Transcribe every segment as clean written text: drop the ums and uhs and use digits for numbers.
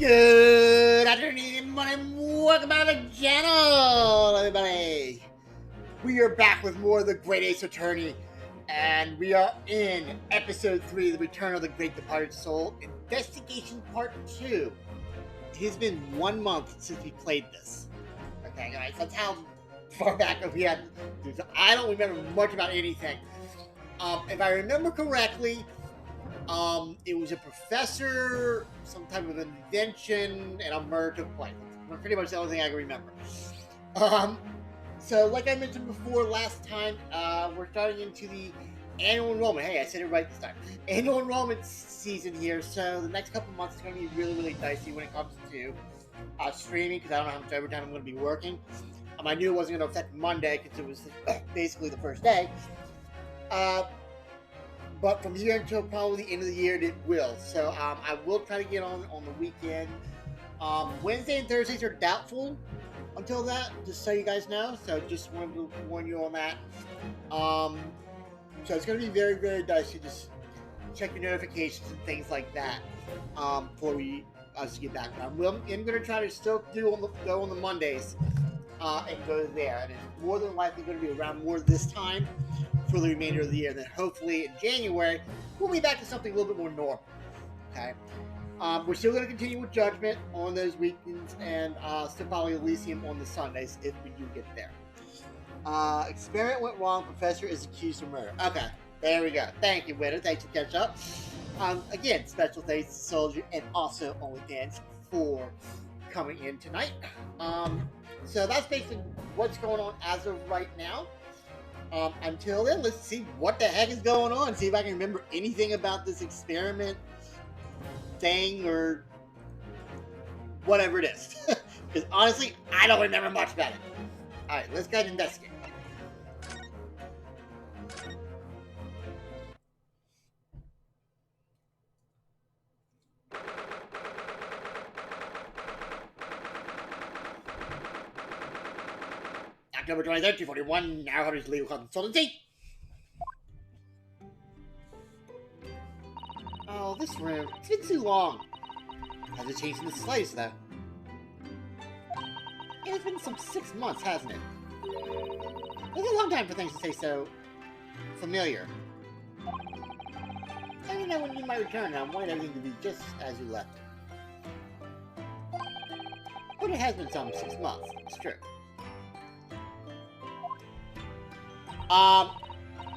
Good afternoon, and welcome back to the channel, everybody. We are back with more of the Great Ace Attorney, and we are in episode 3, The Return of the Great Departed Soul, Investigation Part 2. It has been 1 month since we played this. Okay, guys, that's how far back we had. I don't remember much about anything. If I remember correctly, it was a professor, some type of invention, and a murder took place. That's pretty much the only thing I can remember. So like I mentioned before last time, we're starting into the annual enrollment. Hey, I said it right this time. Annual enrollment season here, so the next couple months is going to be really, really dicey when it comes to streaming, because I don't know how much overtime I'm going to be working. I knew it wasn't going to affect Monday, because it was basically the first day. But from here until probably the end of the year, it will. So I will try to get on the weekend. Wednesday and Thursdays are doubtful until that, just so you guys know. So just wanted to warn you on that. So it's going to be very, very dicey. Just check your notifications and things like that before us get back. But I'm going to try to still go on the Mondays and go there. And it's more than likely going to be around more this time for the remainder of the year. Then hopefully in January we'll be back to something a little bit more normal. Okay, we're still going to continue with Judgment on those weekends, and still probably Elysium on the Sundays if we do get there. Experiment went wrong. Professor is accused of murder. Okay, there we go. Thank you, Winner. Thanks for catch up. Again, special thanks to Soldier and also OnlyFans for coming in tonight. So that's basically what's going on as of right now. Until then, let's see what the heck is going on. See if I can remember anything about this experiment thing or whatever it is. Because honestly, I don't remember much about it. Alright, let's go ahead and investigate. October 23rd, 241, now Hunter's Legal Consultancy. Oh, this room. It's been too long. Hasn't changed in the slightest, though. Yeah, it's been some 6 months, hasn't it? It's a long time for things to stay so familiar. I don't know when you might return, and I want everything to be just as you left it. But it has been some 6 months, it's true.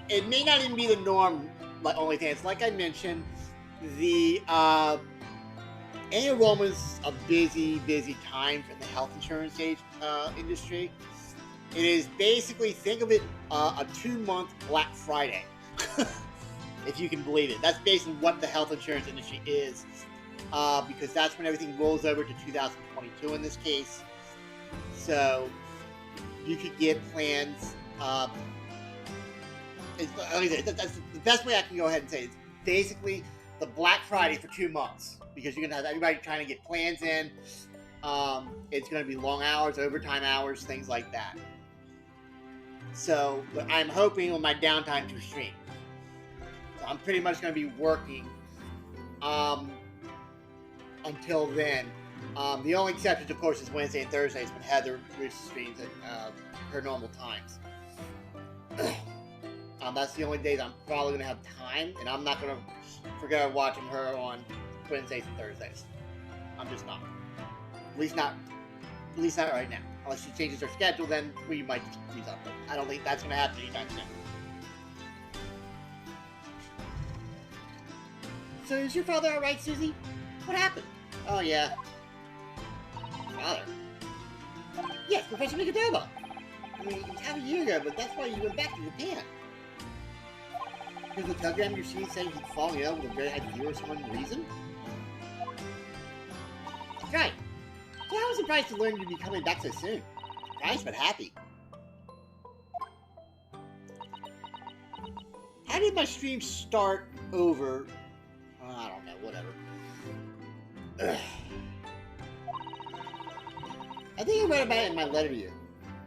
It may not even be the norm, like OnlyFans. Like I mentioned, the annual enrollment is a busy, busy time for the health insurance industry. It is basically, think of it, a 2-month Black Friday, if you can believe it. That's basically what the health insurance industry is, because that's when everything rolls over to 2022 in this case. So you could get plans. That's the best way I can go ahead and say it. It's basically the Black Friday for 2 months, because you're going to have everybody trying to get plans in. It's going to be long hours, overtime hours, things like that. So I'm hoping on my downtime to stream. So I'm pretty much going to be working until then. The only exceptions, of course, is Wednesday and Thursdays when Heather streams at her normal times. That's the only days I'm probably going to have time, and I'm not going to forget watching her on Wednesdays and Thursdays. I'm just not. At least not right now. Unless she changes her schedule, then we might just do something. I don't think that's going to happen anytime soon. So is your father alright, Susie? What happened? Oh, yeah. Father? Yes, Professor Nicodoba. I mean, it was half a year ago, but that's why you went back to Japan. Because the telegram you received saying he'd fallen in love with a very high viewer for some reason? That's right. So I was surprised to learn you'd be coming back so soon. Surprised but happy. How did my stream start over? I don't know, whatever. Ugh. I think I read about it in my letter to you.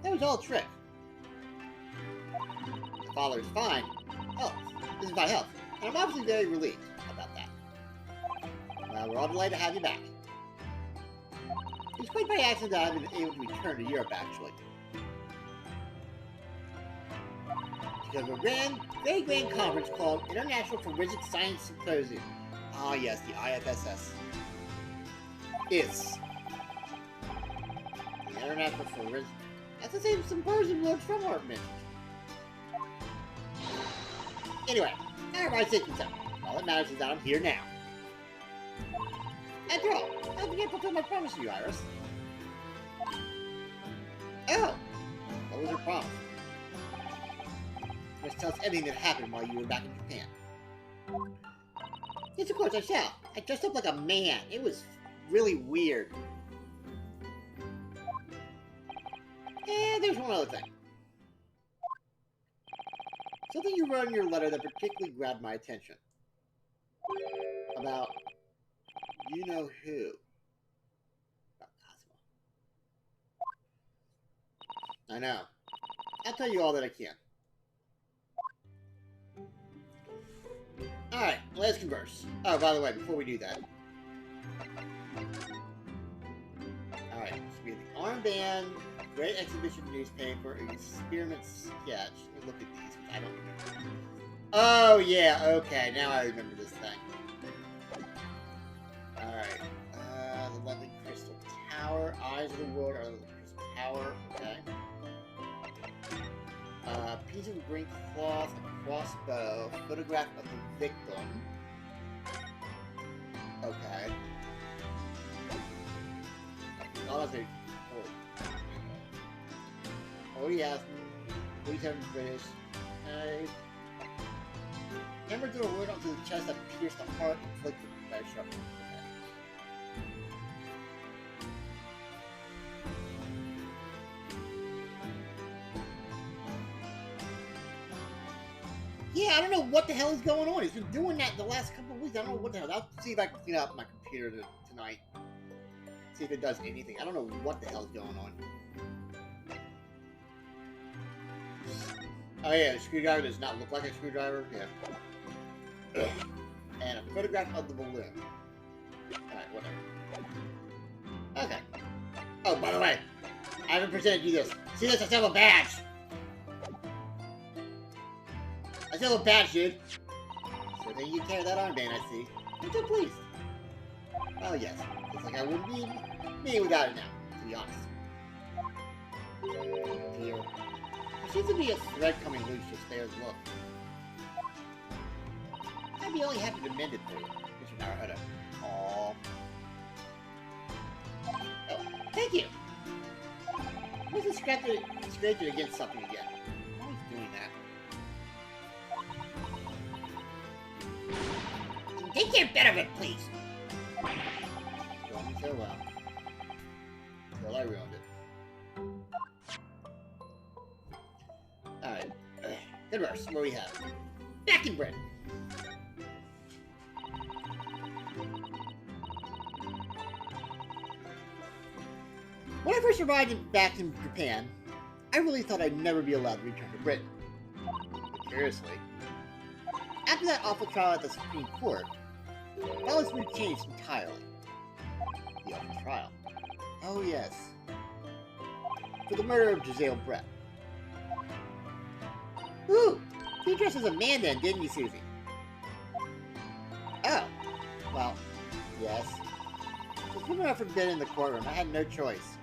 That was all a trick. The father is fine. Oh, this is my health. And I'm obviously very relieved about that. Well, we're all delighted to have you back. It's quite by accident that I've been able to return to Europe, actually. Because of a very grand conference called International Forensic Science Symposium. Ah, yes, the IFSS. It's the International Forensic. That's the same symposium Lord Strumhart mentioned. Anyway, everybody's taking time. All that matters is that I'm here now. After all, how did I fulfill my promise to you, Iris? Oh! What was her promise? Just tell us everything that happened while you were back in Japan. Yes, of course, I shall. I dressed up like a man. It was really weird. And there's one other thing. Something you wrote in your letter that particularly grabbed my attention. About you-know-who. About Cosmo. I know. I'll tell you all that I can. Alright, let's converse. Oh, by the way, before we do that. Alright, so we have the armband, great exhibition newspaper, experiment sketch. Let me look at these, because I don't remember. Oh, yeah, okay, now I remember this thing. Alright, the Lovely Crystal Tower, Eyes of the World, are the Crystal Tower, okay. Piece of green cloth, a crossbow, photograph of the victim. Okay. Oh, that's a 40,000, 47 British. Hammer threw a wound onto the chest that pierced the heart, inflicted by a sharp. Yeah, I don't know what the hell is going on. He's been doing that the last couple of weeks. I don't know what the hell. I'll see if I can clean up my computer tonight. See if it does anything. I don't know what the hell is going on. Oh yeah, the screwdriver does not look like a screwdriver. Yeah. And a photograph of the balloon. Alright, whatever. Okay. Oh, by the way, I haven't presented you this. See this? I still have a badge. I still have a badge, dude. So then you carry that armband, I see. I'm so pleased. Oh yes, it's like I wouldn't be me without it now, to be honest. Here. There seems to be a thread coming loose just there as well. I'd be only happy to mend it for you, Mr. Naruhodo. Aww. Oh, thank you! I must have scratched it against something again. I'm always doing that. Take care better of it, please! Doing me so well. Until I ruined it. Alright. Good verse. What do we have? Back in Britain. When I first arrived back in Japan, I really thought I'd never be allowed to return to Britain. But curiously, after that awful trial at the Supreme Court, all this mood changed entirely. The awful trial. Oh yes. For the murder of Giselle Brett. Ooh! You dressed as a man then, didn't you, Susie? Oh. Well, yes. Since women are forbidden in the courtroom, I had no choice.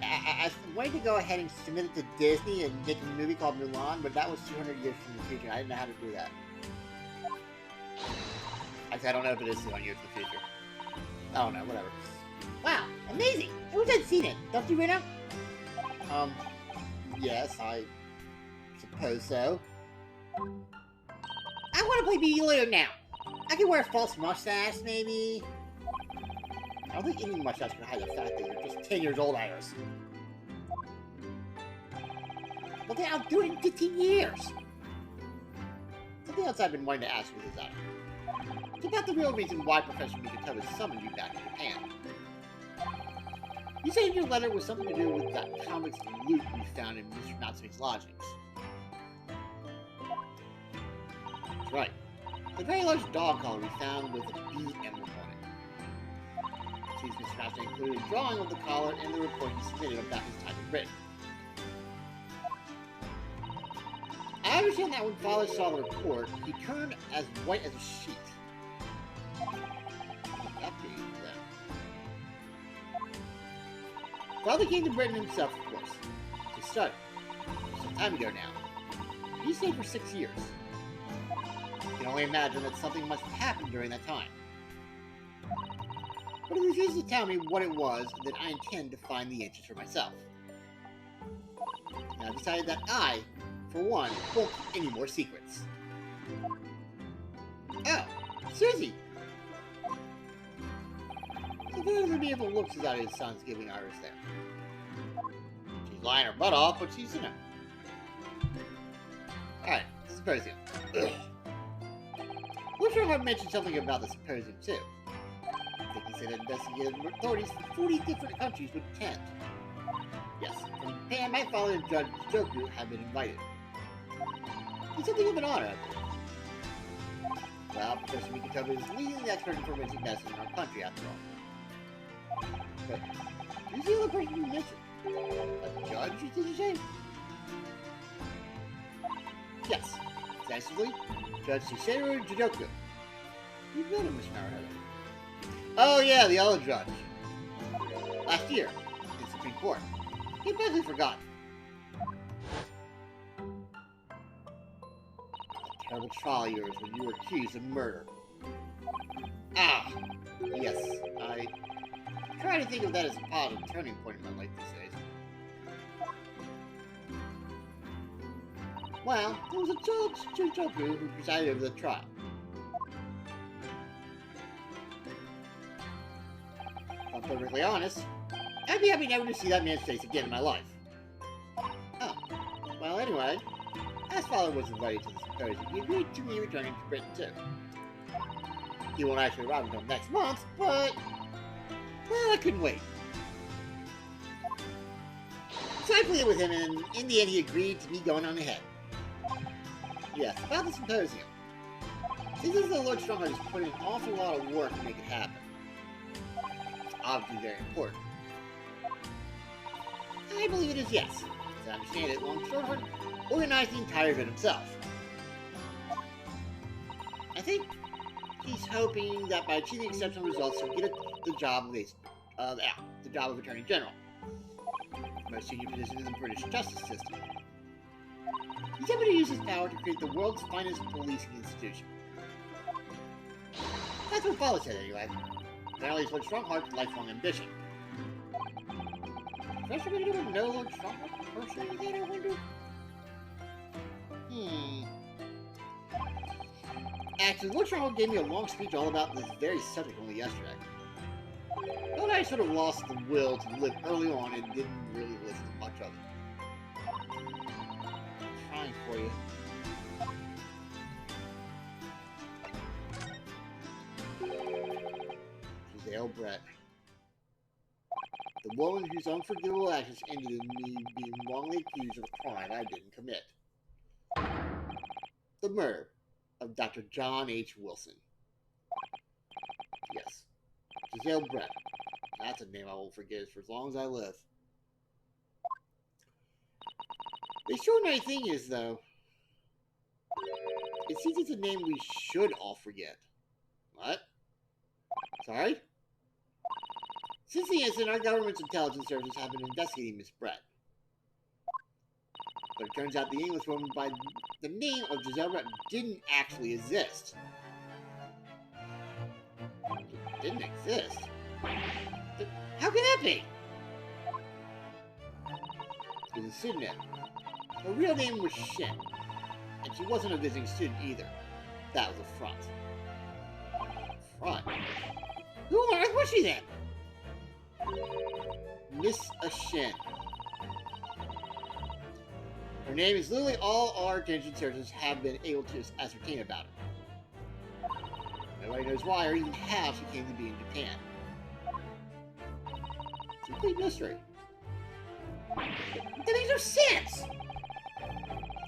I wanted to go ahead and submit it to Disney and make a movie called Mulan, but that was 200 years from the future. I didn't know how to do that. Actually, I don't know if it is 200 years in the future. I don't know, whatever. Wow, amazing! I wish I'd seen it. Don't you, Reno? Yes, I suppose so. I want to play Beauty Lawyer now. I can wear a false mustache, maybe. I don't think any mustache can hide the fact that you're just 10 years old, Iris. Well, then I'll do it in 15 years. Something else I've been wanting to ask you is that. It's about the real reason why Professor Mikado summoned you back to Japan. You said in your letter it was something to do with that comics loot we found in Mr. Natsume's lodgings. That's right. The very large dog collar we found with a bee emblem on it. sees Mr. Master included a drawing of the collar and the report he submitted about his time in Britain. I understand that when Father saw the report, he turned as white as a sheet. That being then. Father came to Britain himself, of course, to study. Some time ago now. He stayed for 6 years. You can only imagine that something must have happened during that time. But he refuses to tell me what it was, that I intend to find the answers for myself. And I've decided that I, for one, won't keep any more secrets. Oh, Susie! So there to be able to look out his son's giving Iris there. She's lying her butt off, but she's, you know. Alright, the symposium. Lord Strongheart mentioned something about the symposium, too. I think he said that investigative authorities from 40 different countries would attend. Yes, from Japan, my father and Judge Joku have been invited. It's something of an honor, I believe. Well, Professor Mikotoba is leading the expert in forensic medicine in our country, after all. But, who's the other person you mentioned? A judge, did you say? Yes, essentially, Judge Shiseiru Jidoku. You've met him, Mr. Naruhodo. Oh yeah, the other judge. Last year, in the Supreme Court. He'd basically forgotten. A terrible trial of yours when you were accused of murder. Ah, yes, I try to think of that as a positive turning point in my life these days. Well, there was a Judge Joku who presided over the trial. If I'm perfectly honest, I'd be happy never to see that man's face again in my life. Oh, well anyway, as Father was invited to the symposium, he agreed to me returning to Britain too. He won't actually arrive until next month, but, well, I couldn't wait. So I pleaded with him, and in the end he agreed to me going on ahead. Yes, about the symposium. Seems as though Lord Strongheart has put in an awful lot of work to make it happen. It's obviously very important. I believe it is, yes. As I understand it, Lord Strongheart organized the entire event himself. I think he's hoping that by achieving exceptional results, he'll get the job of Attorney General, the most senior position in the British justice system. He's able to use his power to create the world's finest policing institution. That's what Father said, anyway. Apparently, it's Lord Strongheart's lifelong ambition. Professor Mikotoba know Lord Strongheart personally, then, I wonder? Actually, Lord Strongheart gave me a long speech all about this very subject only yesterday. But I sort of lost the will to live early on and didn't really listen to much of it. For you. Giselle Brett. The woman whose unforgivable actions ended in me being wrongly accused of a crime I didn't commit. The murder of Dr. John H. Wilson. Yes. Giselle Brett. That's a name I won't forget for as long as I live. The extraordinary thing is, though, it seems it's a name we should all forget. What? Sorry? Since the incident, our government's intelligence services have been investigating Miss Brett. But it turns out the Englishwoman by the name of Giselle Brett didn't actually exist. It didn't exist? How can that be? It was a pseudonym. Her real name was Shin, and she wasn't a visiting student either. That was a front. Front? Who on earth was she then? Miss Shin. Her name is literally all our attention services have been able to ascertain about her. Nobody knows why or even how she came to be in Japan. It's a complete mystery. That makes no sense!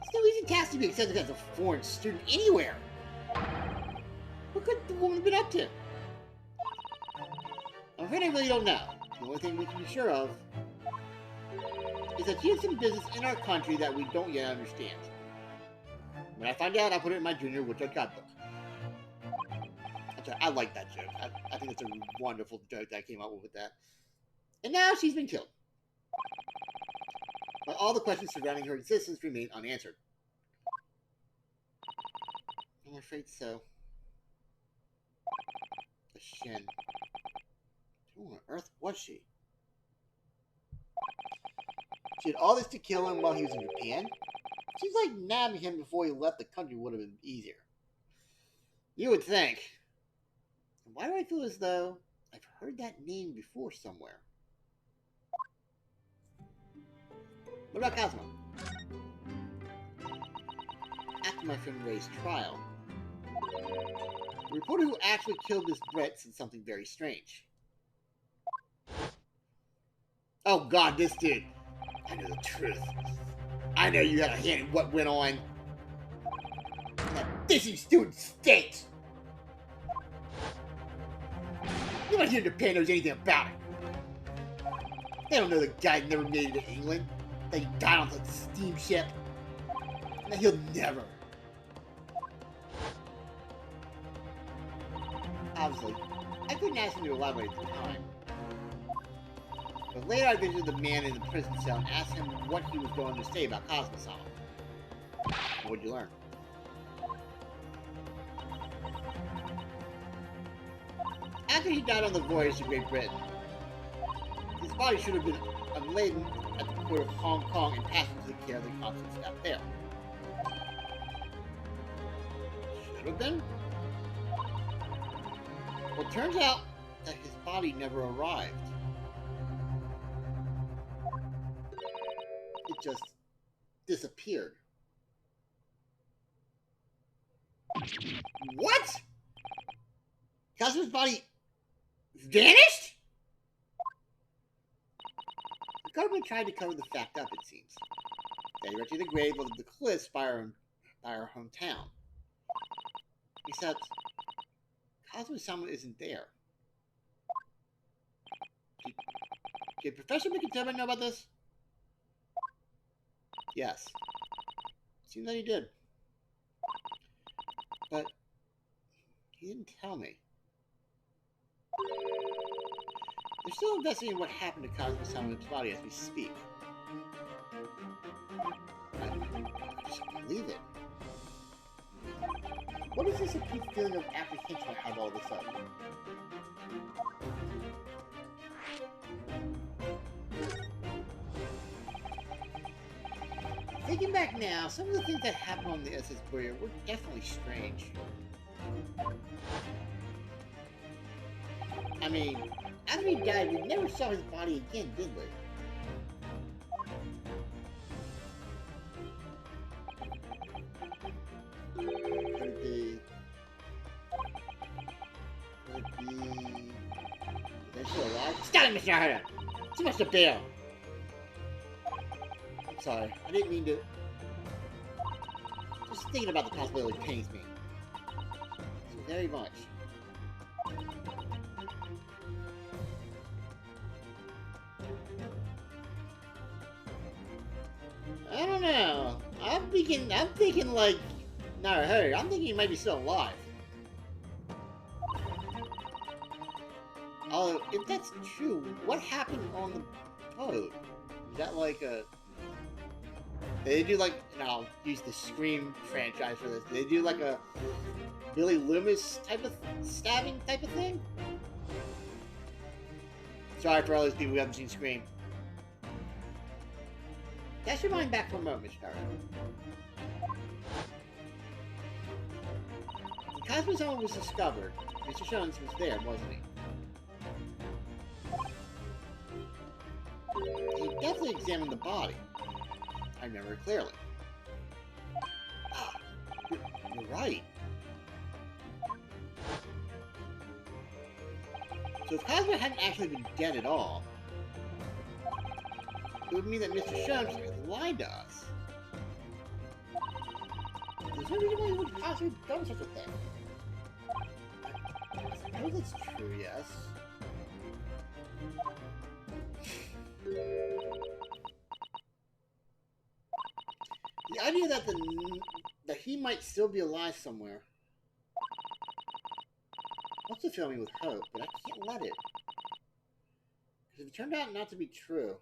It's no easy task to be accepted as a foreign student anywhere. What could the woman have been up to? I'm afraid I really don't know. The only thing we can be sure of is that she has some business in our country that we don't yet understand. When I find out, I'll put it in my junior woodchuck guidebook. I like that joke. I think it's a wonderful joke that I came up with that. And now she's been killed. But all the questions surrounding her existence remain unanswered. I'm afraid so. The Shin. Who on earth was she? She had all this to kill him while he was in Japan? Seems like nabbing him before he left the country would have been easier. You would think. Why do I feel as though I've heard that name before somewhere? What about Cosmo? After my friend Ray's trial, the reporter who actually killed this Brett said something very strange. Oh god, this dude. I know the truth. I know you had a hand in what went on. That fishy student stinks! Nobody here in Japan knows anything about it. They don't know the guy never made it to England. That he died on the steamship. And that he'll never. Obviously, I couldn't ask him to elaborate at the time. But later I visited the man in the prison cell and asked him what he was going to say about Cosmo-sama. What'd you learn? After he died on the voyage to Great Britain, his body should have been unladen at the port of Hong Kong and passed into the care of the consulate staff there. Should have been? Well, it turns out that his body never arrived. It just disappeared. What? Cosmo's body vanished? The government tried to cover the fact up, it seems. They erected the grave of the cliffs by our hometown. Except, Cosmo-sama isn't there. Did Professor Mikitama know about this? Yes. Seems that he did. But he didn't tell me. They're still investigating what happened to Cosmo-sama's body as we speak. I just can't believe it. What is this acute feeling of apprehension I have all of a sudden? Thinking back now, some of the things that happened on the SS Courier were definitely strange. I mean, after he died, we never saw his body again, did we? Could it be... Is that still alive? Stop it, Mr. Harder! Too much to bear! I'm sorry, I didn't mean to... Just thinking about the possibility pains me. So very much. I don't know. I'm thinking like, not her. I'm thinking he might be still alive. Although, if that's true, what happened on the boat? Is that like a... Did they do like, and I'll use the Scream franchise for this. Did they do like a Billy Loomis type of stabbing type of thing? Sorry for all those people who haven't seen Scream. Cast your mind back for a moment, Mr. When Cosmo-sama was discovered, Mr. Jones was there, wasn't he? He definitely examined the body. I remember it clearly. Ah, you're right. So if Cosmo hadn't actually been dead at all, it would mean that Mr. Jones had lied to us. There's no reason why he would possibly have done such a thing. I suppose it's true, yes. The idea that he might still be alive somewhere. Wants to fill me with hope, but I can't let it. Because it turned out not to be true.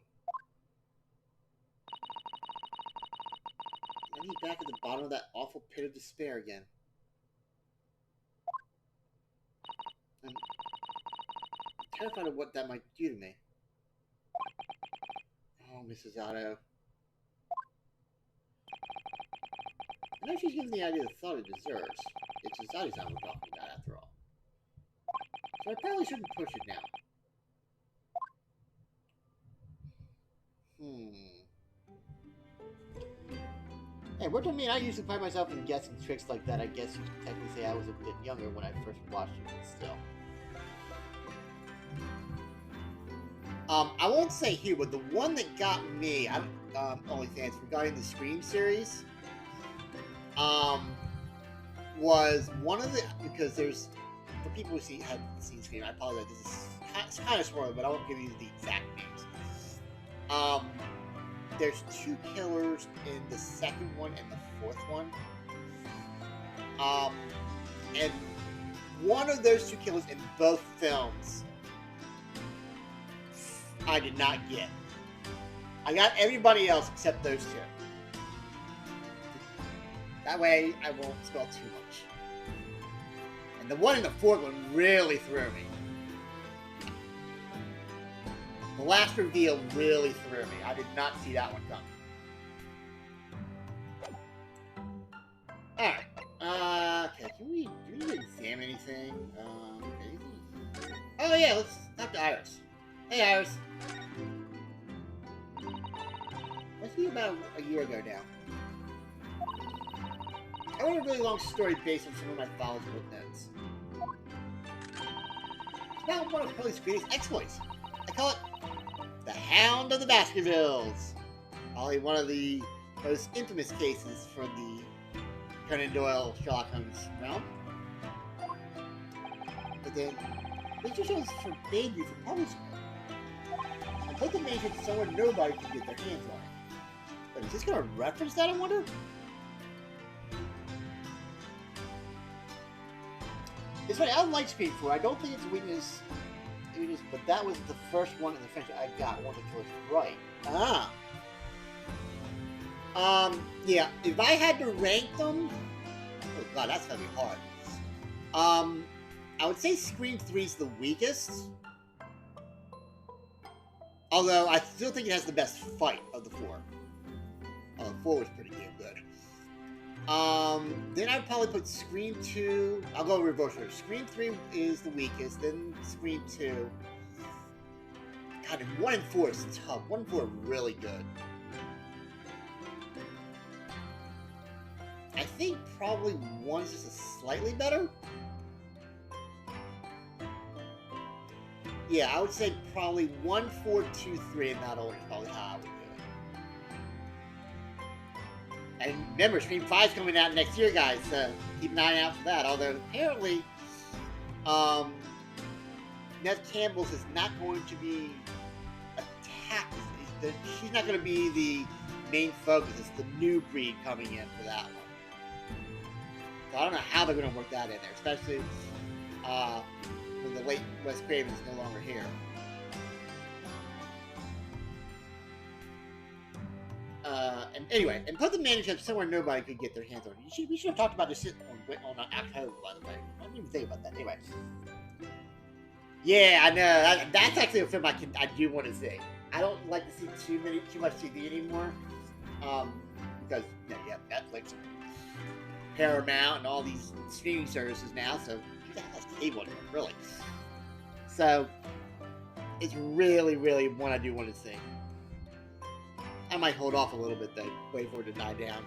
I need back at the bottom of that awful pit of despair again. I'm terrified of what that might do to me. Oh, Mrs. Otto. I know she's given the idea the thought it deserves. It's society's not what we're talking about, after all. So I probably shouldn't push it now. Hey, what do you mean? I used to find myself in guessing tricks like that. I guess you could technically say I was a bit younger when I first watched it, but still. I won't say here, but the one that got me, OnlyFans, regarding the Scream series, was one of the, because there's, for people who haven't seen Scream, I apologize, this is kind of spoiler, but I won't give you the exact names. There's 2 killers in the second one and the fourth one. And one of those 2 killers in both films, I did not get. I got everybody else except those 2. That way, I won't spell too much. And the one in the fourth one really threw me. The last reveal really threw me. I did not see that one coming. Alright. Okay, do we need to examine anything? Oh yeah, let's talk to Iris. Hey Iris. Let's be about a year ago now. I wrote a really long story based on some of my father's notes. It's about one of Curly's greatest exploits. I call it the Hound of the Baskervilles. Probably one of the most infamous cases for the Conan Doyle Sherlock Holmes realm. But then, Mr. Jones forbade you from publishing it. And put the major somewhere nobody can get their hands on it. But is this going to reference that, I wonder? It's funny, I like Scream 4. I don't think it's a weakness, but that was the first one in the franchise I got one that was right. Yeah, if I had to rank them, oh god, that's gonna be hard. I would say Scream 3 is the weakest. Although, I still think it has the best fight of the 4. 4 was pretty damn good. Then I'd probably put Scream 2. I'll go reverse order. Scream 3 is the weakest, then Scream 2. God, and 1 and 4 is tough. 1 and 4 are really good. I think probably 1 is just a slightly better. Yeah, I would say probably 1, 4, 2, 3 in that order is probably how I would do it. And remember, Scream 5 is coming out next year, guys, so keep an eye out for that. Although, apparently, Neve Campbell's is not going to be attacked. She's not going to be the main focus. It's the new breed coming in for that one. So I don't know how they're going to work that in there, especially when the late Wes Craven is no longer here. And anyway, and put the manuscript somewhere nobody could get their hands on it. We should have talked about this on October, by the way. I didn't even think about that. Anyway. Yeah, I know. That's actually a film I do want to see. I don't like to see too much TV anymore. Because, you have Netflix and Paramount and all these streaming services now, so who the hell has cable anymore, really? So, it's really, really one I do want to see. I might hold off a little bit, though. Wait for it to die down.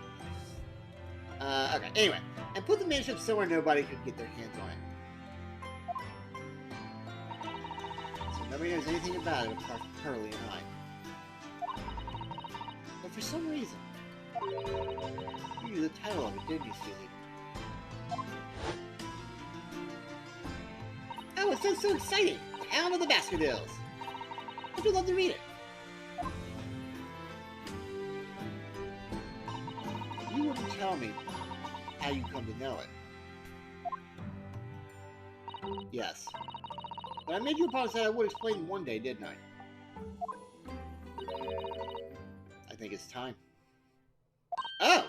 Okay, anyway. And put the manuscript somewhere nobody could get their hands on it. So nobody knows anything about it apart from Hurley and I. But for some reason, you knew the title of it, didn't you, Susie? Oh, it's so exciting! The Hound of the Baskervilles! I'd love to read it. You wouldn't tell me how you come to know it. Yes. But I made you a promise that I would explain one day, didn't I? I think it's time. Oh!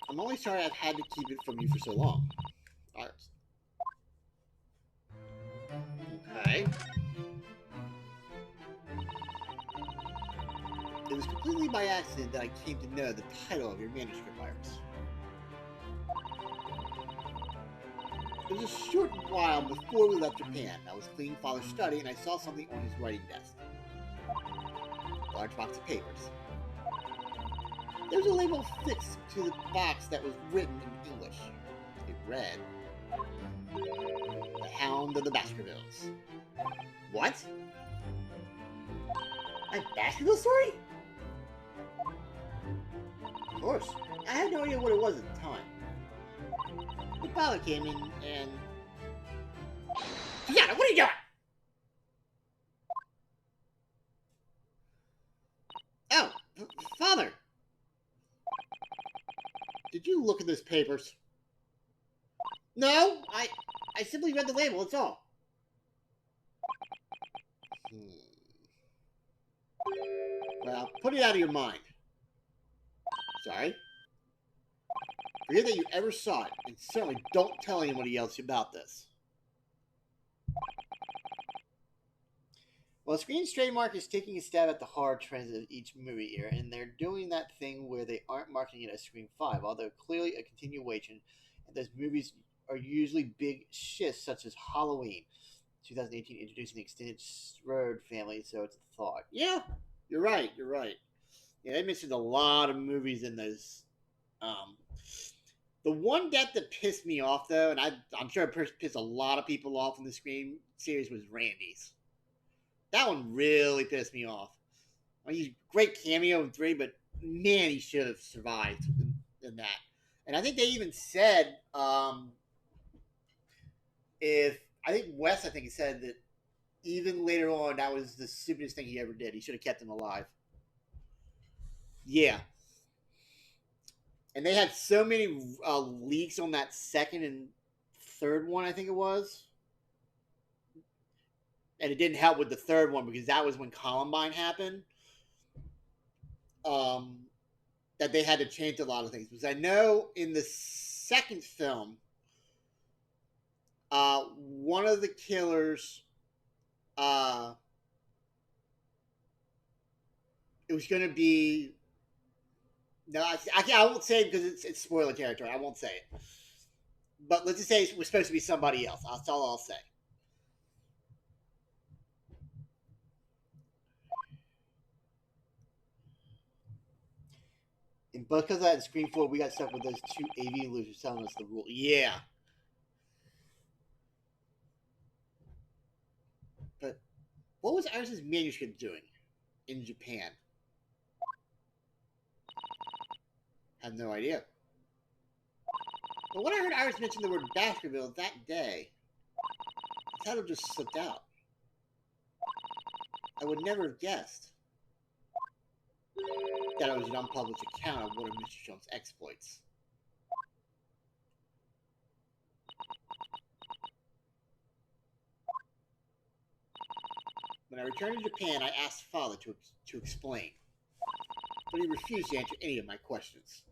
I'm only sorry I've had to keep it from you for so long. Alright. Okay. It was completely by accident that I came to know the title of your manuscript, Iris. It was a short while before we left Japan. I was cleaning Father's study and I saw something on his writing desk. A large box of papers. There was a label affixed to the box that was written in English. It read, "The Hound of the Baskervilles." What? A Baskerville story? Of course. I had no idea what it was at the time. The father came in and... Fiona, what are you doing? Oh, Father! Did you look at those papers? No, I simply read the label, that's all. Well, put it out of your mind. Sorry? Forget that you ever saw it, and certainly don't tell anybody else about this. Well, Screen's trademark is taking a stab at the horror trends of each movie year, and they're doing that thing where they aren't marketing it as Scream 5, although clearly a continuation, and those movies are usually big shifts, such as Halloween 2018 introducing the extended Strode family, so it's a thought. Yeah, you're right. Yeah, they mentioned a lot of movies in those. The one death that pissed me off, though, and I'm sure it pissed a lot of people off in the Scream series, was Randy's. That one really pissed me off. I mean, he's a great cameo in 3, but man, he should have survived in that. And I think they even said, if I think Wes, he said that even later on, that was the stupidest thing he ever did. He should have kept him alive. Yeah. And they had so many leaks on that second and third one, I think it was. And it didn't help with the third one because that was when Columbine happened. That they had to change a lot of things. Because I know in the second film, one of the killers, it was going to be... No, I won't say it because it's spoiler territory. I won't say it. But let's just say it was supposed to be somebody else. That's all I'll say. And because of that in Scream 4, we got stuck with those two AV losers telling us the rule. Yeah. But what was Iris' manuscript doing in Japan? I have no idea. But when I heard Iris mention the word Baskerville that day, the title just slipped out. I would never have guessed that it was an unpublished account of one of Mr. Jones' exploits. When I returned to Japan, I asked Father to explain, but he refused to answer any of my questions.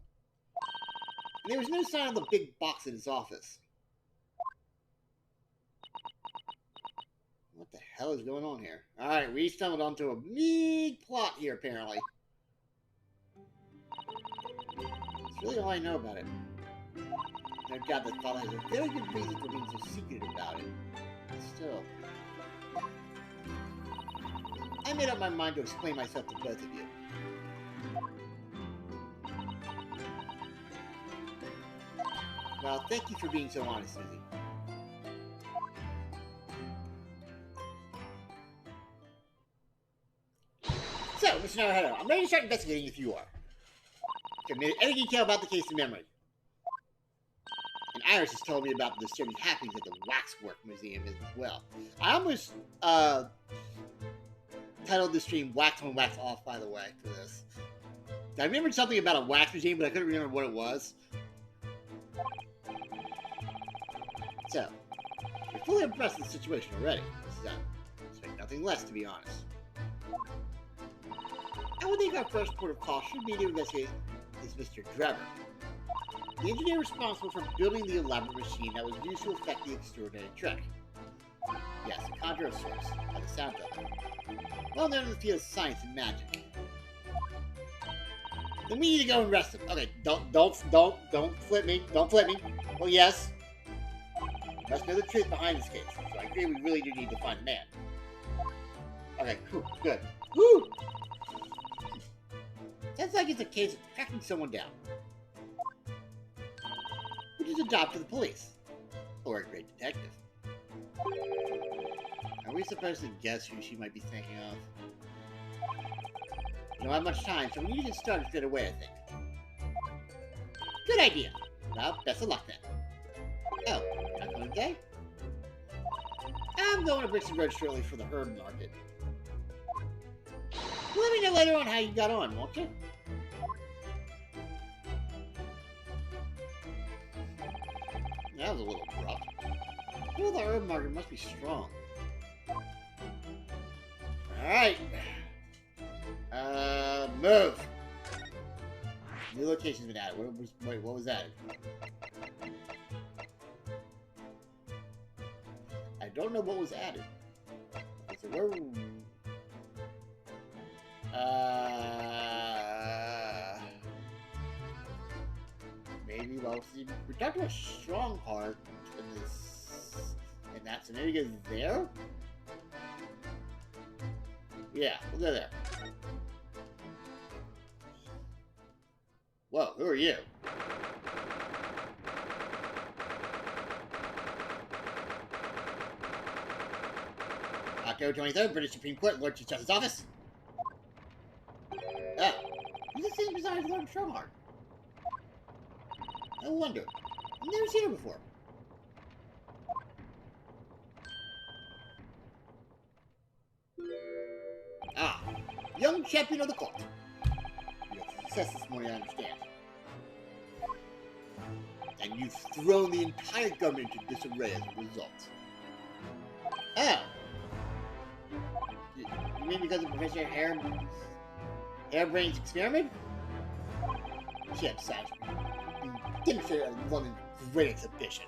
And there was no sign of the big box in his office. What the hell is going on here? Alright, we stumbled onto a big plot here, apparently. That's really all I know about it. No doubt that Father has a very good reason for being so secretive about it. But still... I made up my mind to explain myself to both of you. Well, thank you for being so honest, Susie. So, Mr. Naruhodo, I'm ready to start investigating if you are. Commit every detail about the case to memory. And Iris is telling me about the disturbing happenings at the Waxwork Museum as well. I almost titled the stream Wax On, Wax Off, by the way, for this. I remembered something about a wax museum, but I couldn't remember what it was. So, we're fully impressed with the situation already. Expect nothing less, to be honest. I would think our first port of call should be to investigate is Mr. Drebber, the engineer responsible for building the elaborate machine that was used to effect the extraordinary trick. Yes, a conjurer of sorts, by the sound of it. Well known in the field of science and magic. Then we need to go and rest him. Okay, don't flip me. Don't flip me. Well, yes. We must know the truth behind this case. So I agree we really do need to find the man. Okay, whew, good. Woo! Sounds like it's a case of tracking someone down. Which is a job for the police. Or a great detective. Are we supposed to guess who she might be thinking of? We don't have much time, so we need to get started straight away, I think. Good idea. Well, best of luck then. Oh, not going today? I'm going to Brixton Road shortly for the herb market. Let me know later on how you got on, won't you? That was a little abrupt. Well, the herb market must be strong. Alright. Move! New location's been added. What was added? I don't know what was added. Okay, so where... maybe, well, see, we talked about Strongheart in this... and that, so maybe it goes there? Yeah, we'll go there. Whoa, who are you? October 23rd, British Supreme Court, Lord Chief Justice's office. Oh, who's the same besides Lord Strongheart? No wonder. I've never seen her before. Ah, young champion of the court. You had success this morning, I understand. And you've thrown the entire government into disarray as a result. Oh. You mean because of Professor Harebrain's experiment? She had decided to demonstrate at London's great exhibition.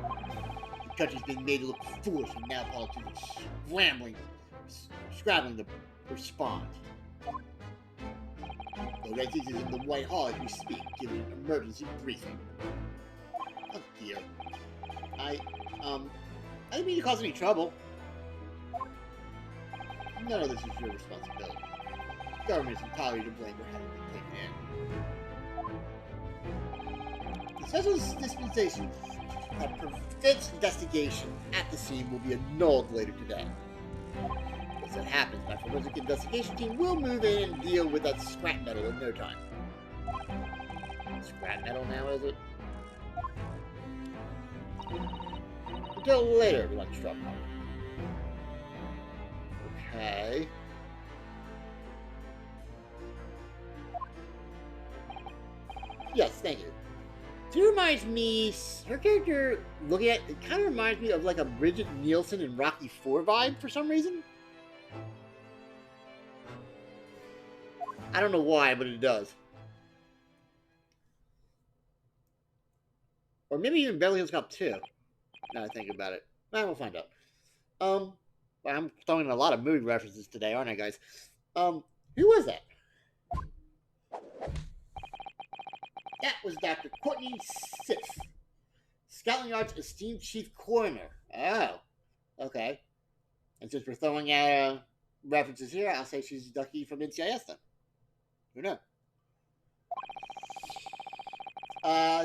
The country's been made to look foolish, and now politicians are scrambling to respond. The Red Seas is in the White Hall as we speak, giving an emergency briefing. Oh dear. I didn't mean to cause any trouble. None of this is your responsibility. The government is entirely to blame for having been taken in. The special dispensation that prevents investigation at the scene will be annulled later today. If that happens, my forensic investigation team will move in and deal with that scrap metal in no time. Scrap metal now, is it? Until later, Lunchstruck. Okay. Yes, thank you. She reminds me, her character, looking at it, kind of reminds me of like a Bridget Nielsen in Rocky IV vibe for some reason. I don't know why, but it does. Or maybe even Beverly Hills Cop 2. Now I think about it. We'll find out. I'm throwing in a lot of movie references today, aren't I, guys? Who was that? That was Dr. Courtney Sith, Scotland Yard's esteemed chief coroner. Oh, okay. And since we're throwing out references here, I'll say she's Ducky from NCIS then. Who knows?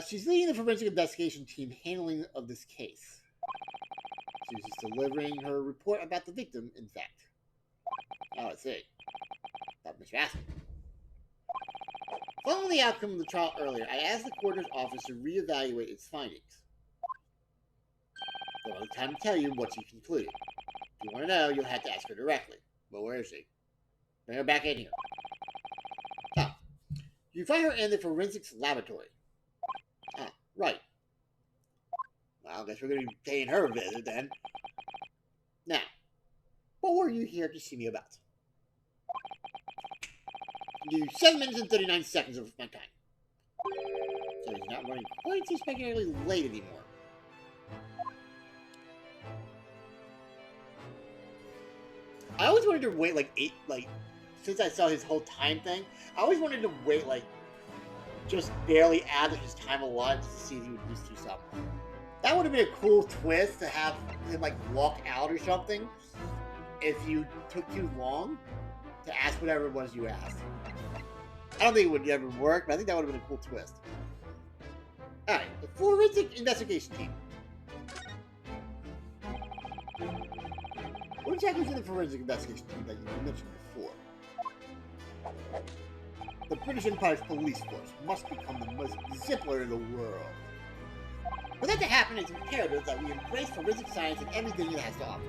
She's leading the forensic investigation team handling of this case. She was just delivering her report about the victim, in fact. Oh, I see. That was Mr. Asking. Following the outcome of the trial earlier, I asked the coroner's office to reevaluate its findings. Don't have time to tell you what she concluded. If you want to know, you'll have to ask her directly. But where is she? Bring her back in here. Ah, you find her in the forensics laboratory. Ah, right. Well, I guess we're going to be paying her a visit then. Now, what were you here to see me about? I'll give you 7 minutes and 39 seconds of my time. So he's not running quite so spectacularly late anymore. I always wanted to wait since I saw his whole time thing, I always wanted to wait just barely out of his time alive to see if he would just do something. That would have been a cool twist to have him walk out or something if you took too long to ask whatever it was you asked. I don't think it would ever work, but I think that would have been a cool twist. Alright, the forensic investigation team. What exactly is in the forensic investigation team that you mentioned before? The British Empire's police force must become the most exemplary in the world. For that to happen, it's imperative that we embrace forensic science and everything it has to offer.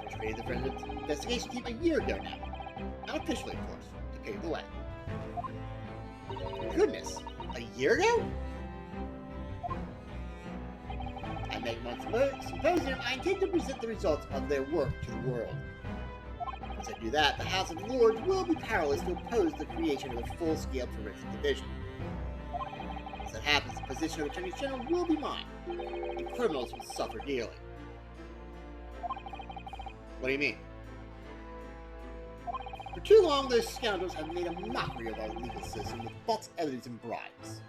We created the forensic investigation team a year ago now. Unofficially, of course, to pave the way. Goodness, a year ago? At next month's symposium, I intend to present the results of their work to the world. Once I do that, the House of Lords will be powerless to oppose the creation of a full-scale forensic division. As that happens, the position of Attorney General will be mine, and criminals will suffer dearly. What do you mean? For too long, those scoundrels have made a mockery of our legal system with false evidence and bribes.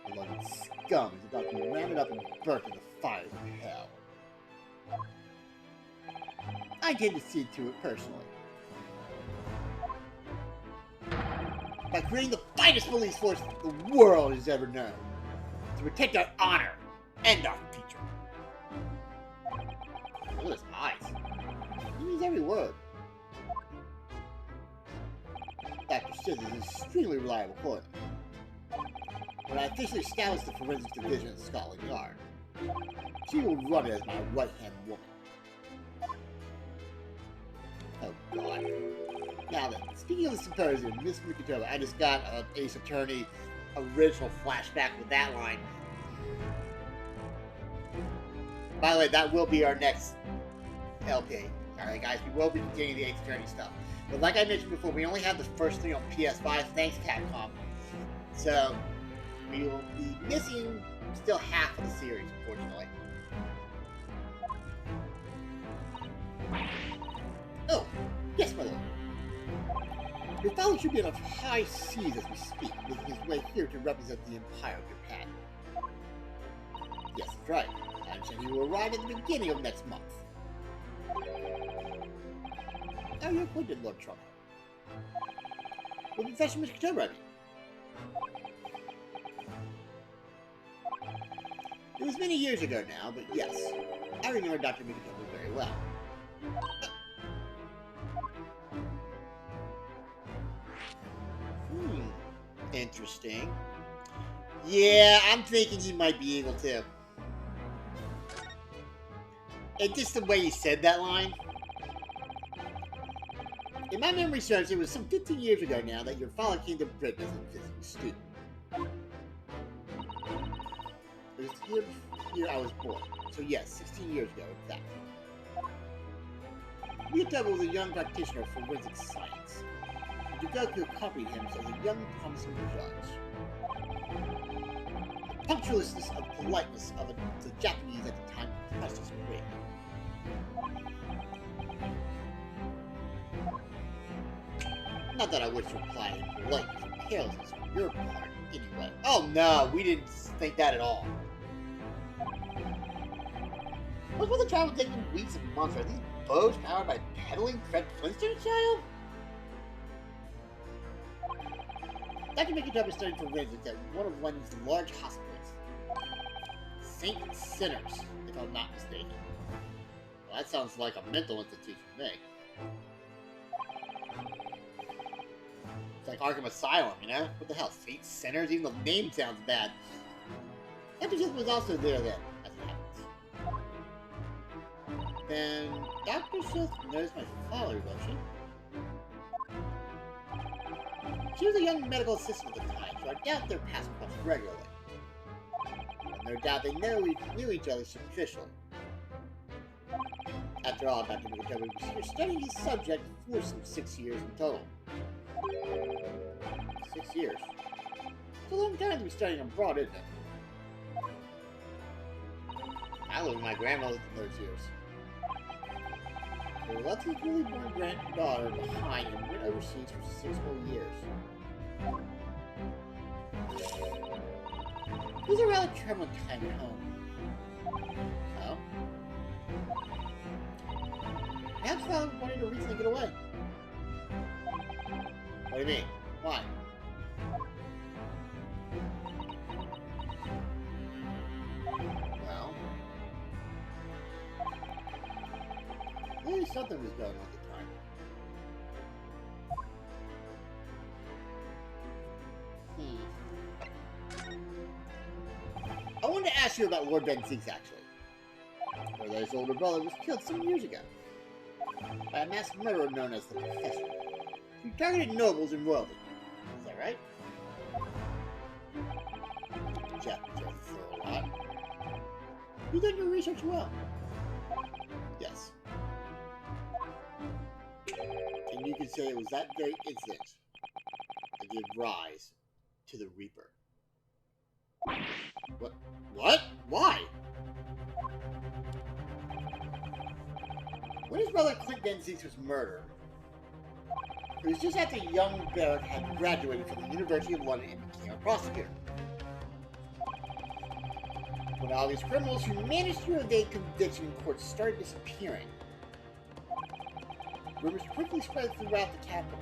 The London scum is about to be rounded up and burnt in the fires of hell. I intend to see to it personally. By creating the finest police force the world has ever known. To protect our honor and our future. Look at his eyes. He means every word. Dr. Scissors is an extremely reliable coiner. When I officially establish the forensics division at Scotland Yard, she will run it as my right-hand woman. Oh, God. Now then, speaking of the symposium, Miss Mikitova, I just got an Ace Attorney original flashback with that line. By the way, that will be our next LP. Alright, guys, we will be continuing the Ace Attorney stuff. But like I mentioned before, we only have the first 3 on PS5, thanks Capcom. So, we will be missing still half of the series, unfortunately. Oh, yes, my lord. Your father should be on high seas as we speak, making his way here to represent the Empire of Japan. Yes, that's right. I understand he will arrive at the beginning of next month. Are you acquainted, Lord Trump? With Professor Mr. Kotoba, It was many years ago now, but yes, I remember Dr. Mikitova very well. Interesting. Yeah, I'm thinking he might be able to. And just the way you said that line. In my memory serves, it was some 15 years ago now that your father came to Britain as a visiting student. It was the year I was born. So yes, 16 years ago, exactly. Mikitova was a young practitioner of forensic science. Dugoku accompanied him as a young, promising judge. The punctiliousness and politeness of the Japanese at the time impressed us greatly. Not that I wish to imply any politeness or carelessness on your part, anyway. Oh no, we didn't think that at all. What's with the travel taking weeks and months? Are these bows powered by pedaling Fred Flintstone style? Dr. Mikitova studied forensics at one of London's large hospitals. St. Sinners, if I'm not mistaken. Well, that sounds like a mental institution to me. like Arkham Asylum, you know? What the hell? Fate Centers? Even the name sounds bad. Dr. Seuss was also there then, as it happens. Then, Dr. Seuss knows my father, does she? She was a young medical assistant at the time, so I doubt their paths crossed regularly. And no doubt they knew each other superficially. After all, Dr. McGovern was here studying his subject for some 6 years in total. 6 years. It's a long time to be studying abroad, isn't it? I lived with my grandmother for those years. They left his newly born granddaughter behind and went overseas for 6 whole years. It was a rather troubling time at home. Oh? Perhaps father wanted a reason to get away. What do you mean? Why? Well, maybe something was going on at the time. I wanted to ask you about Lord Benzies, actually. Where his older brother was killed some years ago by a masked murderer known as the Professor, who targeted nobles and royalty. Is that right? Jeff just a lot. You did your research well. Yes. And you could say it was that very incident that gave rise to the Reaper. What? What? Why? When his brother Clint Benzies was murdered, it was just after young Barrett had graduated from the University of London and became a prosecutor. When all these criminals who managed to evade conviction in court started disappearing, rumors quickly spread throughout the capital.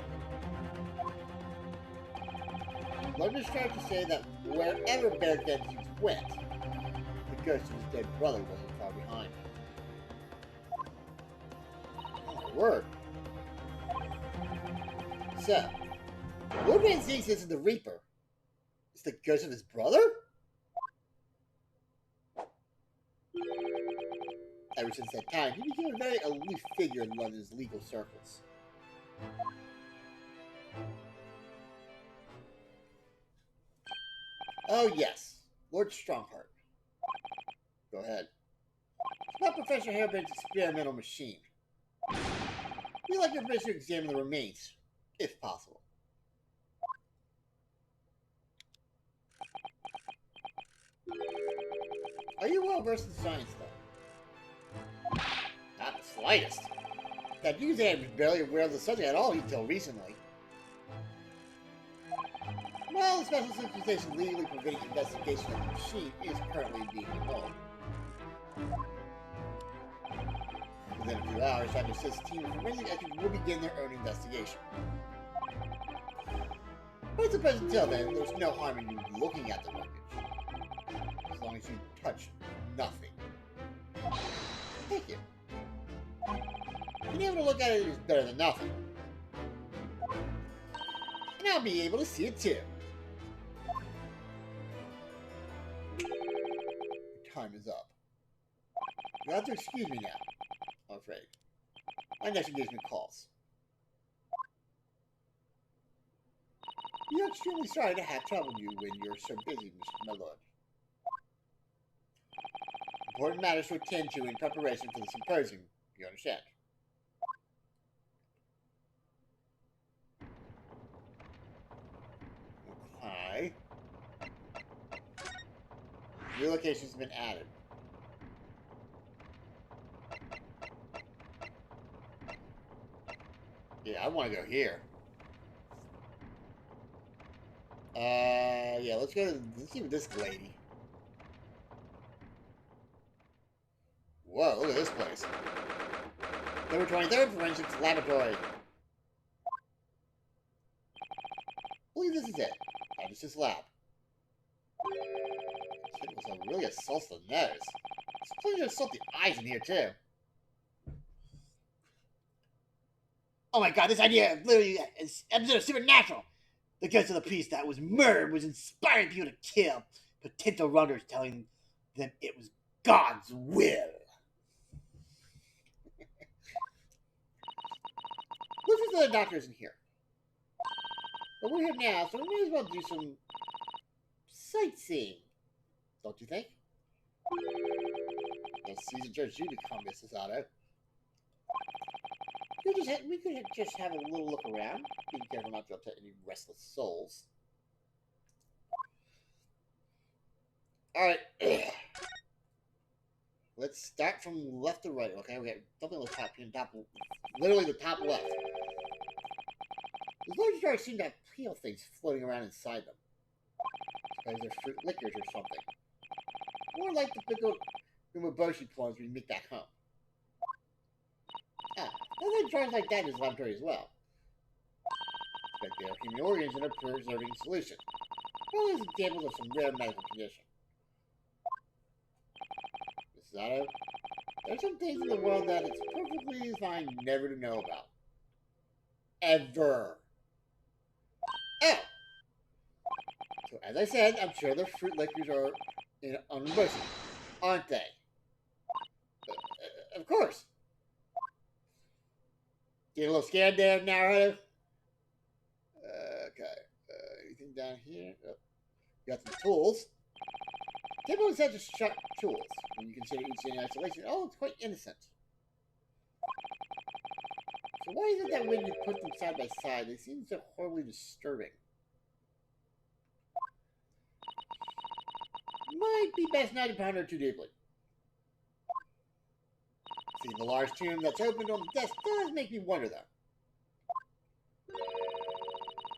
London started to say that wherever Barrett Benzies went, the ghost of his dead brother wasn't far behind. Oh, my word. So, Lord Benzies isn't the Reaper. It's the ghost of his brother? Ever since that time, he became a very aloof figure in London's legal circles. Oh yes, Lord Strongheart. Go ahead. It's about Professor Harebrind's experimental machine. We'd like your professor to examine the remains, if possible. Are you well versed in science, though? Not the slightest. That you was barely aware of the subject at all until recently. Well, the special dispensation legally preventing investigation of the machine is currently being developed. Within a few hours, Dr. Sith's team of forensic experts will begin their own investigation. But I suppose until then, there's no harm in you looking at the wreckage. As long as you touch nothing. Thank you. Being able to look at it is better than nothing. And I'll be able to see it too. Your time is up. You'll have to excuse me now, I'm afraid. My next engagement calls. We are extremely sorry to have troubled you when you're so busy, my lord. Important matters to attend to in preparation for the symposium, you understand? Okay. New location's been added. Yeah, I want to go here. Yeah, let's see with this lady. Whoa, look at this place. Number 23rd Forensics Laboratory. I believe this is it. It's this lab. This was really assaults the nose. It's plenty to assault the eyes in here, too. Oh my god, this idea of literally is episode of Supernatural. The ghost of the priest that was murdered was inspiring people to kill potential runners, telling them it was God's will. Looks as though the doctor isn't here. But we're here now, so we may as well do some sightseeing. Don't you think? Let's season judge you become Mrs. Otto. We could just have a little look around. Be careful not to upset any restless souls. Alright. Let's start from left to right, okay? We got something on the top here, literally the top left. Those large jars seem to have pale things floating around inside them. Because they're fruit liquors or something. More like the pickled Umaboshi plums we make back home. Other jars like that in his laboratory as well. But they are human organs in a preserving solution. All these examples of some rare medical condition. Mrs. Otto, there are some things in the world that it's perfectly fine never to know about. Ever. Oh! So as I said, I'm sure the fruit liquors are in Umaboshi, aren't they? Of course. Get a little scared there, Naruto? Okay. Anything down here? Oh. Got some tools. Typical set of sharp tools. When you consider each in isolation, oh, it's quite innocent. So why is it that when you put them side by side, they seem so horribly disturbing? Might be best not to ponder too deeply. See, the large tomb that's opened on the desk does make me wonder, though.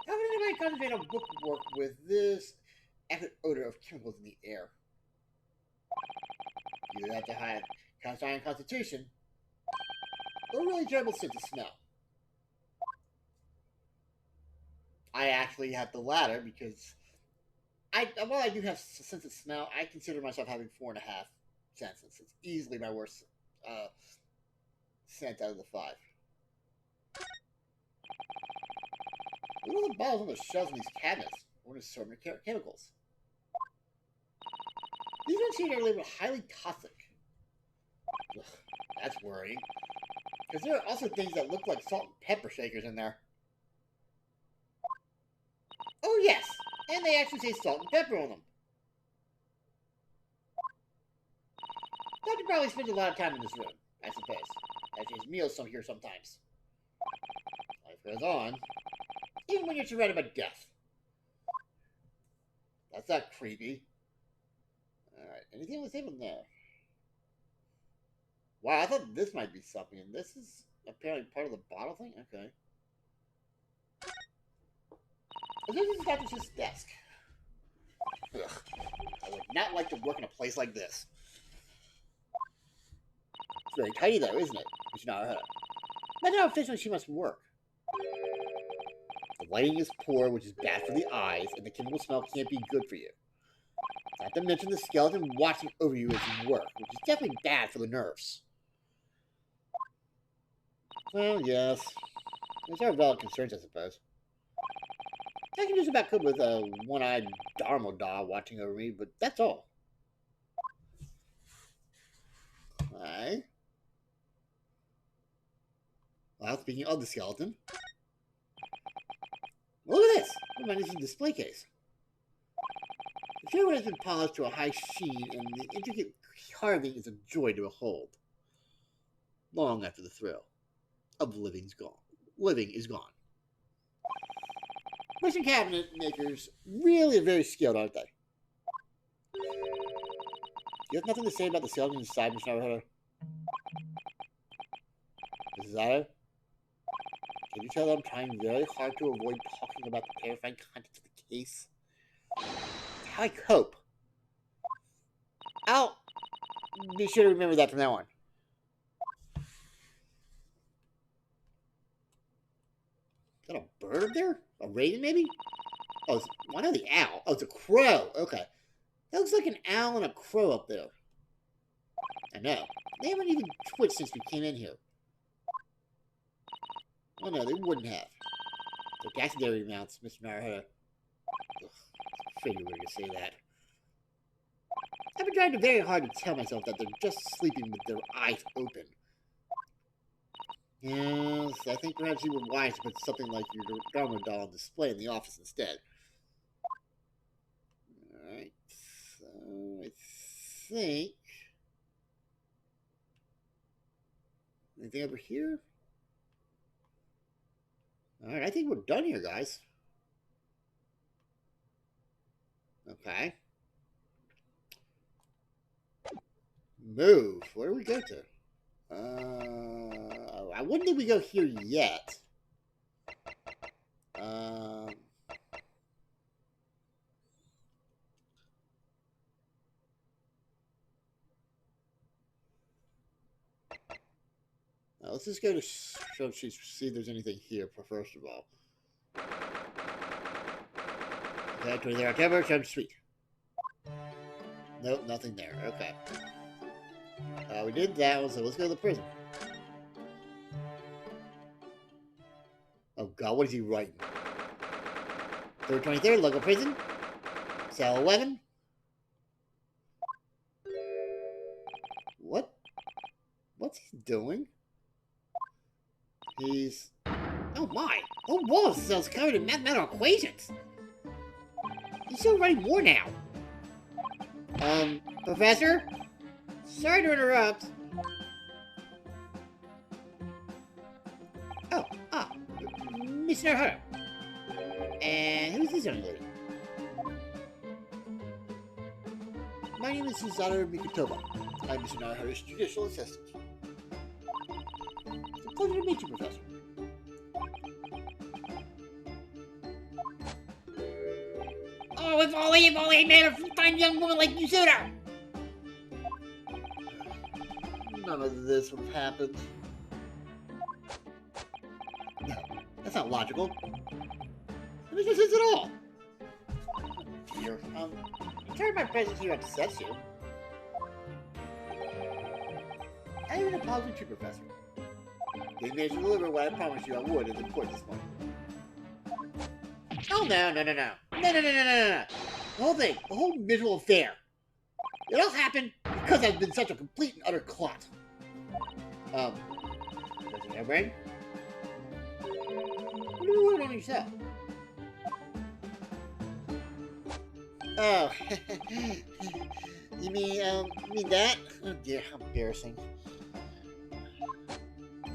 How can anybody concentrate on bookwork with this acrid odor of chemicals in the air? Either have to have cast iron constitution, or a really terrible sense of smell. I actually have the latter because while I do have a sense of smell, I consider myself having 4.5 senses. It's easily my worst sense out of the 5. What are the bottles on the shelves in these cabinets? What are assortment of chemicals? These ones here are labeled highly toxic. Ugh, that's worrying. Because there are also things that look like salt and pepper shakers in there. Oh yes! And they actually say salt and pepper on them. Doctor probably spends a lot of time in this room, I suppose. Actually, his meals here sometimes. Life goes on. Even when you're surrounded by death. That's not creepy. Alright, anything on the table? No. Wow, I thought this might be something, and this is apparently part of the bottle thing? Okay. This is Doctor's desk. Ugh. I would not like to work in a place like this. It's very tidy though, isn't it? But you know, imagine how efficiently she must work. The lighting is poor, which is bad for the eyes, and the chemical smell can't be good for you. Not to mention the skeleton watching over you as you work, which is definitely bad for the nerves. Well, yes. Those are valid concerns, I suppose. I can do some about good with a one-eyed Dharma doll watching over me, but that's all. Alright. Well, speaking of the skeleton, look at this! What is a display case? The fairwood has been polished to a high sheen, and the intricate carving is a joy to behold. Long after the thrill of living is gone. Western cabinet makers really are very skilled, aren't they? You have nothing to say about the skeleton inside, Miss Naruto? Mrs. Otto? Can you tell that I'm trying very hard to avoid talking about the terrifying contents of the case? How I cope. I'll be sure to remember that from now on. Is that a bird up there? A raven, maybe? Oh, why not the owl? Oh, it's a crow. Okay. That looks like an owl and a crow up there. I know. They haven't even twitched since we came in here. Oh no, they wouldn't have. The taxidermy mounts, Mr. Narahara. I figured we were going to say that. I've been trying very hard to tell myself that they're just sleeping with their eyes open. Yes, I think perhaps you were wise to put something like your Dharma doll on display in the office instead. Alright, so I think... Anything over here? Alright, I think we're done here, guys. Okay. Move. Where do we go to? I wouldn't think we go here yet. Let's just go to see if there's anything here, first of all. Okay, 23 October, Jump Street. Nope, nothing there. Okay. We did that one, so let's go to the prison. Oh god, what is he writing? 3rd 23rd, local prison. Cell 11. What? What's he doing? He's... Oh my! Oh, wall cell's covered in mathematical equations! He's still writing more now! Professor? Sorry to interrupt. Oh, Miss Narahara. And who's this young lady? My name is Susanna Mikutova. I'm Mr. Narahara's judicial assistant. It's a pleasure to meet you, Professor. Oh, if only I met a fine young woman like you sooner! None of this would have happened. No, that's not logical. It makes no sense at all. Dear, turn my presence here upsets you. I even apologize to you, Professor. They managed to deliver what I promised you I would in the court this morning. Oh, no. The whole thing, the whole miserable affair. It all happened because I've been such a complete and utter clot. Does it have brain? What do you learn on yourself? Oh, you mean that? Oh dear, how embarrassing.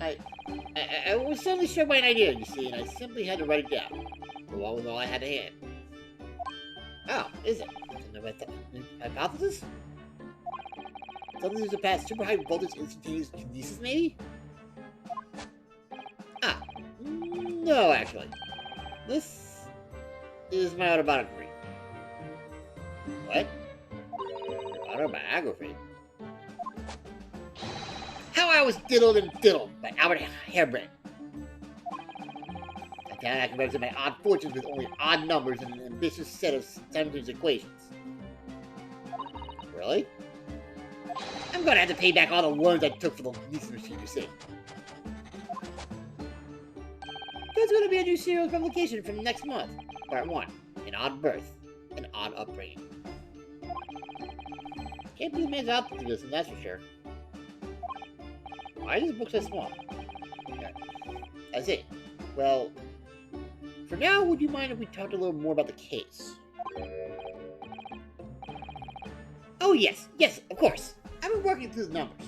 I was suddenly struck by an idea, you see, and I simply had to write it down. Along with all I had to hand. Oh, is it? An hypothesis? Something there's a past super high voltage instantaneous kinesis, maybe? No, actually. This is my autobiography. What? Your autobiography? How I Was Diddled and Fiddled by Albert Harebrant. I can represent my odd fortunes with only odd numbers and an ambitious set of simultaneous equations. Really? I'm gonna have to pay back all the loans I took for the kinesis machine, you see. There's gonna be a new serial publication from next month. Part 1. An Odd Birth. An Odd Upbringing. Can't believe man's out to this, and that's for sure. Why is this book so small? Okay. I see. Well, for now, would you mind if we talked a little more about the case? Oh, yes, of course. I've been working through the numbers.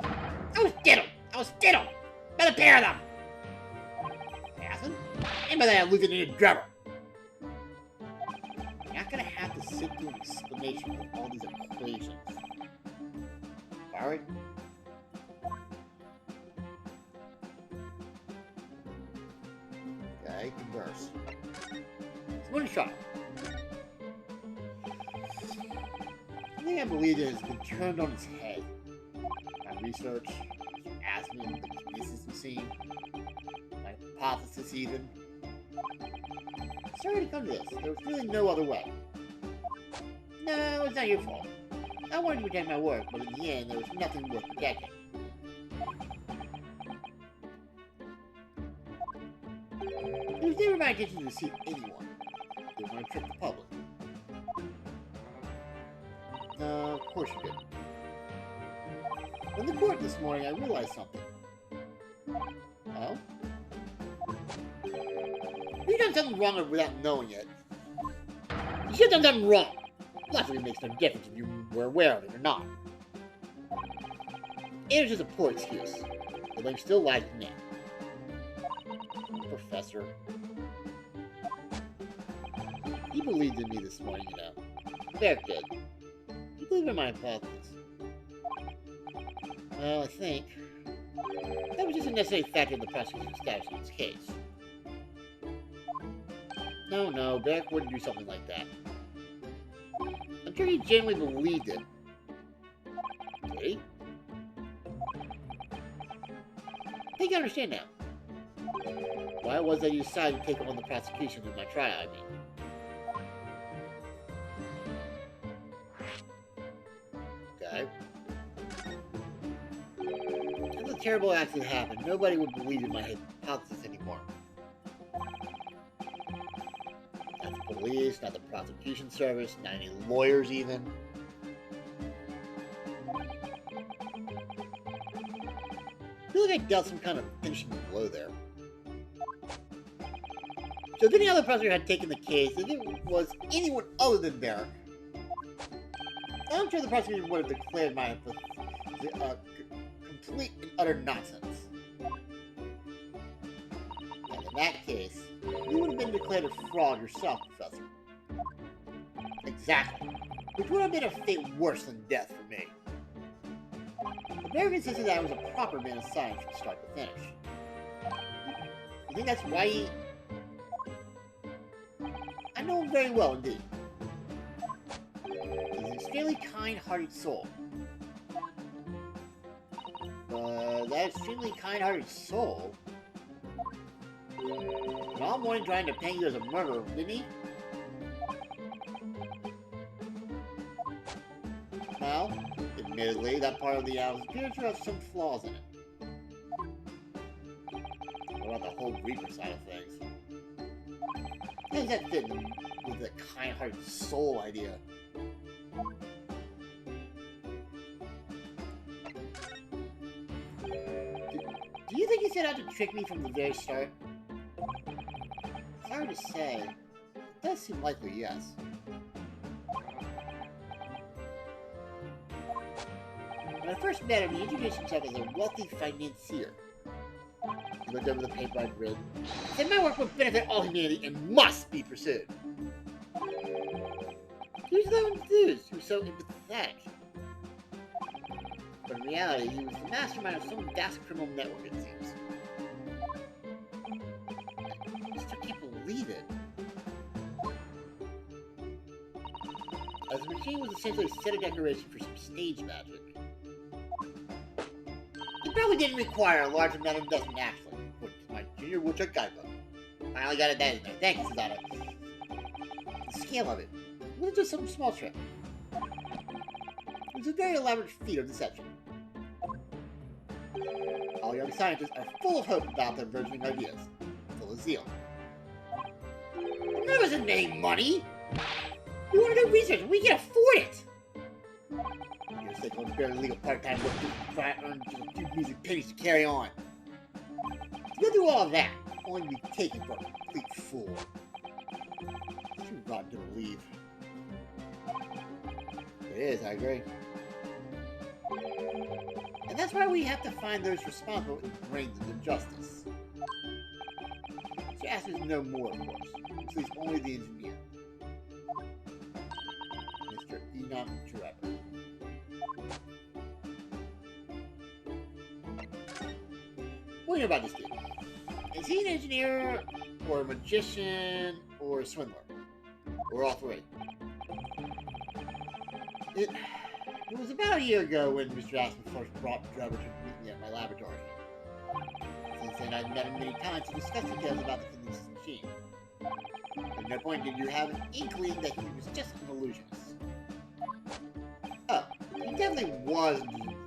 I was diddled! By the pair of them! Passing? And by that, I lose it in a drummer. You're not gonna have to sit through an explanation of all these equations. Alright? Okay, converse. It's one shot. I think I believe it has been turned on its head. My research, asked me the kinesis machine, my hypothesis even. Sorry to come to this. There was really no other way. No, it's not your fault. I wanted to protect my work, but in the end, there was nothing worth protecting. It was never my intention to deceive anyone. They want to trick the public. Of course you did. In the court this morning, I realized something. Oh? You've done something wrong without knowing it. You should have done something wrong. Logically, it makes no difference if you were aware of it or not. It was just a poor excuse. The blame still lies with me. Professor. He believed in me this morning, you know. Very good. He believed in my hypothesis. Well, I think that was just a necessary factor in the prosecution's establishing its case. No, Derek wouldn't do something like that. I'm sure he genuinely believed it. Did he? I think I understand now. Why it was that you decided to take on the prosecution in my trial, I mean. Okay. If a terrible accident happened, nobody would believe in my hypothesis anymore. Not the police, not the prosecution service, not any lawyers even. I feel like I dealt some kind of finishing blow there. So if any other prosecutor had taken the case, if it was anyone other than Derek, I'm sure the prosecutor would have declared my complete and utter nonsense. And in that case, you would have been declared a fraud yourself, Professor. Exactly. Which would have been a fate worse than death for me. But Derek insisted that I was a proper man of science from start to finish. You think that's why he... I know him very well indeed. He's an extremely kind-hearted soul. But that extremely kind-hearted soul... And all morning trying to paint you as a murderer, didn't he? Well, admittedly, that part of the album appears to have some flaws in it. What about the whole Reaper side of things? How does that fit in with the kind-hearted soul idea? Do you think he set out to trick me from the very start? It's hard to say. It does seem likely, yes. When I first met him, he introduced himself as a wealthy financier. He looked over the paper I'd written. He said my work would benefit all humanity and must be pursued. He was so enthused. He was so empathetic. But in reality, he was the mastermind of some vast criminal network, it seems. I still can't believe it. As the machine was essentially a set of decoration for some stage magic. It probably didn't require a large amount of investment, actually, according to my junior woodchuck guidebook. Finally got it in there. Thank you, Susanna. The scale of it wasn't just some small trick. It was a very elaborate feat of deception. All young scientists are full of hope about their burgeoning ideas, full of zeal. There wasn't any money! We want to do research, we can afford it! You're sick on barely legal part-time work to try to earn just a few music pennies to carry on. To go through all of that, only to be taken for a complete fool. Too rotten to believe. It is, I agree. And that's why we have to find those responsible and bring them to justice. Jasper's no more, of course. Which leaves only the engineer. Mr. Enoch Trevor. What do you know about this dude? Is he an engineer, or a magician, or a swindler? Or all three? It was about a year ago when Mr. Aspen first brought Trevor to meet me at my laboratory. Since then, I've met him many times to discuss details about the Kinesis machine. At no point did you have an inkling that he was just an illusionist. Oh, he definitely was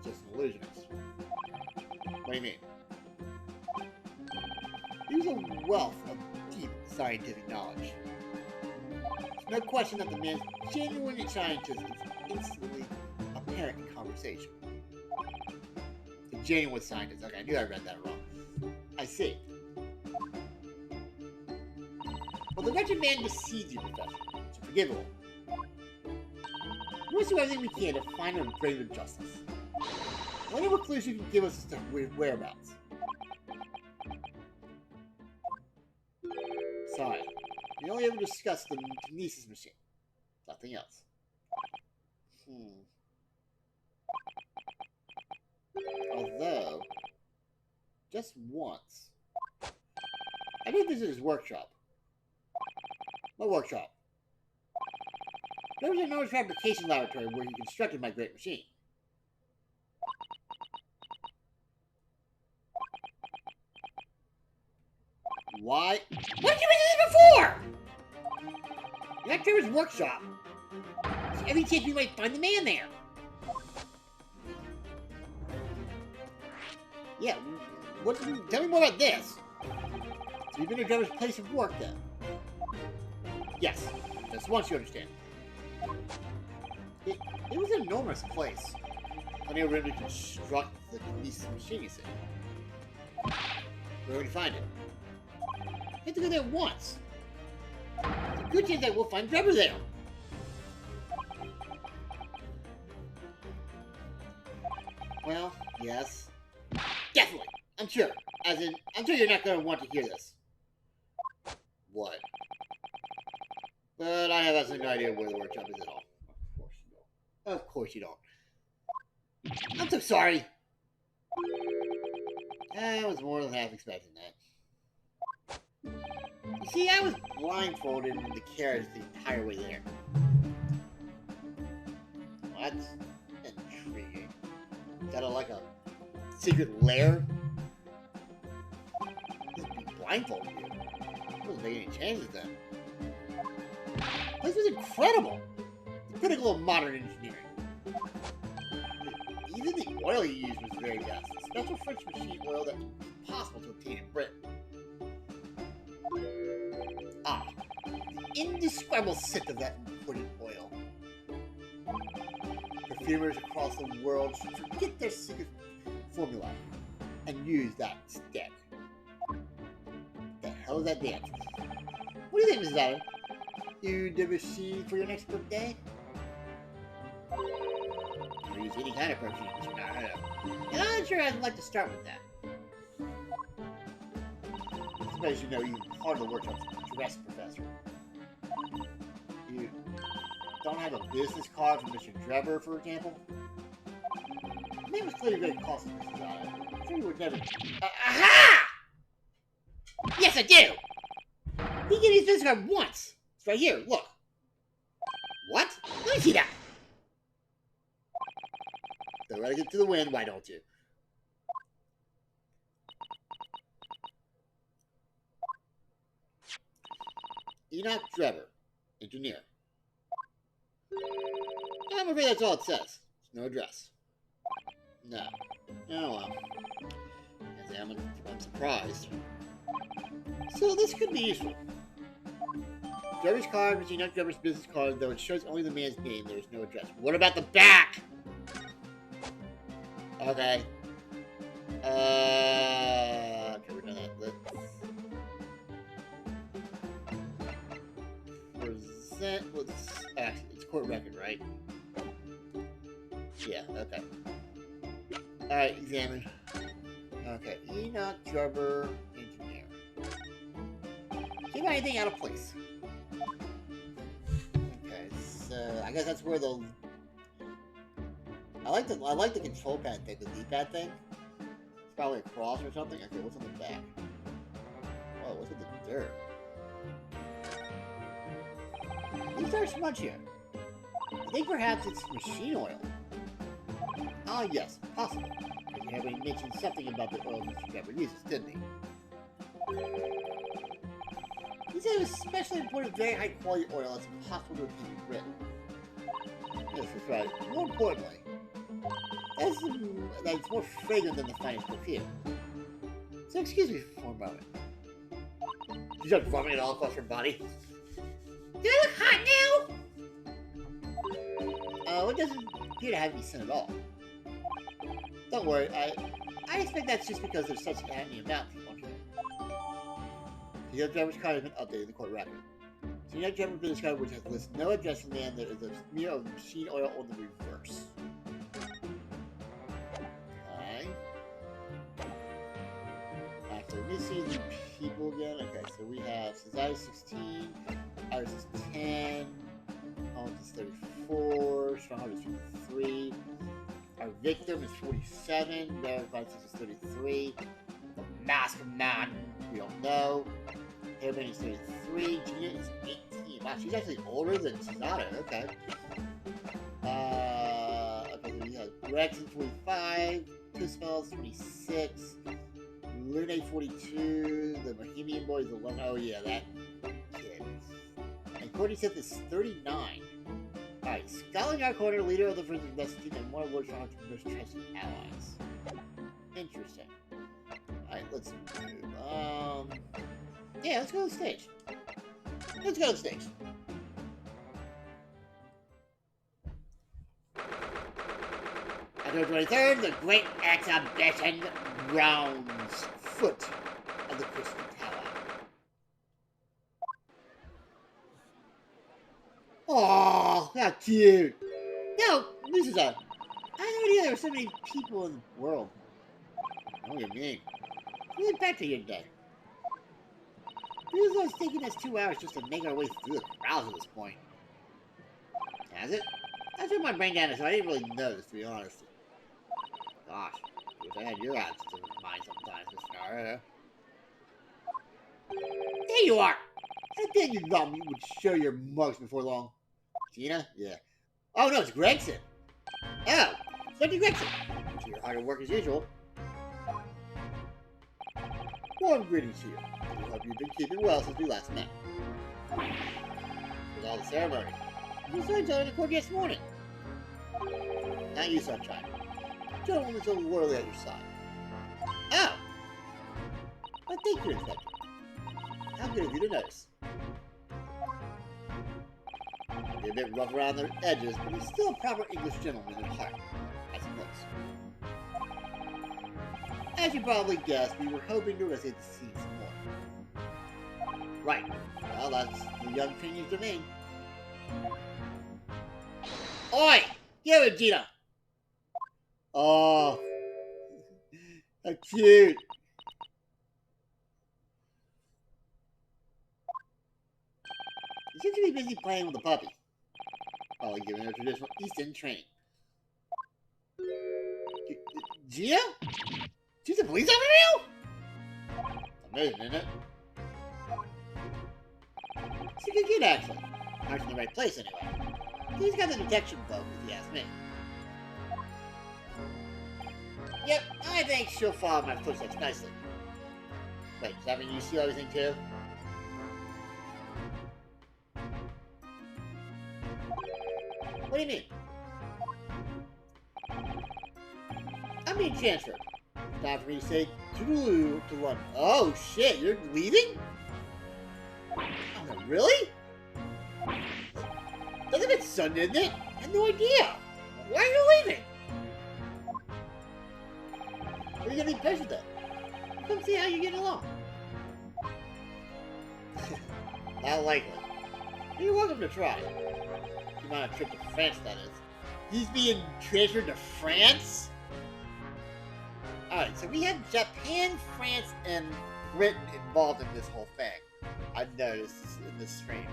just an illusionist. What do you mean? He was a wealth of deep scientific knowledge. There's no question that the man's genuine scientist is instantly apparent in conversation. The genuine scientist. Okay, I knew I read that wrong. I see. Well, the wretched man deceives you, Professor. It's forgivable. We must do everything we can to find him and bring him to justice. Whatever clues you can give us as to whereabouts. Sorry. We're only able to discuss the kinesis machine. Nothing else. Although, just once, I did visit his workshop. What workshop? There was a notice fabrication laboratory where he constructed my great machine. Why? What did you mention this before? Not Trevor's workshop. There's every chance we might find the man there. Yeah, what? Tell me more about this. So you've been to Trevor's place of work, then? Yes, just once you understand. It was an enormous place. Plenty of room to construct the kinesis machine, you see. Where would you find it? I have to go there once. There's a good chance that we'll find Trevor there. Well, yes. Definitely. I'm sure. As in, I'm sure you're not going to want to hear this. What? But I have absolutely no idea where the workshop is at all. Of course you don't. Of course you don't. I'm so sorry. I was more than half expecting that. You see, I was blindfolded in the carriage the entire way there. Well, that's intriguing. Is that like a secret lair? Just be blindfolded here. I wasn't making any changes then. This was incredible! The pinnacle of modern engineering. Even the oil you used was very best. Special French machine oil that was impossible to obtain in Britain. Ah, the indescribable scent of that imported oil. Perfumers across the world should forget their secret formula and use that instead. The hell is that dance? What do you think, Mrs. Allen? You the machine for your next birthday? Or use any kind of perfume. I'm not sure I'd like to start with that. I suppose you know you part of the workshop's dress professor. You don't have a business card from Mr. Trevor, for example? The name was clearly very costly, Mrs. Allen. I'm sure you would never... aha! Yes, I do! He gave me his business card once! It's right here, look. What? Let me see that! Throw it to the wind, why don't you? Enoch Trevor, engineer. I'm afraid that's all it says. There's no address. No. Oh well. I'm surprised. So this could be useful. Trevor's card was Enoch Trevor's business card, though it shows only the man's name. There's no address. What about the back? Okay. Trevor done that. Let's present. Actually, it's court record, right? Yeah. Okay. All right. Examine. Okay. Enoch Trevor, engineer. Can't find anything out of place. Okay. So I guess that's where the. I like the control pad thing, the D-pad thing. It's probably a cross or something. Okay, what's on the back? Whoa, what's with the dirt? Is there a smudge here? I think perhaps it's machine oil. Ah, yes, possible. You already mentioned something about the oil Mr. Trevor uses, didn't he? He said it was specially imported, very high quality oil that's impossible to obtain in Britain. Yes, that's right. More importantly, that's more fragrant than the finest perfume. So excuse me for a moment. She's just rubbing it all across her body. Do I look hot now? Oh, it doesn't appear to have any sin at all. Don't worry, I expect that's just because there's such an agony about people. The young driver's card has been updated in the court record. So your driver's business card, which has listed no address in the end, there is a smear of machine oil on the reverse. Okay. So let me see the people again. Okay, so we have Cesare 16, Iris is 10, Holmes is 34, Stronghold is 53, our victim is 47, Verified is 33, the Masterman, we don't know, Hairman is 33, Gina is 18. Wow, she's actually older than Cesare, okay. Okay, so we have Rex is 45, Tuspel is 26, Lune 42, the Bohemian Boy is 11. Oh yeah, that kid. And Courtney Sith is 39. Alright, Scotland Yard Corner, leader of the first investigation team, and one of Lord Charlotte's most trusted allies. Interesting. Alright, let's move. Yeah, let's go to the stage. Let's go to the stage. October 23rd, the great exhibition rounds foot of the Crystal Tower. Oh, how cute! No, this is I had no idea there were so many people in the world. I know what you mean. It's really back to here today. It was taking us 2 hours just to make our way through the crowds at this point. Has it? I took my brain down, so I didn't really notice, to be honest. Gosh, I wish I had your absence of mind sometimes, Mr. Naruto. There you are! I bet you thought you would show your mugs before long. Gina? Yeah. Oh no, it's Gregson! Oh! Dr. Gregson! So you're hard at work as usual. Warm greetings to you. I hope you've been keeping well since we last met. With all the ceremony. You saw each other in the court yesterday morning. Not you, Sunshine. Gentleman is so loyally at your side. Oh! Well, thank you, Inspector. How good of you to notice. Be a bit rough around the edges, but he's still a proper English gentleman at heart, I suppose. As you probably guessed, we were hoping to visit the scene some more. Right. Well, that's the young trainee's domain. Oi! Get it, Gina! Oh, how cute! You seem to be busy playing with the puppy. Probably giving her traditional East End training. Gina? She's a police officer now? Amazing, isn't it? She's a good kid, actually. Not in the right place, anyway. He's got the detection bug, if you ask me. Yep, I think she'll follow my footsteps nicely. Wait, does that mean you see everything too? What do you mean? I'm being transferred. Time for me to say toodaloo to London. Oh shit, you're leaving? Oh, really? That's a bit sudden, isn't it? I had no idea. Why are you leaving? Are you gonna be patient then? Come see how you're getting along. Not likely. You're welcome to try. If you want a trip to France, that is. He's being transferred to France? Alright, so we have Japan, France, and Britain involved in this whole thing. I've noticed in this stream.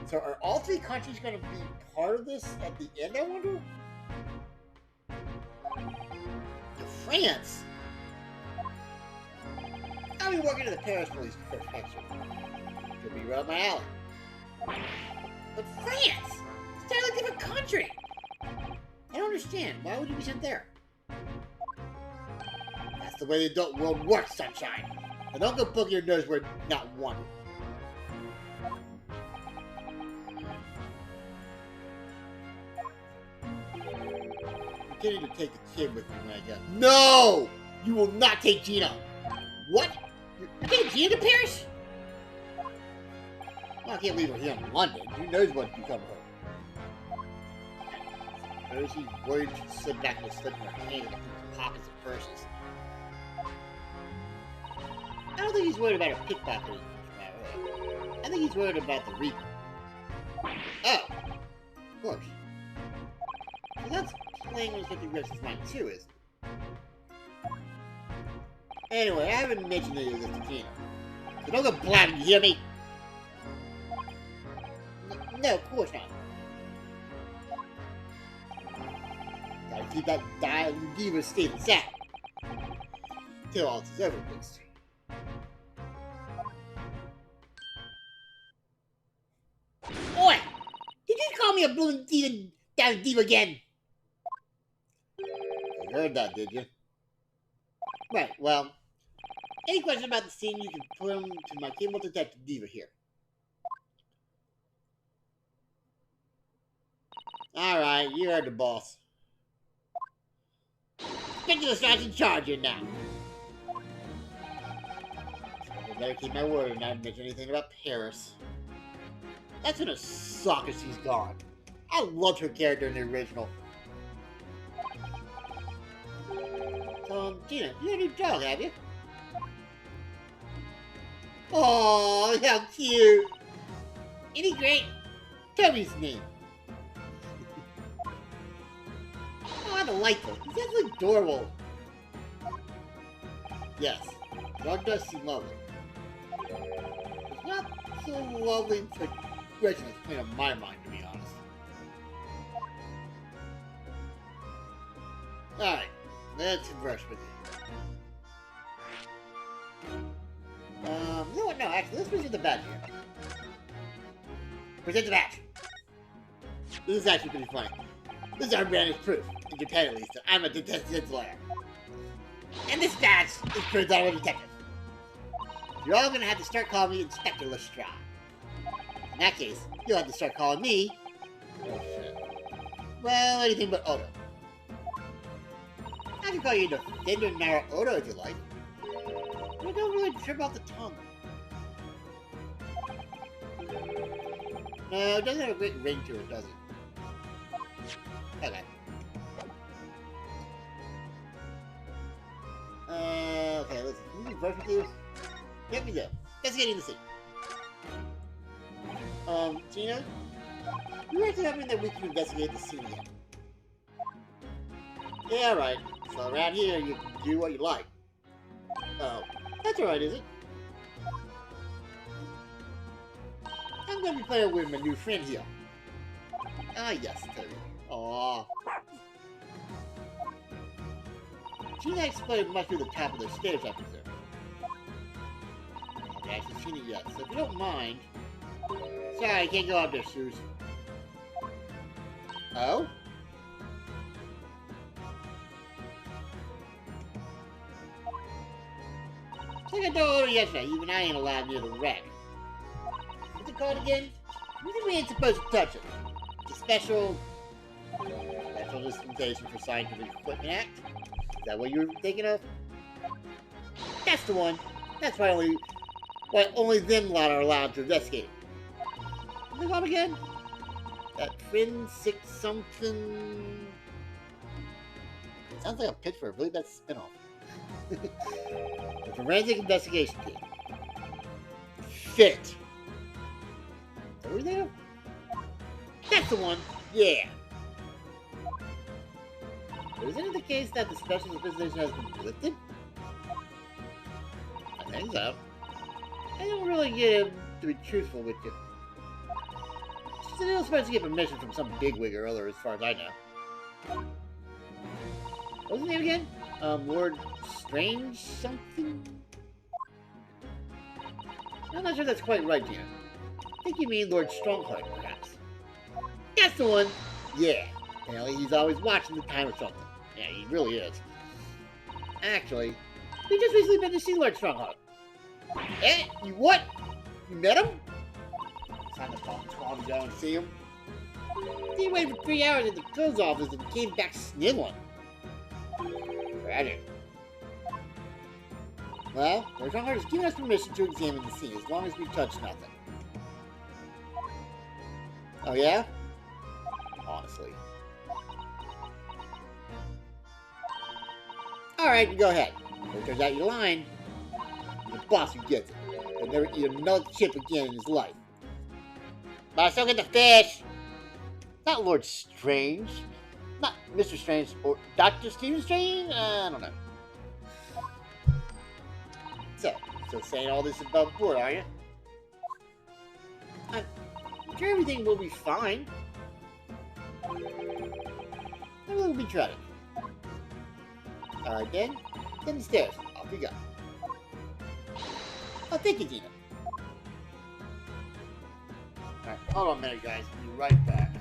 So are all three countries going to be part of this at the end, I wonder? France? I'll be working at the Paris police prefecture. Could be right up my alley. But France? It's a totally different country! I don't understand. Why would you be sent there? That's the way the adult world works, Sunshine. And don't go poking your nose where it's not wanted. I'm getting to take the kid with me when I go. No! You will not take Gina! What? You're taking Gina to Paris? Well, I can't leave her here in London. Who knows what can become of her? Or is he worried she'd slip back into slipping her hand in the pockets of purses? I don't think he's worried about her pickpocketing. I think he's worried about the Reaper. Oh! Of course. So that's playing with the rest of his mind too, isn't it? Anyway, I haven't mentioned any of this to Gina. So don't go blabbing, you hear me? No, of course not. Gotta keep that diva state inside. Till all this is over, please. Oi! Did you call me a blooming diva again? You heard that, did you? Right, well, any questions about the scene, you can put them to my cable detective diva here. Alright, you heard the boss. Get to the star's in charge here now. I better keep my word and not mention anything about Paris. That's gonna suck if she's gone. I loved her character in the original. So, Gina, you got a new dog, have you? Oh, how cute! Isn't he great? Tell me his name. Oh, I don't like him. He's absolutely adorable. Yes, dog does seem lovely. It's not so lovely to question is playing on my mind, to be honest. Alright, let's converse with you. You know what? No, actually, let's present the badge here. Present the badge. This is actually pretty funny. This is our branded proof, in Japan at least, that I'm a detective lawyer. And this badge is proof that I'm a detective. You're all gonna have to start calling me Inspector Lestrade. In that case, you'll have to start calling me... Oh, shit. Well, anything but Odo. I can call you Defender Nara Odo if you like. But don't really trip off the tongue. No, it doesn't have a great ring to it, does it? Okay. Okay, listen. Can you converse with you? Yep, we do. Let's get in the scene. Gina? You were telling me that we can investigate the scene again. Yeah, right. So around here, you can do what you like. Oh, that's alright, is it? I'm gonna be playing with my new friend here. Ah, yes, Terry. Aww. Gina explained much through the top of the stairs, I presume. Okay, I haven't seen it yet, so if you don't mind... Sorry, I can't go up there, Suze. Oh? Like I told her yesterday, even I ain't allowed near the wreck. What's it called again? You think we ain't supposed to touch it? It's a special dispensation for Scientific Equipment Act? Is that what you were thinking of? That's the one. That's why only them lot are allowed to investigate it. What's it called again? That forensic something... Sounds like a pitch for a really bad spinoff. The Forensic Investigation Team. Fit. Over there? That's the one. Yeah. Isn't it the case that the special dispensation has been lifted? I think so. I don't really get him to be truthful with you. She's still supposed to get permission from some bigwig earlier, as far as I know. What's his name again? Lord Strange something? I'm not sure that's quite right, Gina. I think you mean Lord Strongheart, perhaps. That's the one! Yeah. Apparently he's always watching the time or something. Yeah, he really is. Actually, we just recently been to see Lord Strongheart. Eh? You what? You met him? It's time to call to go and see him. He waited for 3 hours at the clothes office and came back sniveling. Tragic. Well, Lord Strongheart has given us permission to examine the scene as long as we touch nothing. Oh, yeah? Honestly. Alright, you go ahead. If it turns out you're lying, the boss who gets it. He'll never eat another chip again in his life. But I still get the fish! Not Lord Strange. Not Mr. Strange or Dr. Stephen Strange? I don't know. So, still saying all this above board, are you? I'm sure everything will be fine. A little bit tragic. Alright then. Then the stairs. Off we go. Oh, thank you, Gina. Alright, hold on a minute, guys. I'll be right back.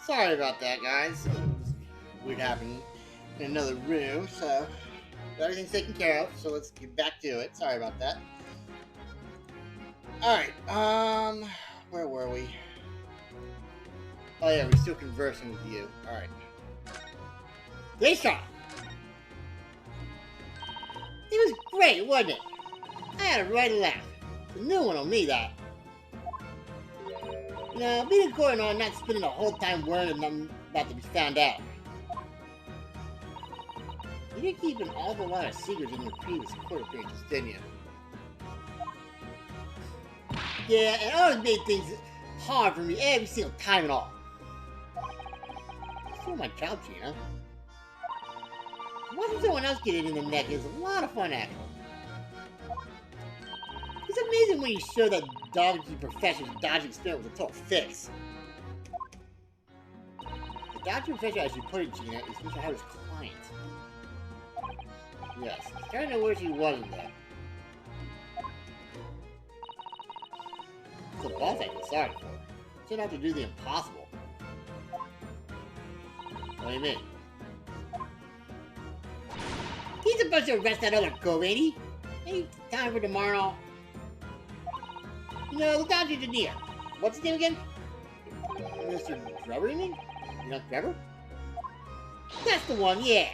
Sorry about that, guys. Weird happened in another room, so everything's taken care of. So let's get back to it. Sorry about that. All right. Where were we? Oh yeah, we're still conversing with you. All right. Great shot. It was great, wasn't it? I had a right laugh. The new one will need that. You know, being going on, not spending the whole time worrying nothing about to be found out. You did keep an awful lot of secrets in your previous court appearances, didn't you? Yeah, and it always made things hard for me every single time and all. It's still my job, Gina. Watching someone else get it in the neck is a lot of fun, actually. It's amazing when you show that dodgy professor's dodgy experiment with a total fix. The dodgy professor, as you put it, Gina, is Mr. Howard's client. Yes, starting to wish he wasn't there. It's the boss I feel sorry for. Should have to do the impossible. What do you mean? He's supposed to arrest that other cove, ain't he? Any time for tomorrow? No, the dodgy engineer. What's his name again? Mr. Trevor, you mean? You know Trevor? That's the one, yeah.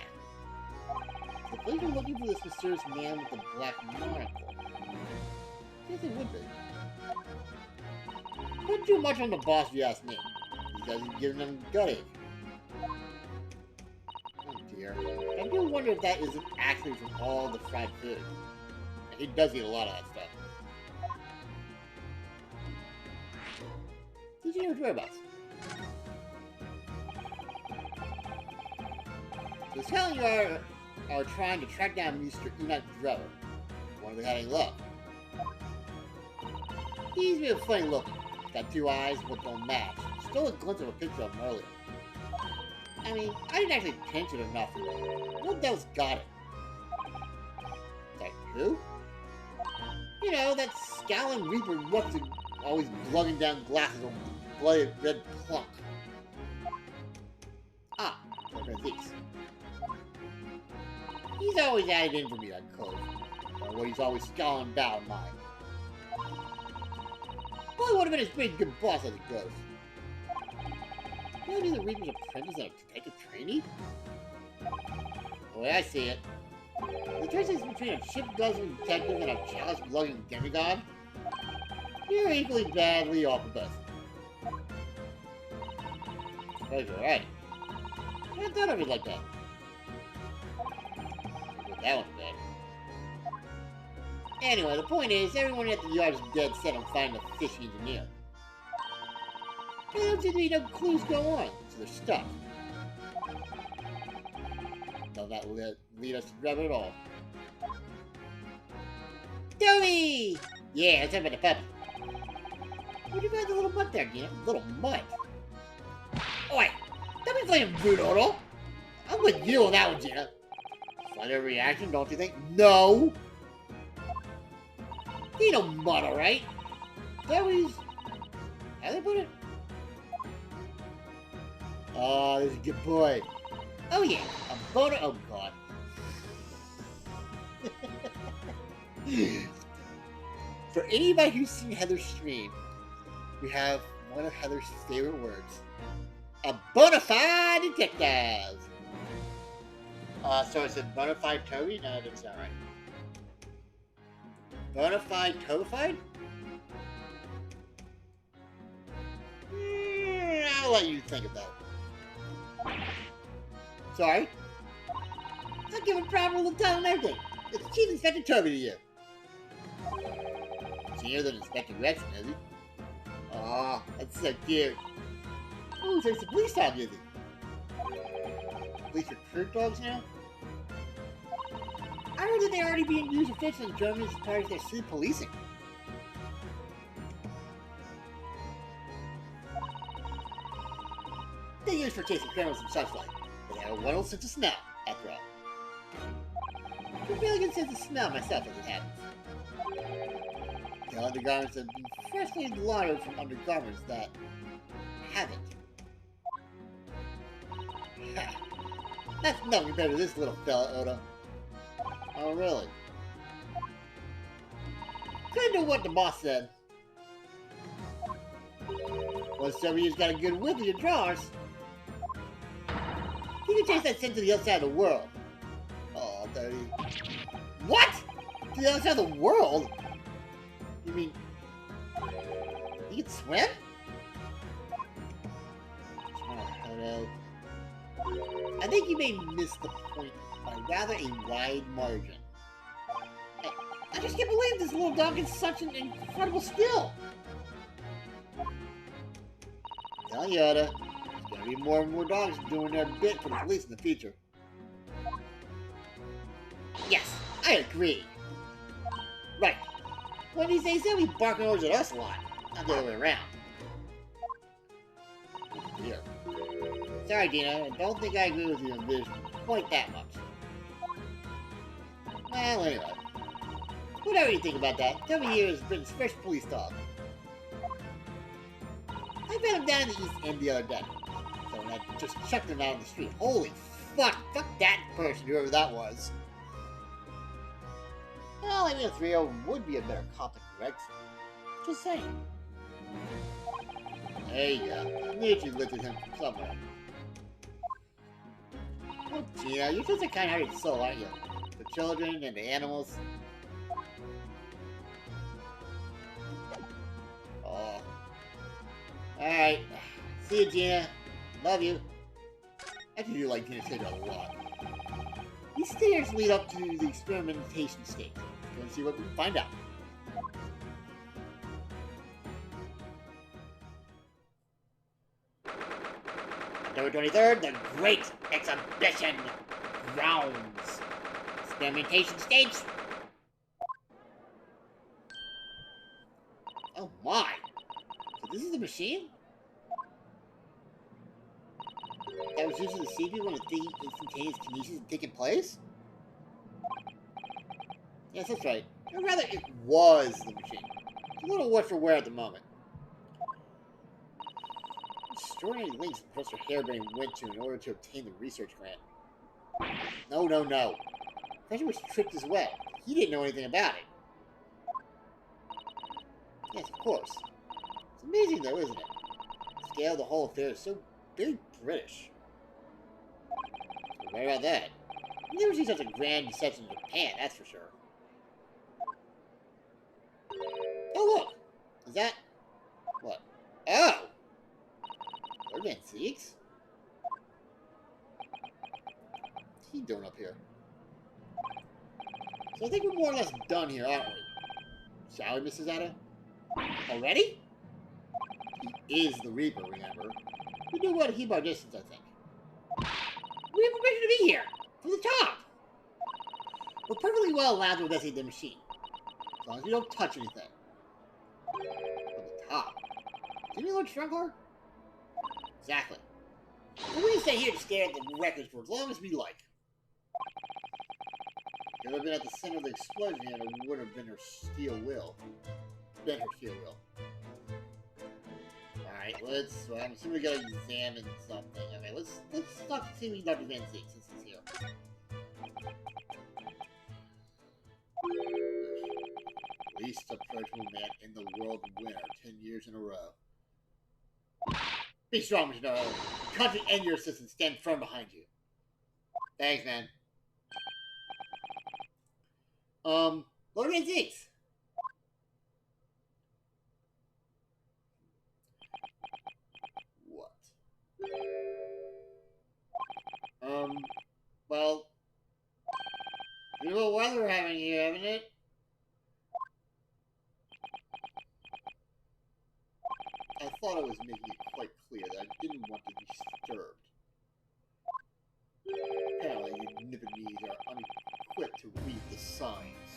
The police are looking for this mysterious man with the black monocle. Yes, it would be. Not too much on the boss, if you ask me. He doesn't give them gutting. Oh dear. I do wonder if that isn't actually from all the fried food. And he does eat a lot of that stuff. Did you know his whereabouts? So it's telling you are trying to track down Mr. Enoch Drever. Wonder if they had any luck. He's real funny looking. Got two eyes, but don't match. Stole a glimpse of a picture of him earlier. I mean, I didn't actually pinch it enough. What else got it? Like who? You know, that scowling reaper looks always lugging down glasses of bloody red plunk. Ah, look at these. He's always added in for me, that cove. Or what he's always scowling about in mine. Well, it would have been a pretty good boss as it goes. You know, the Reaper's apprentice and a detective trainee? The way I see it, the choice is between a ship-guzzling detective and a chalice-lugging demigod. You're equally badly off with both. But you're right. I thought of it like that. But that one's bad. Anyway, the point is, everyone at the yard is dead set on finding a fishy engineer. There don't seem to be no clues go on, so they're stuck. They'll not lead us to grab it at all. Toby! Yeah, let's talk about the puppy. Where'd you find the little mutt there, Gina? Little mutt? Oi! Don't be playing rude, Otto! I'm with you on that one, Gina. Funny reaction, don't you think? No! He no mutt, alright? Toby's... How do they put it? Oh, this is a good boy. Oh yeah, a boner. Oh god. For anybody who's seen Heather's stream, we have one of Heather's favorite words: a bona fide detective. So I said bona fide Toby? No, that doesn't sound right. Bona fide Tobified? I'll let you think of that. Sorry? I'll give it proper little title and everything. It's Chief Inspector Toby to you. Senior than Inspector Rex, is he? Aw, that's so cute. Ooh, so it's a police dog, is he? Police recruit dogs now? I heard that they're already being used officially in Germany as part of their sea policing. They're used for chasing criminals and such like. They have a wonderful sense of smell, after all. I have a really good sense of smell myself as it happens. The undergarments have been freshly laundered from undergarments that haven't. That's nothing compared to this little fella, Oda. Oh, really? Couldn't do what the boss said. Well, some of you's got a good whip of your drawers. You can chase that scent to the other side of the world. Oh, dirty. What? To the other side of the world? You mean... you can swim? I think you may miss the point by rather a wide margin. I just can't believe this little dog has such an incredible skill. Tell you, Oda, there's gonna be more and more dogs doing their bit for the police in the future. Yes, I agree. Right. When these days, they'll be barking orders at us a lot, not the other way around. Here. Sorry, Dina, I don't think I agree with you on this quite that much. Well, anyway. Whatever you think about that, tell me here is Britain's first police dog. I met him down in the East End the other day. So when I just checked him out on the street. Holy fuck! Fuck that person, whoever that was. Well, maybe a 3-0 would be a better cop than Rex. Just saying. There you go. I knew you lifted him from somewhere. Oh, Gina, you're just a kind-hearted soul, aren't you? The children and the animals. Oh. Alright. See you, Gina. Love you. I do like Gina's Taylor a lot. These stairs lead up to the experimentation stage. Go and see what we can find out. October 23rd, the Great Exhibition Grounds. Experimentation stage. Oh my! So this is the machine? That was used to see people when the instantaneous kinesis had taken place? Yes, that's right. Or rather, it was the machine. It's a little what for where at the moment. Extraordinary links Professor Harebrain went to in order to obtain the research grant. No, no, no. Professor was tricked as well. He didn't know anything about it. Yes, of course. It's amazing, though, isn't it? The scale of the whole affair is so very British. Right about that. You've never seen such a grand deception in Japan, that's for sure. Oh, look! Is that... what? Oh! Birdman Seeks? What's he doing up here? So I think we're more or less done here, aren't we? Shall we, Mrs. Ada? Already? He is the Reaper, remember? We do want to keep our distance, I think. We have permission to be here! From the top! We're perfectly well allowed to investigate the machine. As long as we don't touch anything. From the top. Do you mean Lord Strongcore? Exactly. And we can stay here to stare at the records for as long as we like. If it had been at the center of the explosion, and it would have been her steel will. Been her steel will. Alright, let's... I'm assuming we gotta examine something. Okay, let's talk to see Dr. Van Zeke since he's here. Least approachable man in the world winner 10 years in a row. Be strong, Mr. Noah. The country and your assistants stand firm behind you. Thanks, man. Lord Van Zeke. What? Well, beautiful weather we're having here, haven't it? I thought I was making it quite clear that I didn't want to be disturbed. Apparently, you Nipponese are unequipped to read the signs.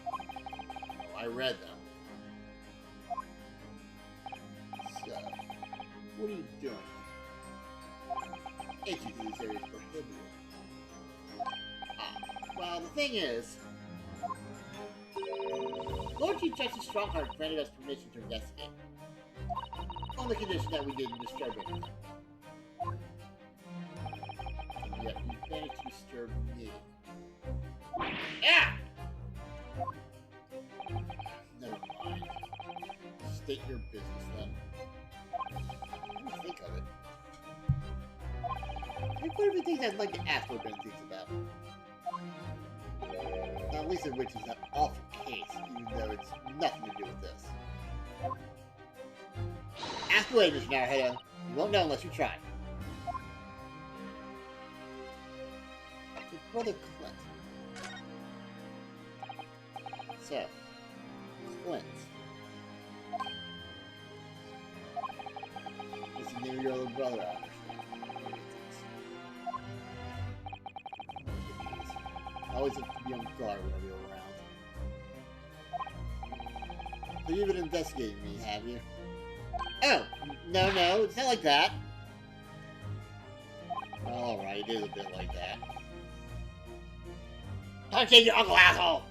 Well, I read them. So, what are you doing? Entry to these areas prohibited. Well, the thing is, Lord Chief Justice Strongheart granted us permission to investigate. On the condition that we didn't disturb anything. yet you managed to disturb me. Yeah! Never mind. State your business then. Let me think of it. What are the things I'd like to ask what Ben thinks about? Not least of which is that awful case, even though it's nothing to do with this. Ask away, Mr. Naruhodo. You won't know unless you try. Your brother Clint. So, Clint. What's the name of your little brother, I understand. Always have to be on guard whenever you're around. So you've been investigating me, have you? Oh, no, it's not like that. Well, alright, it is a bit like that. Don't change your uncle, asshole!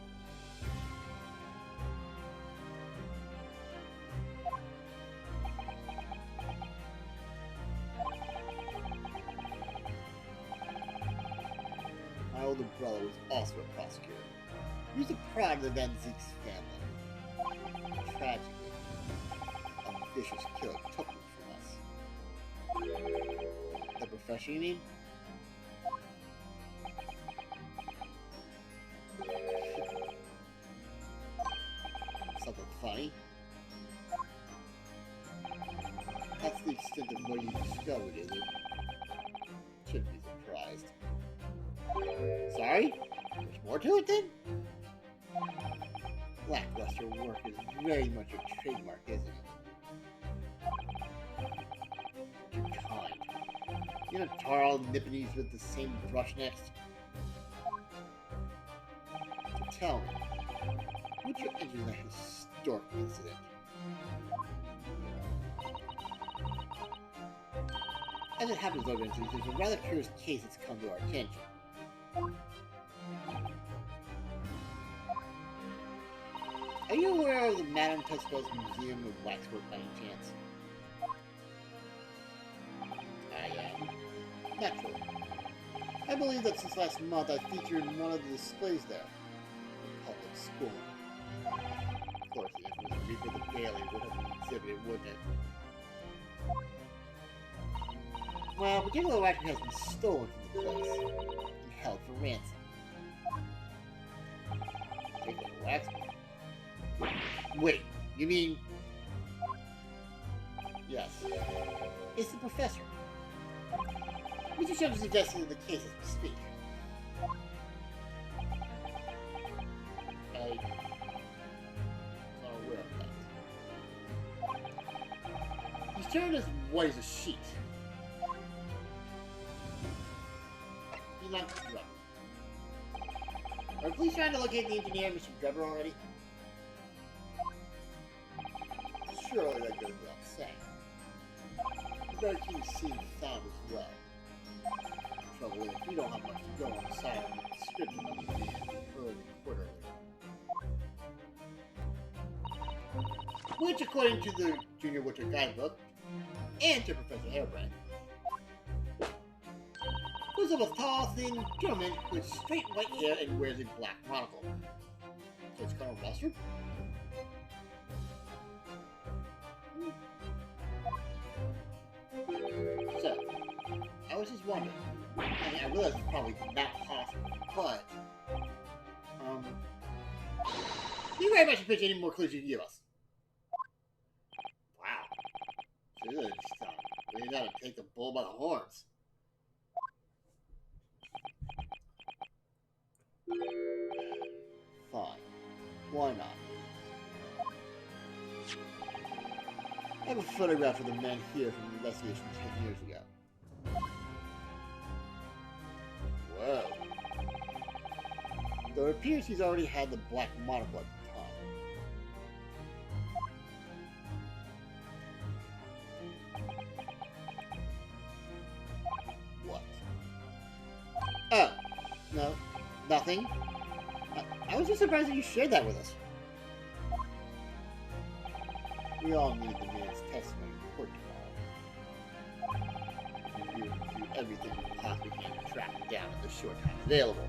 My older brother was also a prosecutor. He was a pride of the Van Zeke's family. Tragically, a vicious killer took him from us. The professor, you mean? Something funny? That's the extent of what you discovered, is it? Shouldn't be surprised. Sorry? There's more to it then? Lackluster work is very much a trademark, isn't it? You're kind. You don't tar all nippities with the same brush next? So tell me, what's your interest in that historic incident? As it happens, though, there's a rather curious case that's come to our attention. Are you aware of the Madame Tussauds Museum of Waxwork by any chance? I am. Naturally. I believe that since last month I featured in one of the displays there. Public school. Of course, the infamous Reaper the Bailey would have been exhibited, wouldn't it? Well, a particular waxwork has been stolen from the place and held for ransom. Particular waxwork? Wait, you mean... Yes. It's the professor. Mr. Shepard suggested in the case as we speak. I was not aware of that. He's turned as white as a sheet. He's not correct. Are the police trying to locate the engineer, Mr. Drebber, already? Surely that goes without saying. I'm very keen to see him found as well. The trouble is, we don't have much to go on the side of the description of the early quarterly. Which, according to the Junior Winter Guidebook, and to Professor Harebrant, was of a tall, thin gentleman with straight white hair and wears a black monocle. So it's Colonel Mustard? So, I was just wondering. I mean, I realize it's probably not possible, but do you very much appreciate any more clues you can give us? Wow. Good stuff. We gotta take the bull by the horns. Fine. Why not? I have a photograph of the man here from the investigation 10 years ago. Whoa. Though it appears he's already had the black monocle at the time. What? Oh. No. Nothing. I was just surprised that you shared that with us. We all need the man's testimony in court tomorrow. you do everything you possibly can to track him down in the short time available.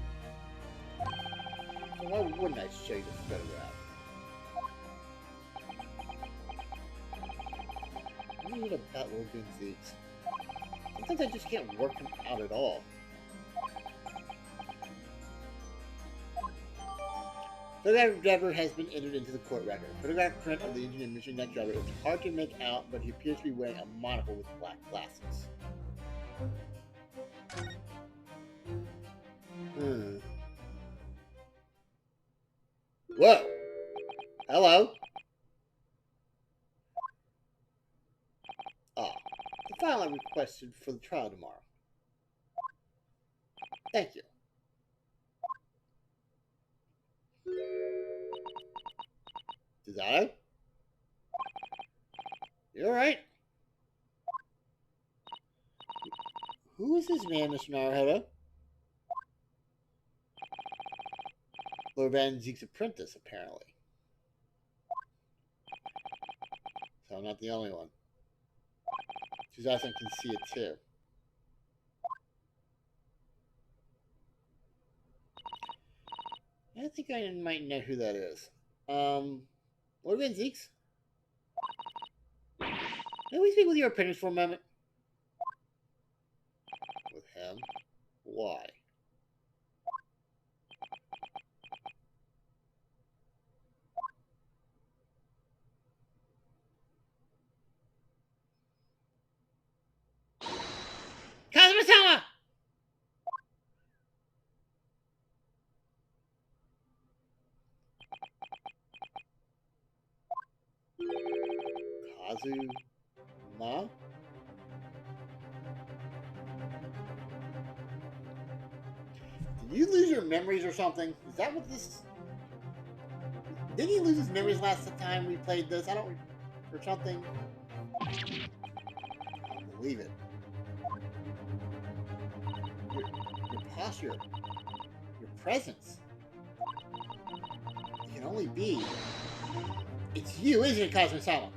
So why wouldn't I show you this photograph? What is it about little Gonzales? Sometimes I just can't work him out at all. Photograph driver has been entered into the court record. Photograph print of the engineer mission net driver is hard to make out, but he appears to be wearing a monocle with black glasses. Whoa! Hello? Ah, the file I requested for the trial tomorrow. Thank you. Desire? You alright? Who is this man, Mr. Naruhodo? Lord Van Zeke's apprentice, apparently. So I'm not the only one. Susan can see it too. I think I might know who that is. Lord Van Zeke's? May we speak with your apprentice for a moment? With him? Why? Kazuma-sama! Kazu-ma? Did you lose your memories or something? Is that what this... Didn't he lose his memories last time we played this? I don't... Or something? I don't believe it. Your posture. Your presence. It can only be... It's you, isn't it, Kazuma-sama?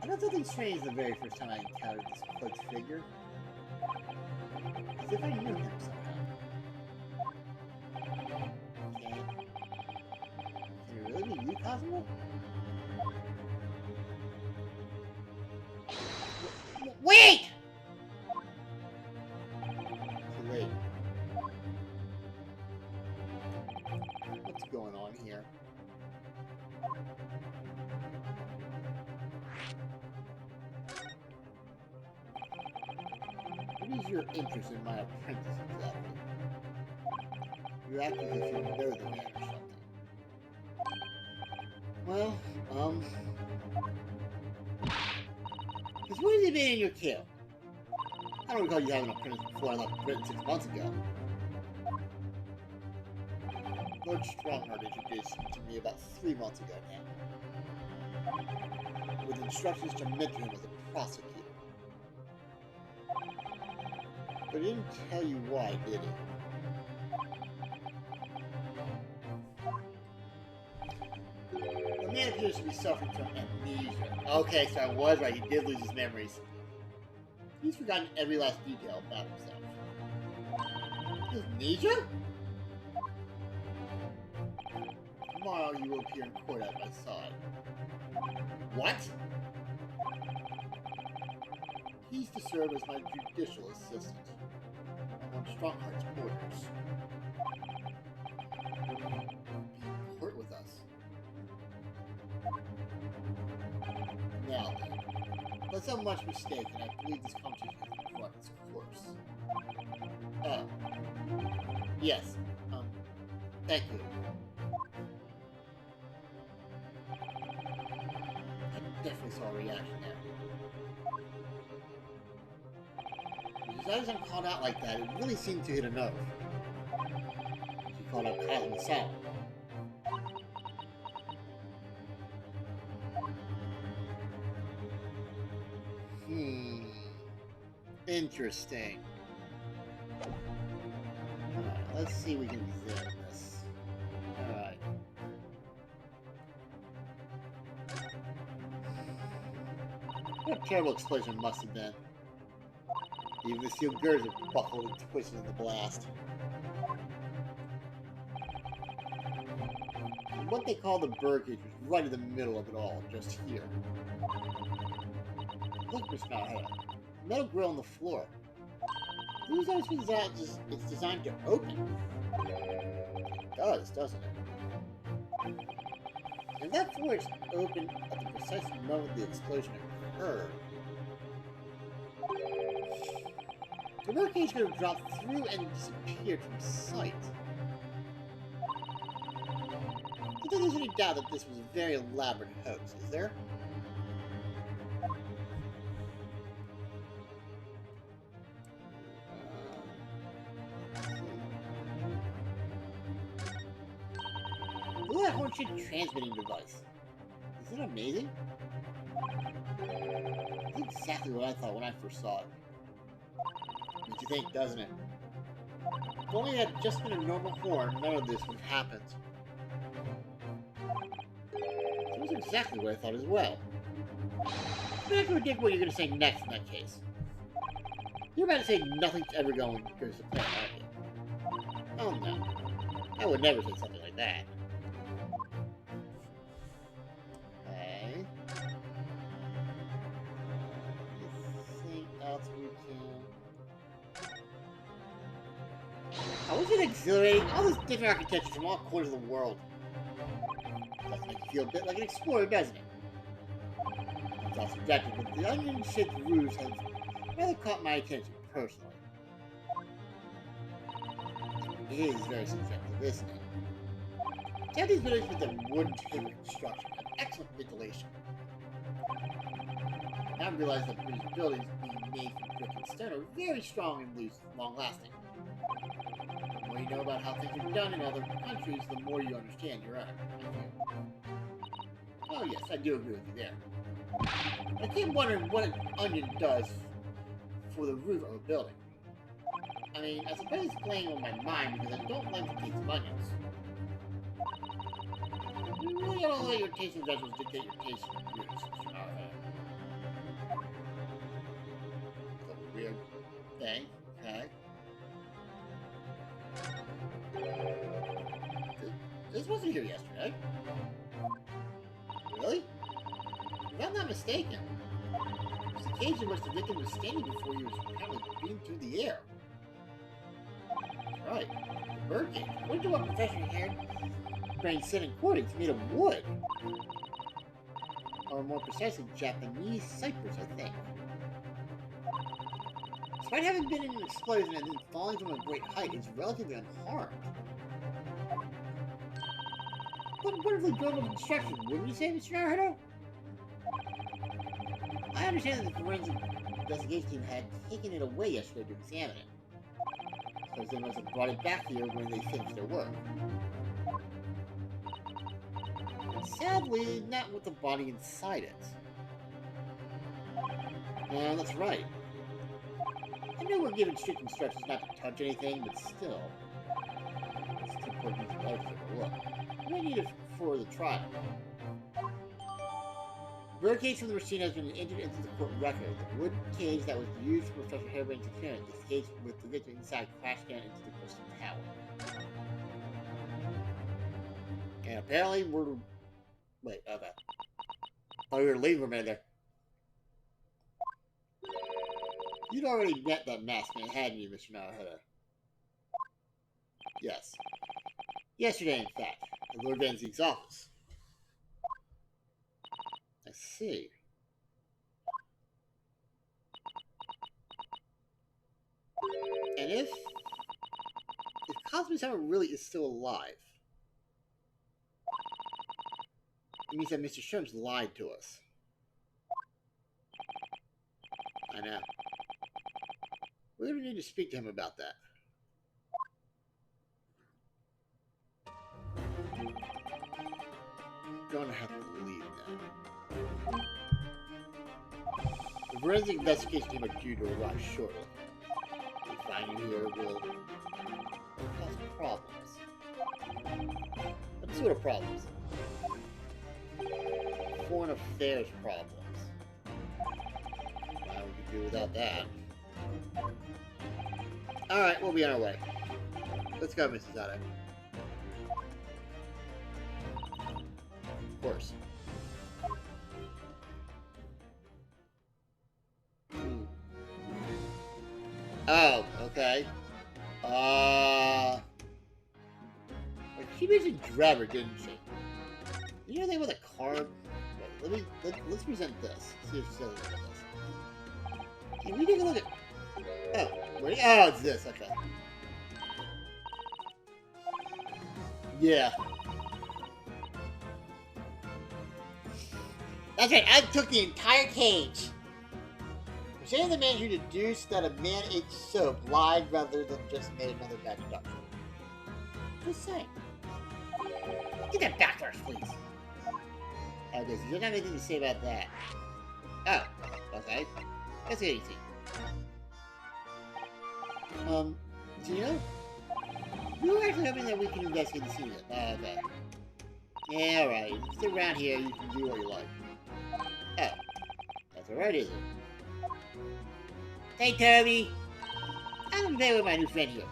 I know something strange the very first time I encountered this cloaked figure. As if I knew him somehow. Can it really be you, Kazuma? Wait! Too late. What's going on here? What is your interest in my apprentice exactly? You act as if you know the man or something. Well, because what has he been in your kill? I don't recall you having an apprentice before I left Britain 6 months ago. Lord Strongheart introduced him to me about 3 months ago now, with instructions to mentor him as a prosecutor. But he didn't tell you why, did he? The man appears to be suffering from amnesia. Okay, so I was right. He did lose his memories. He's forgotten every last detail about himself. Amnesia? Tomorrow you will appear in court at my side. What? He's to serve as my judicial assistant. I'm on Strongheart's orders. Be in court with us. Now then, let's have much mistake, and I believe this conversation has run its course. Oh. Yes. Thank you. I definitely saw a reaction there. As I'm called out like that, it really seemed to hit a nerve. She called out Kazuma-sama. Interesting. Alright, let's see if we can examine this. Alright. Terrible explosion must have been. Even the steel girders are buckled and twisted in the blast. And what they call the birdcage was right in the middle of it all, just here. Look, Mr. Nahara. Metal grill on the floor. Who's always been designed? It's designed to open. It does, doesn't it? And that forge opened at the precise moment the explosion occurred. The birdcage could have dropped through and disappeared from sight. I don't think there's any doubt that this was a very elaborate hoax, is there? Look at that horn-shaped transmitting device. Isn't it amazing? It's exactly what I thought when I first saw it. Makes you think, doesn't it? If only it had just been a normal horn, none of this would have happened. That was exactly what I thought as well. I'm not going to predict what you're going to say next in that case. You're about to say nothing's ever going to plan, aren't you? Oh no. I would never say something like that. Okay. Anything else we can... Oh, isn't it exhilarating? All this different architecture from all corners of the world. Does make you feel a bit like an explorer, doesn't it? It's all subjective, but the onion-shaped roofs have rather caught my attention personally. It is very subjective, isn't it? Japanese buildings with their wood timber construction have excellent ventilation. Now I realize that British buildings being made from brick and stone are very strong and long-lasting. The more you know about how things are done in other countries, the more you understand your own. Oh yes, I do agree with you there. I keep wondering what an onion does for the roof of a building. I mean, I suppose it's playing on my mind because I don't like the taste of onions. You really gotta let your tasting judgments dictate your taste of roots. That's a weird thing, okay? This wasn't here yesterday. Really? If I'm not mistaken, it was the cage in which the victim was standing before he was apparently beamed through the air. That's right, the birdcage. According to what Professor Hairbrain said in court, it's made of wood. Or more precisely, Japanese cypress, I think. Despite having been in an explosion and then falling from a great height, it's relatively unharmed. What wonderfully durable construction, wouldn't you say, Mr. Naruto? I understand that the forensic investigation team had taken it away yesterday to examine it. So they must have brought it back here when they finished their work. Sadly, not with the body inside it. No, that's right. I know we're given strict instructions not to touch anything, but still. It's important to take a look. We need it for the trial. The birdcage from the machine has been entered into the court record. The wooden cage that was used for Professor Hairbrain's appearance, this cage with the victim inside crashed down into the crystal tower. And apparently we're... Wait, okay. Oh, we were leaving for a minute there. You'd already met that masked man, hadn't you, Mr. Naruto? Yes. Yesterday, in fact, at Lord Van Zeke's office. I see. And if Cosmo-sama really is still alive, it means that Mr. Sherms lied to us. I know. We're going to need to speak to him about that. Going to have to leave now. The forensic investigation team are due to arrive shortly. If I find you here, will cause problems. What sort of problems? Foreign affairs problems. do without that. Alright, we'll be on our way. Let's go, Mrs. Otto. Of course. Oh, okay. She mentioned Trevor, didn't she? You know they with a card? Let's present this. See if she says anything about this. Can we take a look at? Oh, wait. Oh, it's this. Okay. Yeah. That's right. I took the entire cage. We're saying the man who deduced that a man ate soap lied rather than just made another bad deduction. Just saying. Get that back first, please. Okay, so you don't have anything to say about that. Oh, okay. That's easy. So you know, we were actually hoping that we can investigate the scene. Okay. Yeah, alright. If it's around here, you can do what you like. Oh. That's alright, is it? Hey, Toby! I'm there with my new friend here.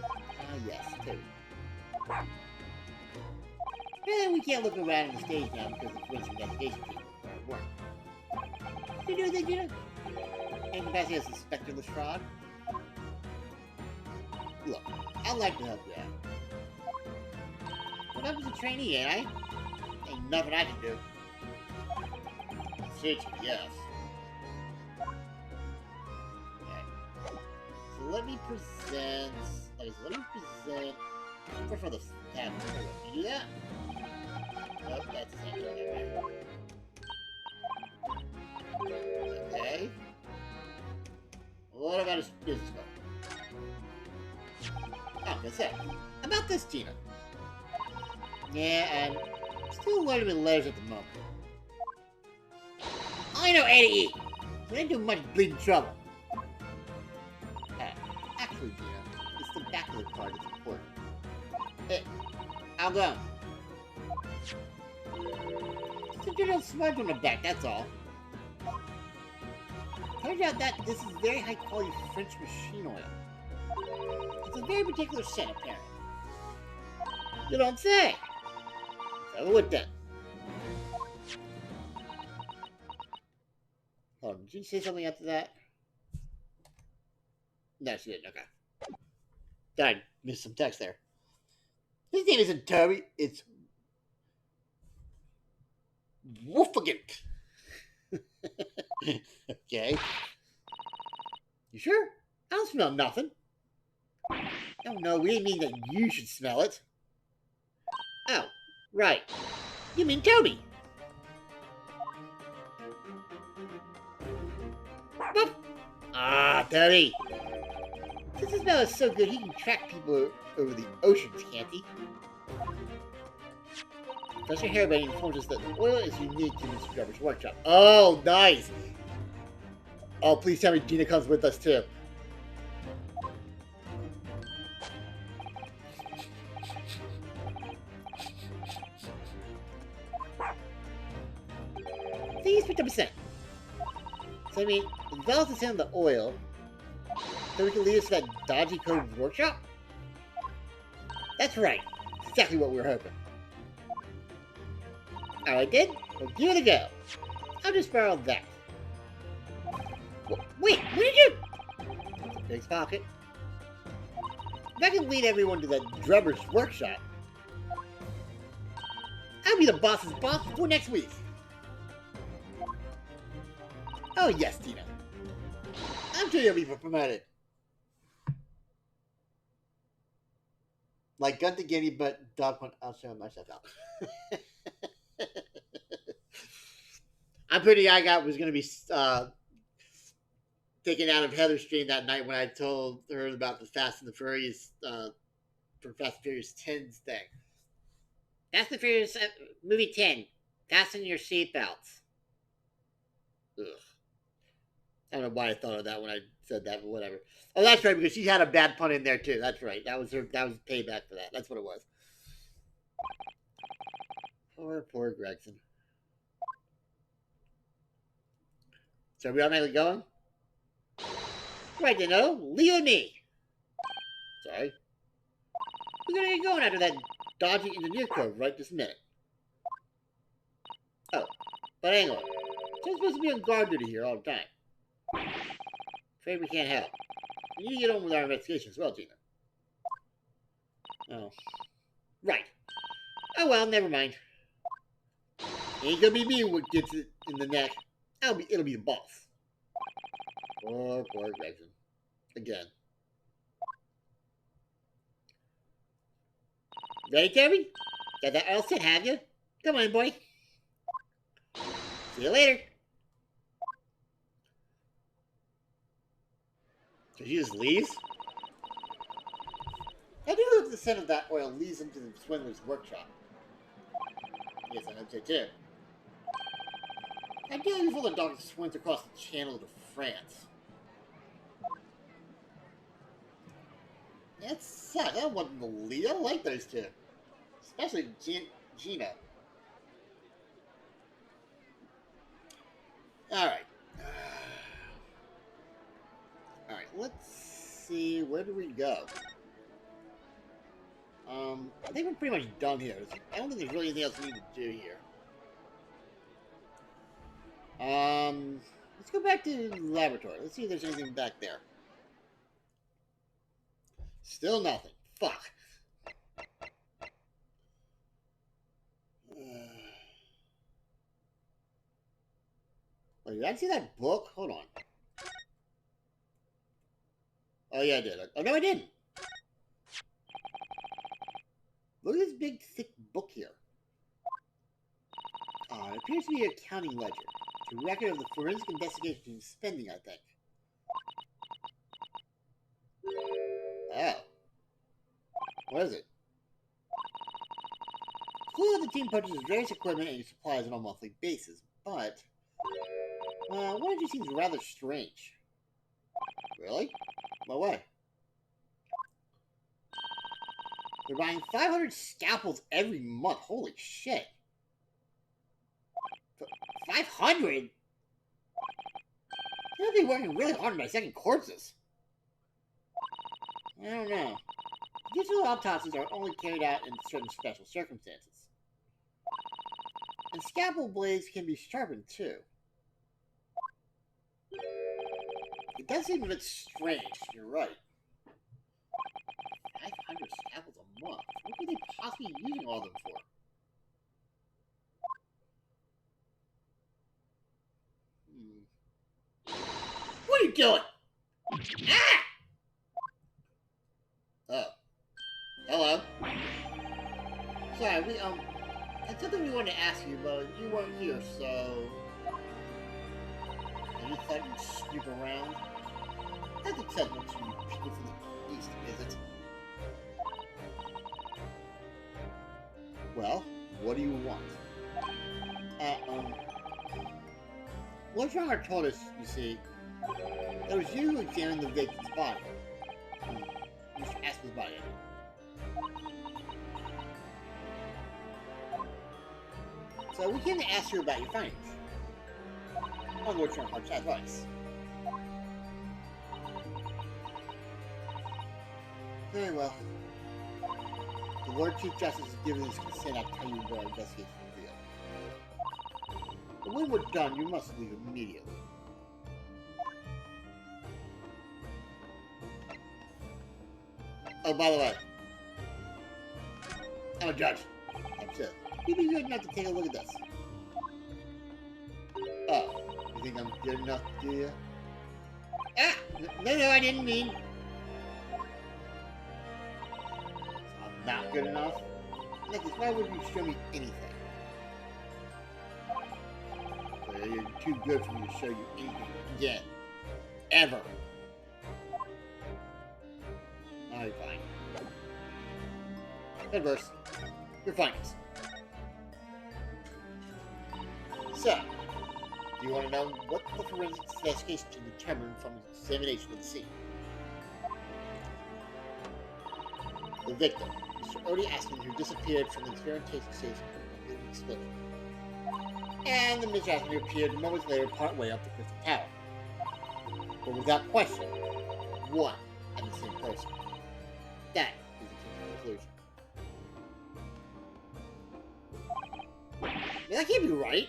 Ah, yes, Toby. Well, we can't look around on the stage now because the police investigation team are at work. You know that, you know? In capacity as Inspector Lestrade? Look, I'd like to help you out. But I was a trainee, ain't I? Ain't nothing I can do. Suits me, yes. Okay. So let me present... Okay, so let me present... First of all, the tab. Can you do that? Nope, that's the same thing, right? Okay. What about his business card? Oh, that's it. About this, Tina. Yeah, I'm still learning with letters at the moment. I know A to E. So I didn't do much bleeding trouble. Actually, Tina, it's the back of the card that's important. Hey, I'll go. Just a general smudge on the back, that's all. Turns out that this is very high quality French machine oil. It's a very particular scent, apparently. You don't say. Let's have a look then. Hold on, did you say something after that? No, she didn't. Okay. I missed some text there. His name isn't Toby, it's Wolfagant. Okay. You sure? I don't smell nothing. Oh no, we didn't mean that you should smell it. Oh, right. You mean Toby. What? Ah, Toby. Since his smell is so good, he can track people over the oceans, can't he? Professor Hairbane informs us that the oil is unique to Mr. Trevor's workshop. Oh, nice! Oh, please tell me Gina comes with us, too. Please, 50%. So, I mean, if Val's to send the oil, so we can lead us to that dodgy code workshop? That's right. Exactly what we were hoping. Alright, then. Well, give it a go. I'll just borrow that. Wait, what did you... Pig's pocket. If I can lead everyone to that drummer's workshop, I'll be the boss's boss before next week. Oh, yes, Tina. I'm sure you'll be promoted. Like Gunter Guinea, but Dog Hunt, I'll show myself out. I'm pretty I got was going to be taken out of Heather's stream that night when I told her about the Fast and the Furious, for Fast and Furious 10's thing. Fast and Furious movie 10. Fasten your seatbelts. Ugh. I don't know why I thought of that when I said that, but whatever. Oh, that's right, because she had a bad pun in there too. That's right. That was payback for that. That's what it was. Poor Gregson. So are we automatically going? Right then, no. Leo and me. Sorry. We're gonna get going after that dodgy engineer code right this minute. Oh, but hang on. I'm supposed to be on guard duty here all the time. Afraid we can't help. We need to get on with our investigation as well, Gina. Oh. Right. Oh well, never mind. Ain't gonna be me what gets it in the neck. It'll be the boss. Poor Gregson. Again. Ready, Terry? Got that all set, have you? Come on, boy. See you later. So she just leaves? I do hope the scent of that oil leads him to the swindler's workshop. Yes, I hope so too. Ideally before the doctor swims across the channel to France. That sucks. I don't want them to leave. I don't like those two. Especially Gina. Alright. Alright, let's see. Where do we go? I think we're pretty much done here. I don't think there's really anything else we need to do here. Let's go back to the laboratory. Let's see if there's anything back there. Still nothing. Fuck. Wait, did I see that book? Hold on. Oh, yeah, I did. Oh, no, I didn't. Look at this big, thick book here. It appears to be an accounting ledger. It's a record of the forensic investigation spending, I think. Oh. What is it? It's clear that the team purchases various equipment and supplies on a monthly basis, but one entry seems rather strange. Really? No way. They're buying 500 scalpels every month. Holy shit. 500? They'll be working really hard on my second corpses. I don't know. Digital autopsies are only carried out in certain special circumstances. And scalpel blades can be sharpened too. It does seem a bit strange, you're right. 500 scalpels a month? What could they possibly be using all of them for? What are you doing? Ah! Oh. Hello. Sorry, it's something we wanted to ask you, but you weren't here, so... I just thought you'd snoop around. That's acceptable to people from the East, is it? Well, what do you want? Lord Stronger told us, you see, that was you who examined the victim's body. Mr. Aspen's body, So we came to ask you about your findings. On Lord Stronger advice. Very well. The Lord Chief Justice has given his consent. I'll tell you what our investigation revealed. But when we're done, you must leave immediately. Oh, by the way, I'm a judge. That's it. You'd be good enough to take a look at this. Oh, you think I'm good enough, do you? Ah! No, I didn't mean... I'm not good enough? Look, why would you show me anything? Well, you're too good for me to show you anything again. Ever. Alright, fine. Converse. Your findings. So, do you want to know what the forensic investigation can determine from the examination of the scene? The victim, Mr. Odie Aspen, who disappeared from the experimentation station of the explosion. And the Mr. Aspen, who appeared moments later partway up the Crystal Tower. But without question, one and the same person. That is the king's conclusion. Yeah, that can't be right.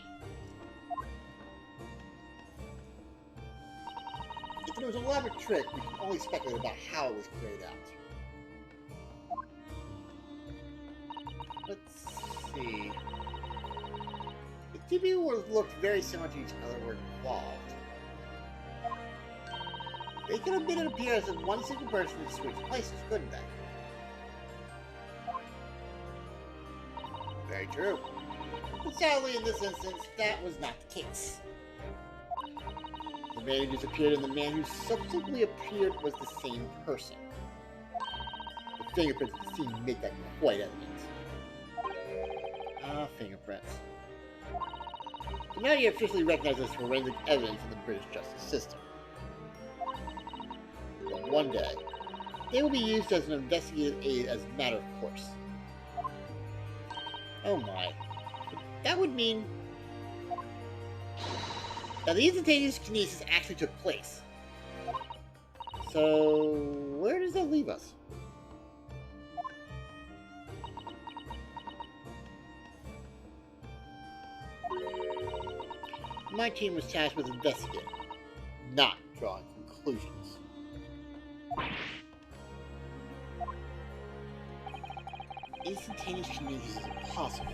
If there was an elaborate trick, we can only speculate about how it was carried out. Let's see. If two people would have looked very similar to each other were involved, they could have made it appear as if one single person had switched places, couldn't they? Very true. But sadly, in this instance, that was not the case. The man who disappeared and the man who subsequently appeared was the same person. The fingerprints of the scene make that quite evident. Ah, fingerprints. So now you officially recognize as forensic evidence in the British justice system. But one day, they will be used as an investigative aid as a matter of course. Oh my. That would mean... Now, the instantaneous kinesis actually took place. So, where does that leave us? My team was tasked with investigating, not drawing conclusions. Instantaneous kinesis is impossible.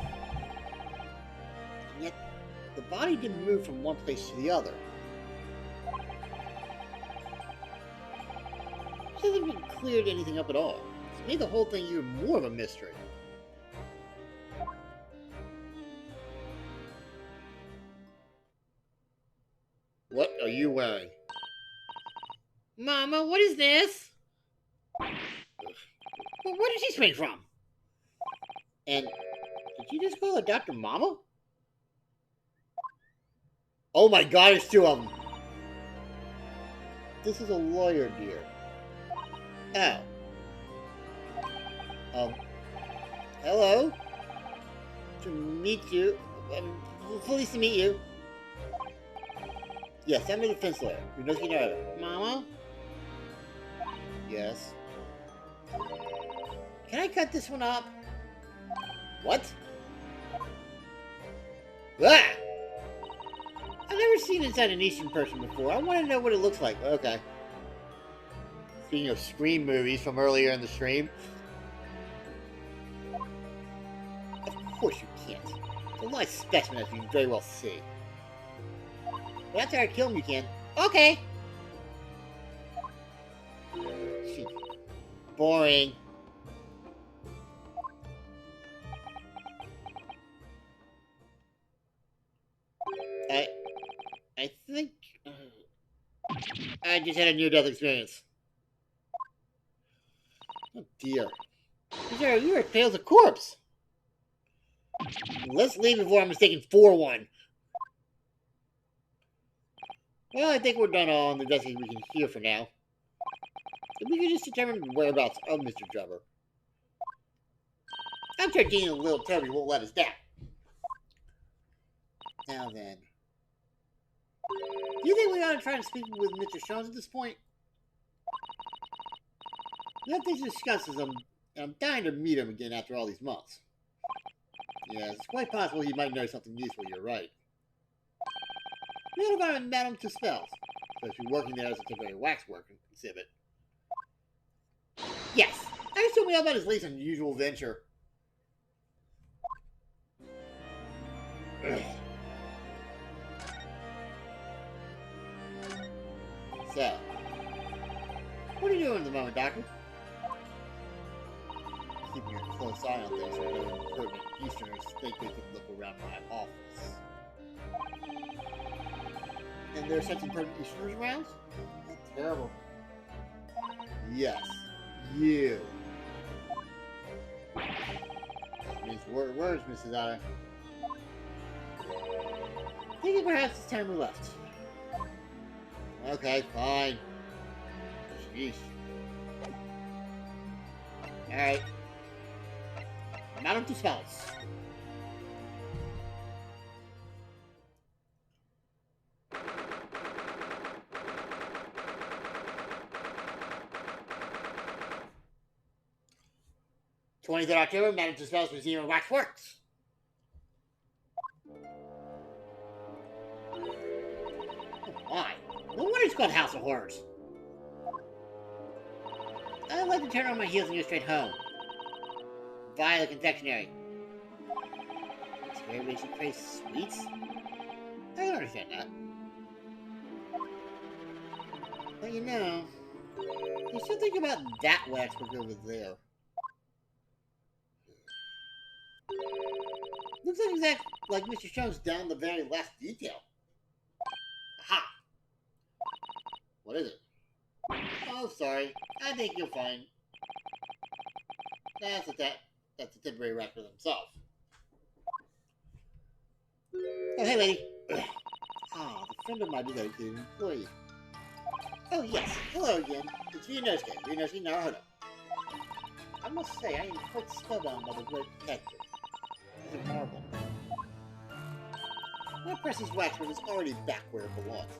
And yet, the body didn't move from one place to the other. This hasn't been cleared anything up at all. It's made the whole thing even more of a mystery. What are you wearing? Mama, what is this? Well, where did she spring from? And did you just call her Dr. Mama? Oh my god, it's two of them. This is a lawyer, dear. Oh. Hello? To meet you. Pleased to meet you. Yes, I'm a defense lawyer. Who knows you know? Mama? Yes. Can I cut this one up? What? Ah! I've never seen inside an Eastern person before. I want to know what it looks like. Okay. Speaking of Scream movies from earlier in the stream. Of course you can't. It's a live specimen, as you can very well see. But after I kill him, you can. Okay! Boring. I think... I just had a near-death experience. Oh dear. You are pale as a corpse. Let's leave before I'm mistaken for one. Well, I think we're done all the investigation we can hear for now. If we can just determine the whereabouts of Mr. Jubber. I'm sure Dean and Little Toby won't let us down. Now then. Do you think we ought to try to speak with Mr. Jones at this point? We have things to discuss as I'm dying to meet him again after all these months. Yes, it's quite possible he might know something useful, you're right. We ought to find Madame Tuspel's. So she's working there as a temporary waxwork exhibit. Yes! I told me all about his latest unusual venture. So, what are you doing at the moment, Doctor? Keeping a close eye on things so no impertinent Easterners think they could look around my office. And there are such impertinent Easterners around? That's terrible. Yes, you. That means words, Mrs. Otter. I think perhaps it's time we left. Okay, fine. Sheesh. Alright. Madame Tuspel's. 23rd October, Madame Tussauds Museum of Wax Works. Oh my. No wonder it's called House of Horrors. I'd like to turn on my heels and go straight home. Via the confectionery. Scary makes you crave sweets? I can understand that. But you know, you should think about that waxwork over there. Looks like exactly like Mr. Jones down the very last detail. Aha! What is it? Oh, sorry. I think you'll find. That's a temporary wrap for themselves. Oh, hey, lady. Ah, the friend of my dedicated employee. Oh, yes. Hello again. It's Ryunosuke. Ryunosuke Naruhodo. I must say, I am quite spellbound by the great detective. He's a marvel. My precious waxwork is already back where it belongs.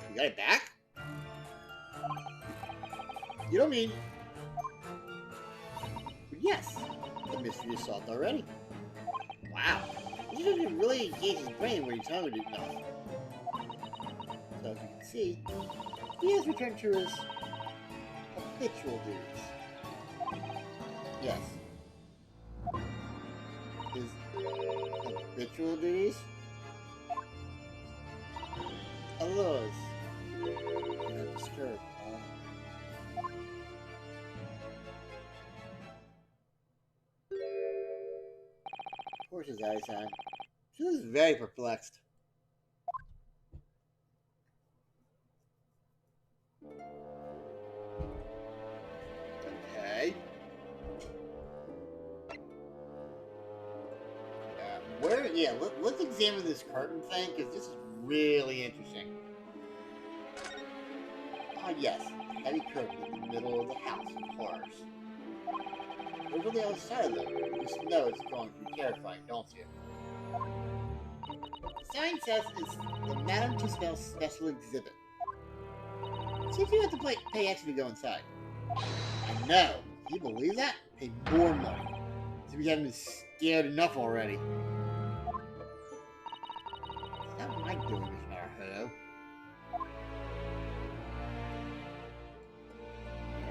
You got it back? You don't mean... But yes, the mystery is solved already. Wow. You didn't really engage his brain when you told me enough. So as you can see, he has returned to his habitual duties. Yes. His habitual duties? Allures. Not disturbed. Of course his eyes on. She looks very perplexed. Okay. Let's examine this curtain thing, because this is really interesting. Ah, yes. Heavy curtain in the middle of the house of horrors. Over the other side of them, you just know it's going to be terrifying, don't you? The sign says it's the Madame Tussauds special exhibit. Seems you have to pay extra to go inside. I know. Can you believe that? Pay more money. So we haven't been scared enough already. It's not my doing, Mr. Naruhodo.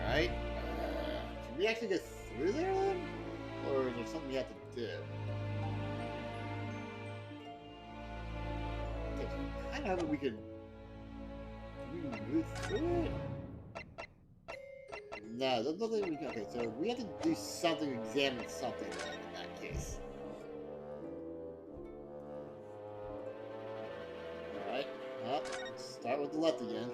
Alright. Should we actually go through there then? Or is there something we have to do? I don't know if we could move through it. No, there's nothing we can. Okay, so we have to do something, examine something then in that case. Alright, well, let's start with the left again.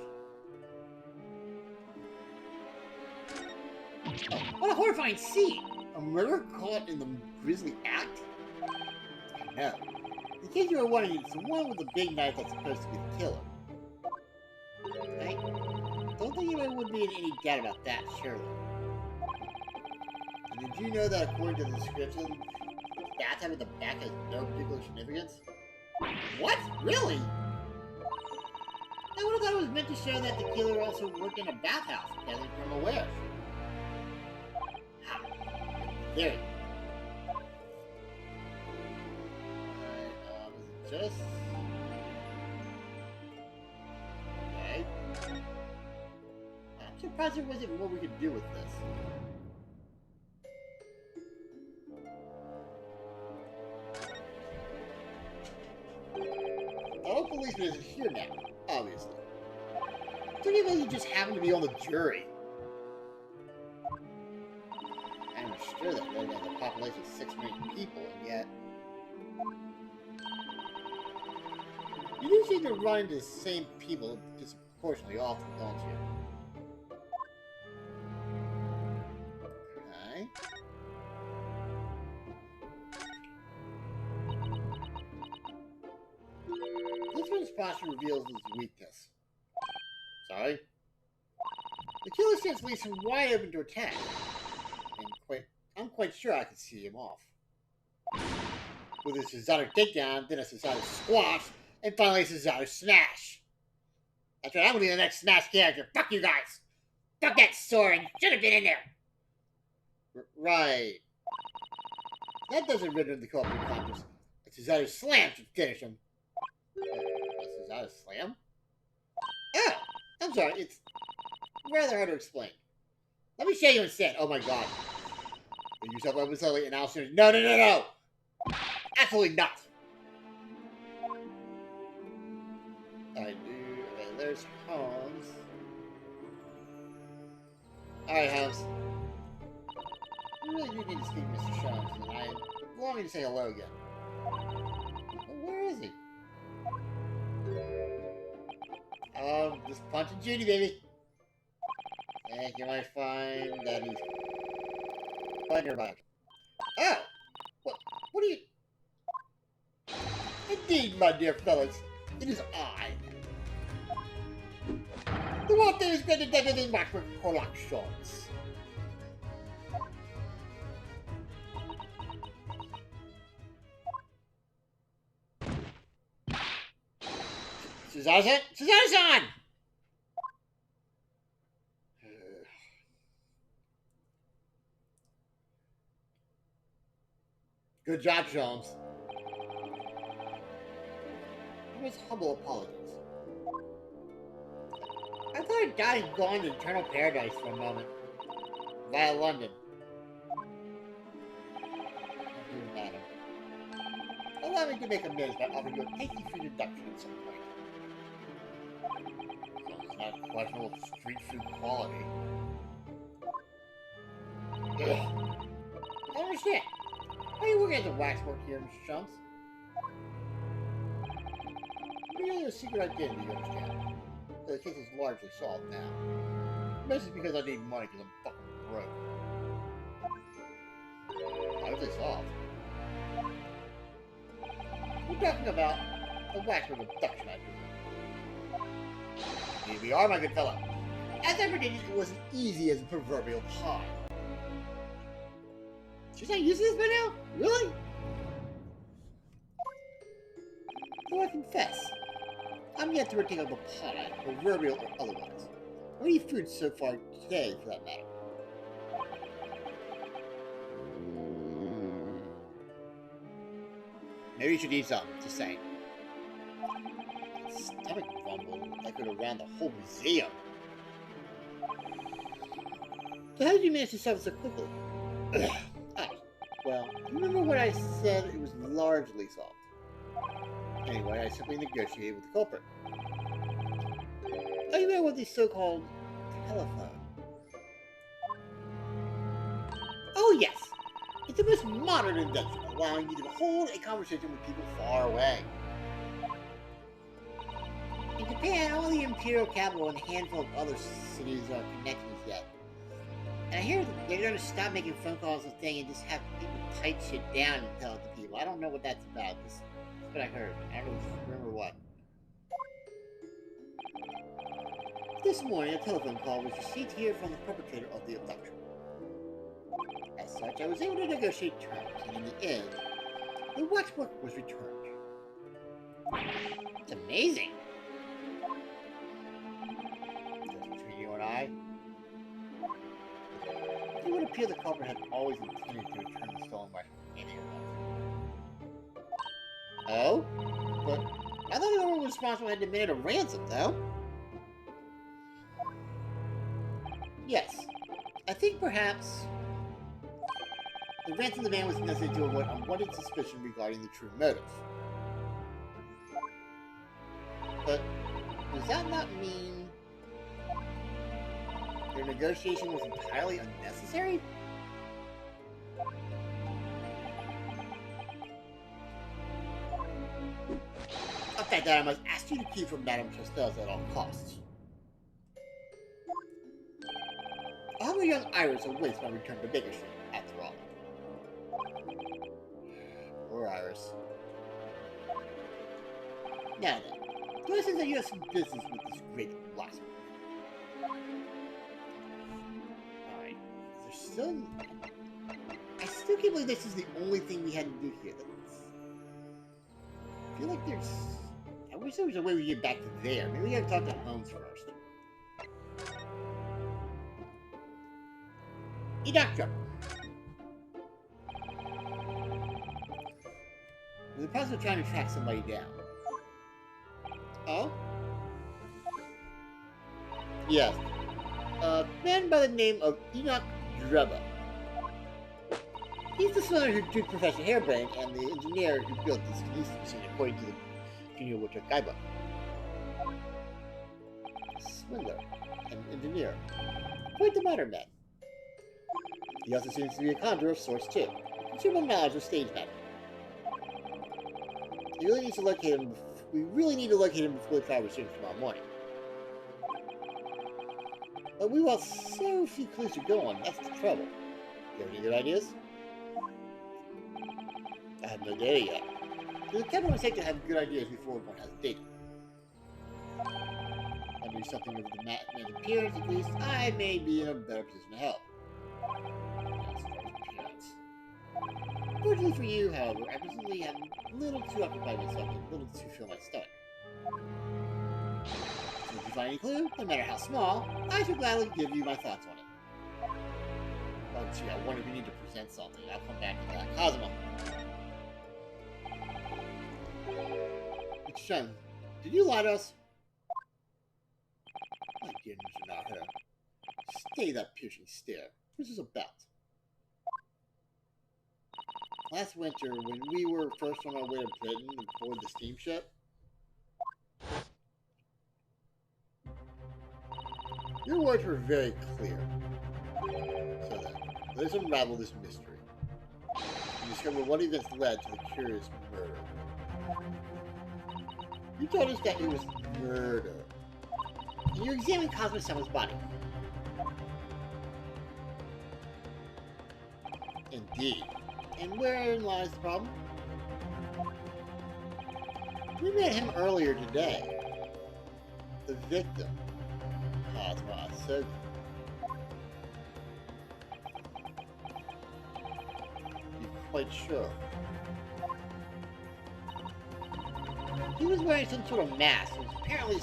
Oh, what a horrifying scene! A murderer caught in the grisly act? No. In case you were wondering, it's the one with the big knife that's supposed to be the killer. I don't think anyone would be in any doubt about that, surely. And did you know that according to the description, the bathtub in the back has no particular significance? What? Really? I would have thought it was meant to show that the killer also worked in a bathhouse, gathering from a wares. Ha! There you go. Is it just... Okay. I'm surprised there wasn't more we could do with this. The policeman isn't here now, obviously. Don't you think he just happened to be on the jury? I'm sure that Red has a population of 6 million people, and yet... You do seem to run into the same people disproportionately often, don't you? Okay. This one's posture reveals his weakness. Sorry? The killer stands leaves him wide open to attack. And I'm quite sure I could see him off. With a Suzaru takedown, then a Suzaru squash, and finally a Suzaru smash. That's right, I'm gonna be the next smash character. Fuck you guys! Fuck that sword! Should have been in there! Right. That doesn't render the culprit conscious. It's his other slam to finish him. This is not a slam? Oh! I'm sorry, it's rather hard to explain. Let me show you instead. Oh my god. Use yourself up slowly and I'll show you. No, no, no, no! Absolutely not! I do. Okay, there's Holmes. Alright, Holmes. I really do need to speak to Mr. Sholmes, and I'm longing to say hello again. Well, where is he? Just punching Judy, baby. Thank you, my fine daddy. Thunderbuck. Oh! What are you... Indeed, my dear fellows, it is I. The one thing is better than anything back for collections. Susanna-san? Susanna-san! Good job, Sholmes. With humble apologies. I thought I died and gone to eternal paradise for a moment. Via London. Dear madam. Allow me to make amends by offering you a tasty free deduction at some point. So it's not questionable street food quality. Ugh. I understand. Why are you working as a waxwork here, Mr. Sholmes? Really a secret identity, you understand? The case is largely solved now. This is because I need money because I'm fucking broke. How is it solved? We're talking about the waxwork abduction, I presume. Here we are, my good fellow. As I predicted, it wasn't easy as a proverbial pie. She's not used to this by now? Really? Though I confess, I'm yet to partake of the pie, proverbial or otherwise. Or any food so far today, for that matter. Maybe you should eat some, just saying. Stomach rumble echoed around the whole museum. So how did you manage to solve it so quickly? Well, you remember when I said it was largely solved? Anyway, I simply negotiated with the culprit. Oh, you know what the so-called telephone? Oh, yes! It's the most modern invention, allowing you to hold a conversation with people far away. In Japan, only the imperial capital and a handful of other cities are connected yet. And I hear they're going to stop making phone calls and thing and just have people type shit down and tell it to people. I don't know what that's about. That's what I heard. I don't remember what. This morning, a telephone call was received here from the perpetrator of the abduction. As such, I was able to negotiate terms, and in the end, the waxwork was returned. It's amazing. Just between you and I, it would appear the culprit had always intended to return the stolen wax from any event. Oh? But I thought the one responsible had demanded a ransom, though. Yes. I think perhaps the ransom demand was necessary to avoid unwanted suspicion regarding the true motive. But does that not mean their negotiation was entirely unnecessary? Of that, I must ask you to keep from Madame Chastell's at all costs. I'll have a young Iris awaits my return to Baker Street, after all. Poor Iris. Now then, do I sense that you have some business with this great blacksmith? Alright, there's still... I still can't believe this is the only thing we had to do here. I feel like there's... I wish there was a way we get back to there. Maybe we gotta talk to Holmes first. Hey, Doctor. process of trying to track somebody down. Oh? Yes. A man by the name of Enoch Dreba. He's the swindler who took Professor Hairbrain and the engineer who built this kinesis machine, according to the Junior Woodchuck Guidebook. Swindler and engineer. Quite the modern man. He also seems to be a conjurer of sorts too. Considerable knowledge of stage magic. We really need to locate him before the trial resumes tomorrow morning. But we want so few clues to go on, that's the trouble. You have any good ideas? I have no data yet. It is a capital mistake to have good ideas before one has data. If I knew something of the man's appearance, at least, I may be in a better position to help. As far as appearance. Fortunately for you, however, I presently am a little too occupied myself and a little too fill my stomach. So if you find any clue, no matter how small, I shall gladly give you my thoughts on it. Oh gee, I wonder if we need to present something. I'll come back to that. Cosmo. Mr. Shen, did you lie to us? My dear Mr. Nahara, stay that piercing stare. What's this about? Last winter, when we were first on our way to Britain aboard the steamship, your words were very clear. So then, let us unravel this mystery and discover what events led to the curious murder. You told us that it was murder. And you examined Cosmo-sama's body. Indeed. And wherein lies the problem? We met him earlier today. The victim, Cosmo Asogi. You're quite sure? He was wearing some sort of mask and was apparently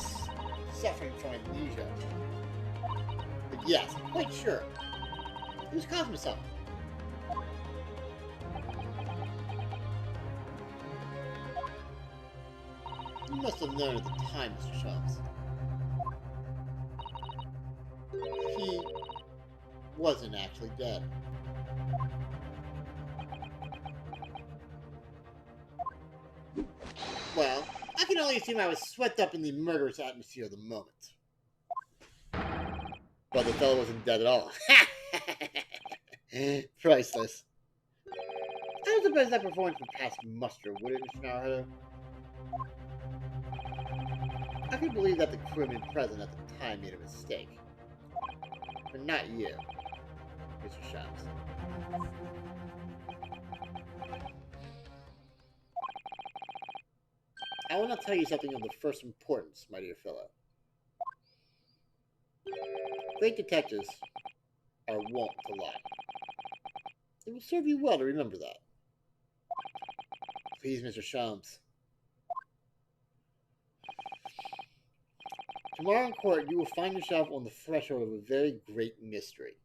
suffering from amnesia. But yes, I'm quite sure. It was Cosmo-sama. You must have known at the time, Mr. Shums. He wasn't actually dead. Well, I can only assume I was swept up in the murderous atmosphere of the moment. But the fellow wasn't dead at all. Priceless. I don't suppose that performance would pass muster, would it, Mr. Naruto? I could believe that the crewmen present at the time made a mistake. But not you, Mr. Shums. I will now tell you something of the first importance, my dear fellow. Great detectives are wont to lie. It will serve you well to remember that. Please, Mr. Shums. Tomorrow in court, you will find yourself on the threshold of a very great mystery.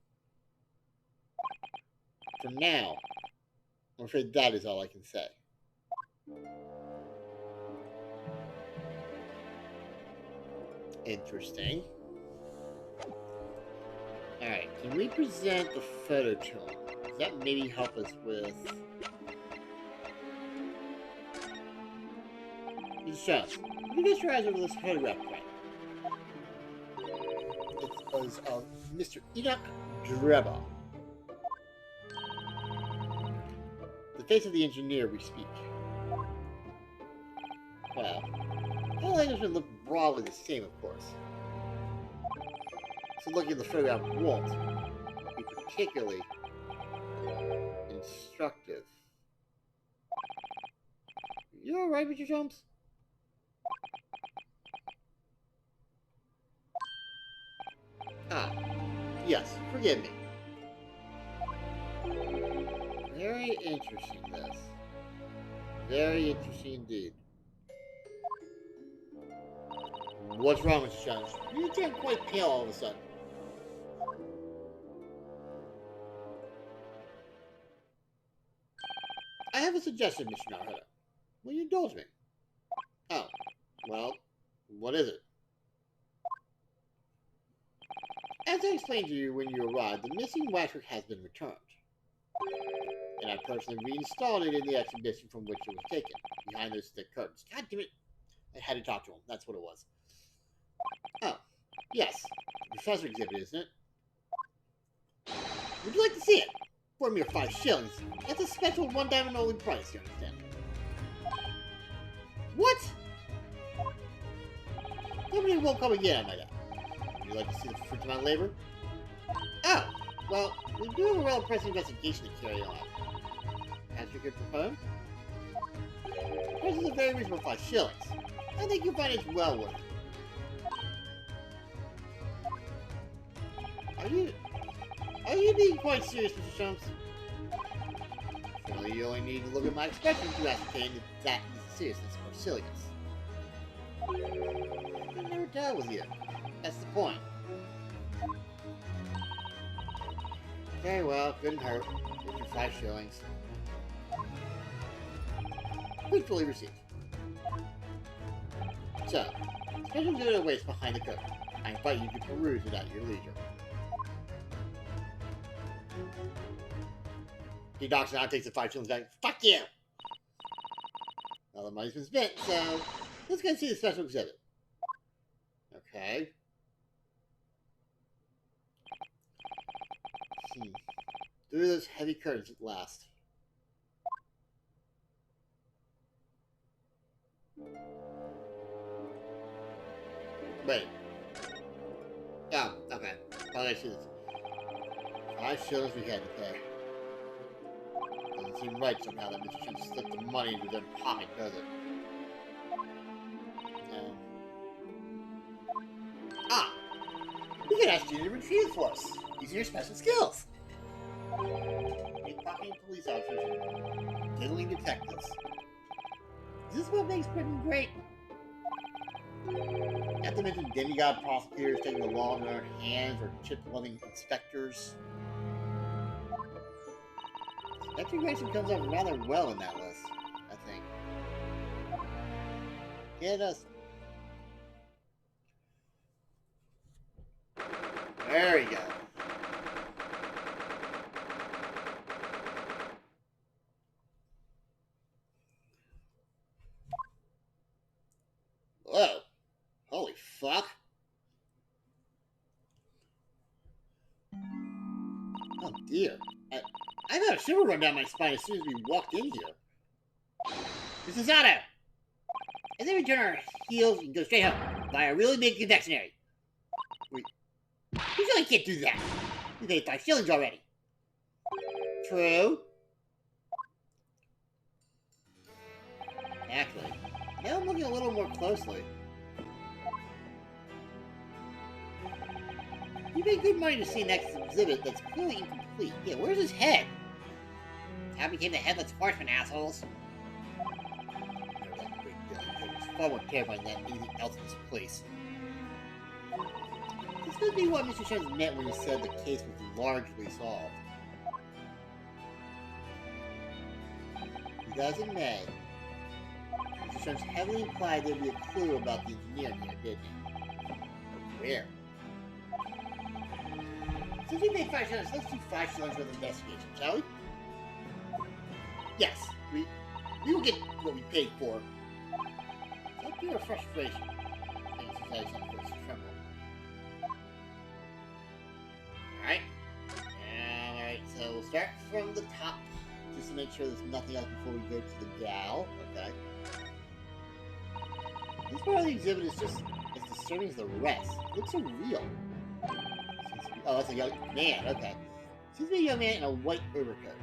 For now, I'm afraid that is all I can say. Interesting. Alright, can we present the photo to him? Does that maybe help us with... Mr. Jones, can you get your eyes over this photograph print? It was of Mr. Enoch Dreba. The face of the engineer we speak. Well, all Englishmen look broadly the same, of course. So looking at the photograph won't be particularly instructive. You alright, Mr. Jones? Ah, yes, forgive me. Very interesting, this. Very interesting indeed. What's wrong, Mr. Jones? You turn quite pale all of a sudden. I have a suggestion, Mr. Naruto. Will you indulge me? Oh, well, what is it? As I explained to you when you arrived, the missing waxwork has been returned. And I personally reinstalled it in the exhibition from which it was taken, behind those thick curtains. God damn it! I had to talk to him. That's what it was. Oh, yes. The professor exhibit, isn't it? Would you like to see it? For mere 5 shillings. That's a special one diamond only price, you understand? What? Somebody won't come again, I might add. Would you like to see the fruits of my labor? Oh, well, we do have a rather pressing investigation to carry on. As you could propose? The price is a very reasonable 5 shillings. I think you'll find it's well worth it. Are you being quite serious, Mr. Shumps? Surely you only need to look at my expression to ascertain if that is seriousness or silliness. I never dealt with you. That's the point. Very well, couldn't hurt. Here's your 5 shillings. Gratefully received. So, special exhibit awaits behind the curtain. I invite you to peruse it at your leisure. He knocks it out and takes the 5 shillings back. Fuck you! All the money's been spent, so let's go see the special exhibit. Okay. Through those heavy curtains at last. Wait. Oh, okay. Oh, I see this. 5 shillings we had to pay. Doesn't seem right somehow that Mr. Shin slipped the money into their pocket, does it? No. Ah! We could ask you to retrieve it for us, using your special skills. Pickpocketing police officers and diddling detectives. Is this what makes Britain great? Not to mention demigod prosecutors taking the law in their hands or chip-loving inspectors. Inspector Grayson comes up rather well in that list, I think. Yeah, it does. There we go. Whoa. Holy fuck. Oh dear. I got a shiver run down my spine as soon as we walked in here. Mrs. Otto! As then we turn our heels and go straight home, buy a really big confectionery. Wait. You really can't do that. We paid 5 shillings already. True. Actually, now I'm looking a little more closely. You paid good money to see next exhibit that's clearly incomplete. Yeah, where's his head? How became the headless horseman, assholes? That big was far more terrifying than anything else in this place. This could be what Mr. Jones meant when he said the case was largely solved. You guys in May. Mr. Jones heavily implied there'd be a clue about the engineer here, didn't he? But where? Since we made 5 shillings, let's do 5 shillings worth of investigation, shall we? Yes, we will get what we paid for. Don't be our frustration. I think society's on the first tremble. Alright, so we'll start from the top, just to make sure there's nothing else before we go to the gal. Okay. This part of the exhibit is just as disturbing as the rest. It looks so real. Oh, that's a young man, okay. Seems to be a young man in a white overcoat.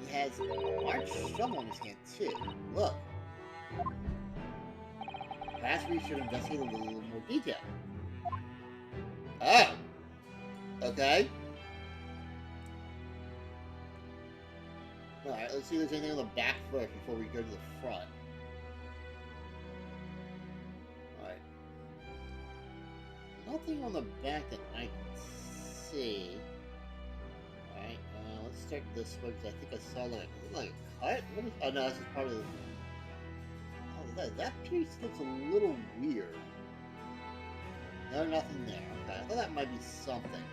He has a large shovel in his hand, too. Look. Perhaps we should investigate a little more detail. Oh! Okay. Alright, let's see if there's anything on the back first before we go to the front. Alright. Nothing on the back that I can see. Alright, let's start this one because I think I saw like a cut. What is, oh no, this is part of the. Oh, that piece looks a little weird. No, nothing there. Okay, I thought that might be something.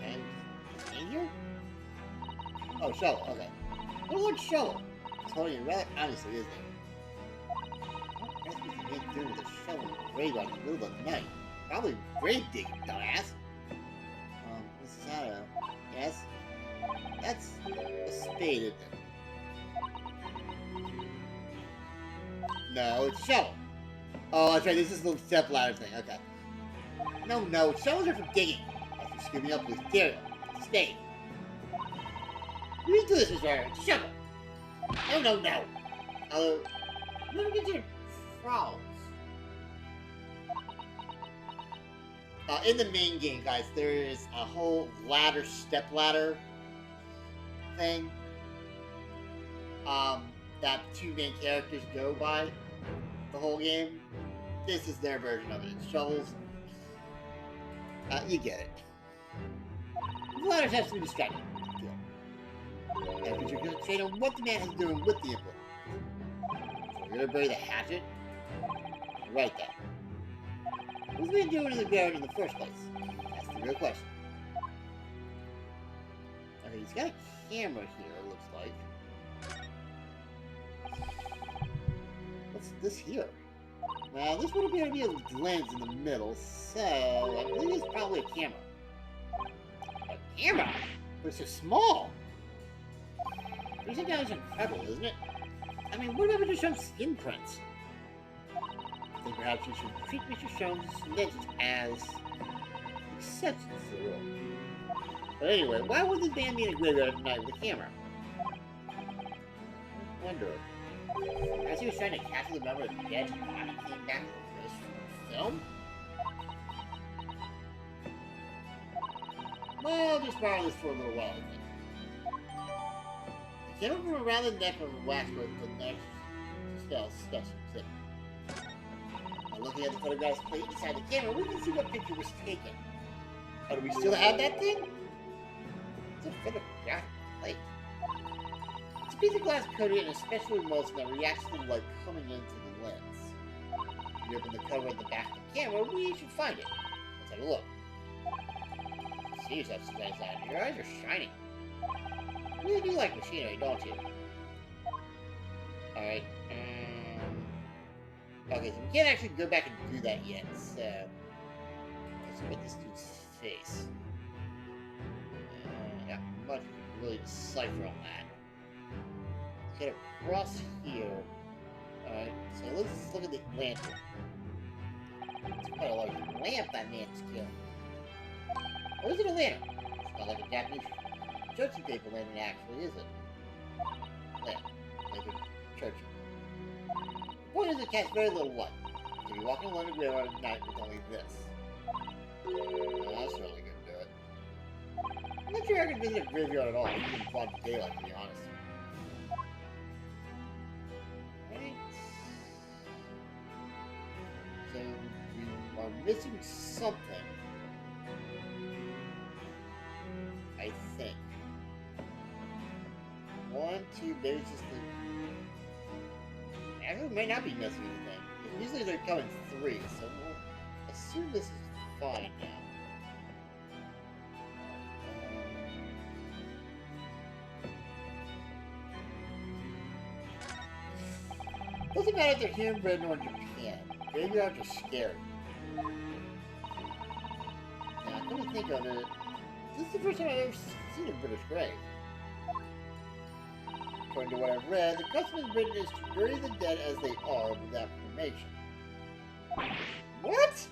And in here? Oh, shovel. Okay. What a large shovel. It's holding it rather honestly, isn't it? What on earth was the man doing with a shovel in the graveyard in the middle of the night? Probably grave digging, dumbass. This is how to. Yes? That's a spade, isn't it? No, it's a shovel. Oh, that's right. This is the little step ladder thing. Okay. No. Shovels are for digging. That's for scooping up material. It's a spade. You didn't do this, Mr. Aaron. It's a shovel. No. Never get your frogs. In the main game, guys, there is a whole step ladder thing that the two main characters go by the whole game. This is their version of it. It's shovels. You get it. The ladders have to be distracted. Because you're going to train on what the man is doing with the implement. So you're going to bury the hatchet right there. What's the man doing in the ground in the first place? That's the real question. Okay, he's got a camera here, it looks like. What's this here? Well, this would appear to be a lens in the middle, so I believe it's probably a camera. A camera? But it's so small. Freezing down is incredible, isn't it? I mean, what about just some skin prints? I think perhaps you should treat Mr. Sholmes' lenses as exceptions to the rule. But anyway, why would this man be in a graveyard at night with a camera? I wonder. As he was trying to capture the memory of the dead body came back to this film? Well, just borrow this for a little while, I think. The camera from around the neck of Waxworth the next special tip. By looking at the photographs plate inside the camera, we can see what picture was taken. Oh, do we still have that thing? It's a photographic plate. It's a piece of glass coated in a special emulsion that reacts to the light coming into the lens. If you open the cover at the back of the camera, we should find it. Let's have a look. See yourself sometimes out. Your eyes are shining. You really do like machinery, don't you? Alright, okay, so we can't actually go back and do that yet, so... Let's look at this dude's face. Not much we can really decipher on that. Let's get across here. Alright, so let's look at the lantern. It's quite a large lamp that man's killing. Or is it a lantern? It's not like a Japanese church paper lantern, actually, is it? Lamp. Like a church. The point is it casts very little light. So you're walking along the graveyard at night with only this. That's really gonna do it. I'm not sure I can visit a graveyard at all, even in broad daylight, to be honest. Right? So we are missing something. I think. 1, 2, maybe it's just the... Actually, we may not be missing anything. Usually they're coming 3, so we'll assume this is fine now. Doesn't matter if they're here in Britain or Japan. Graveyards are scary. Now, come to think of it, this is the first time I've ever seen a British grave. According to what I've read, the custom in Britain is to bury the dead as they are without cremation. What?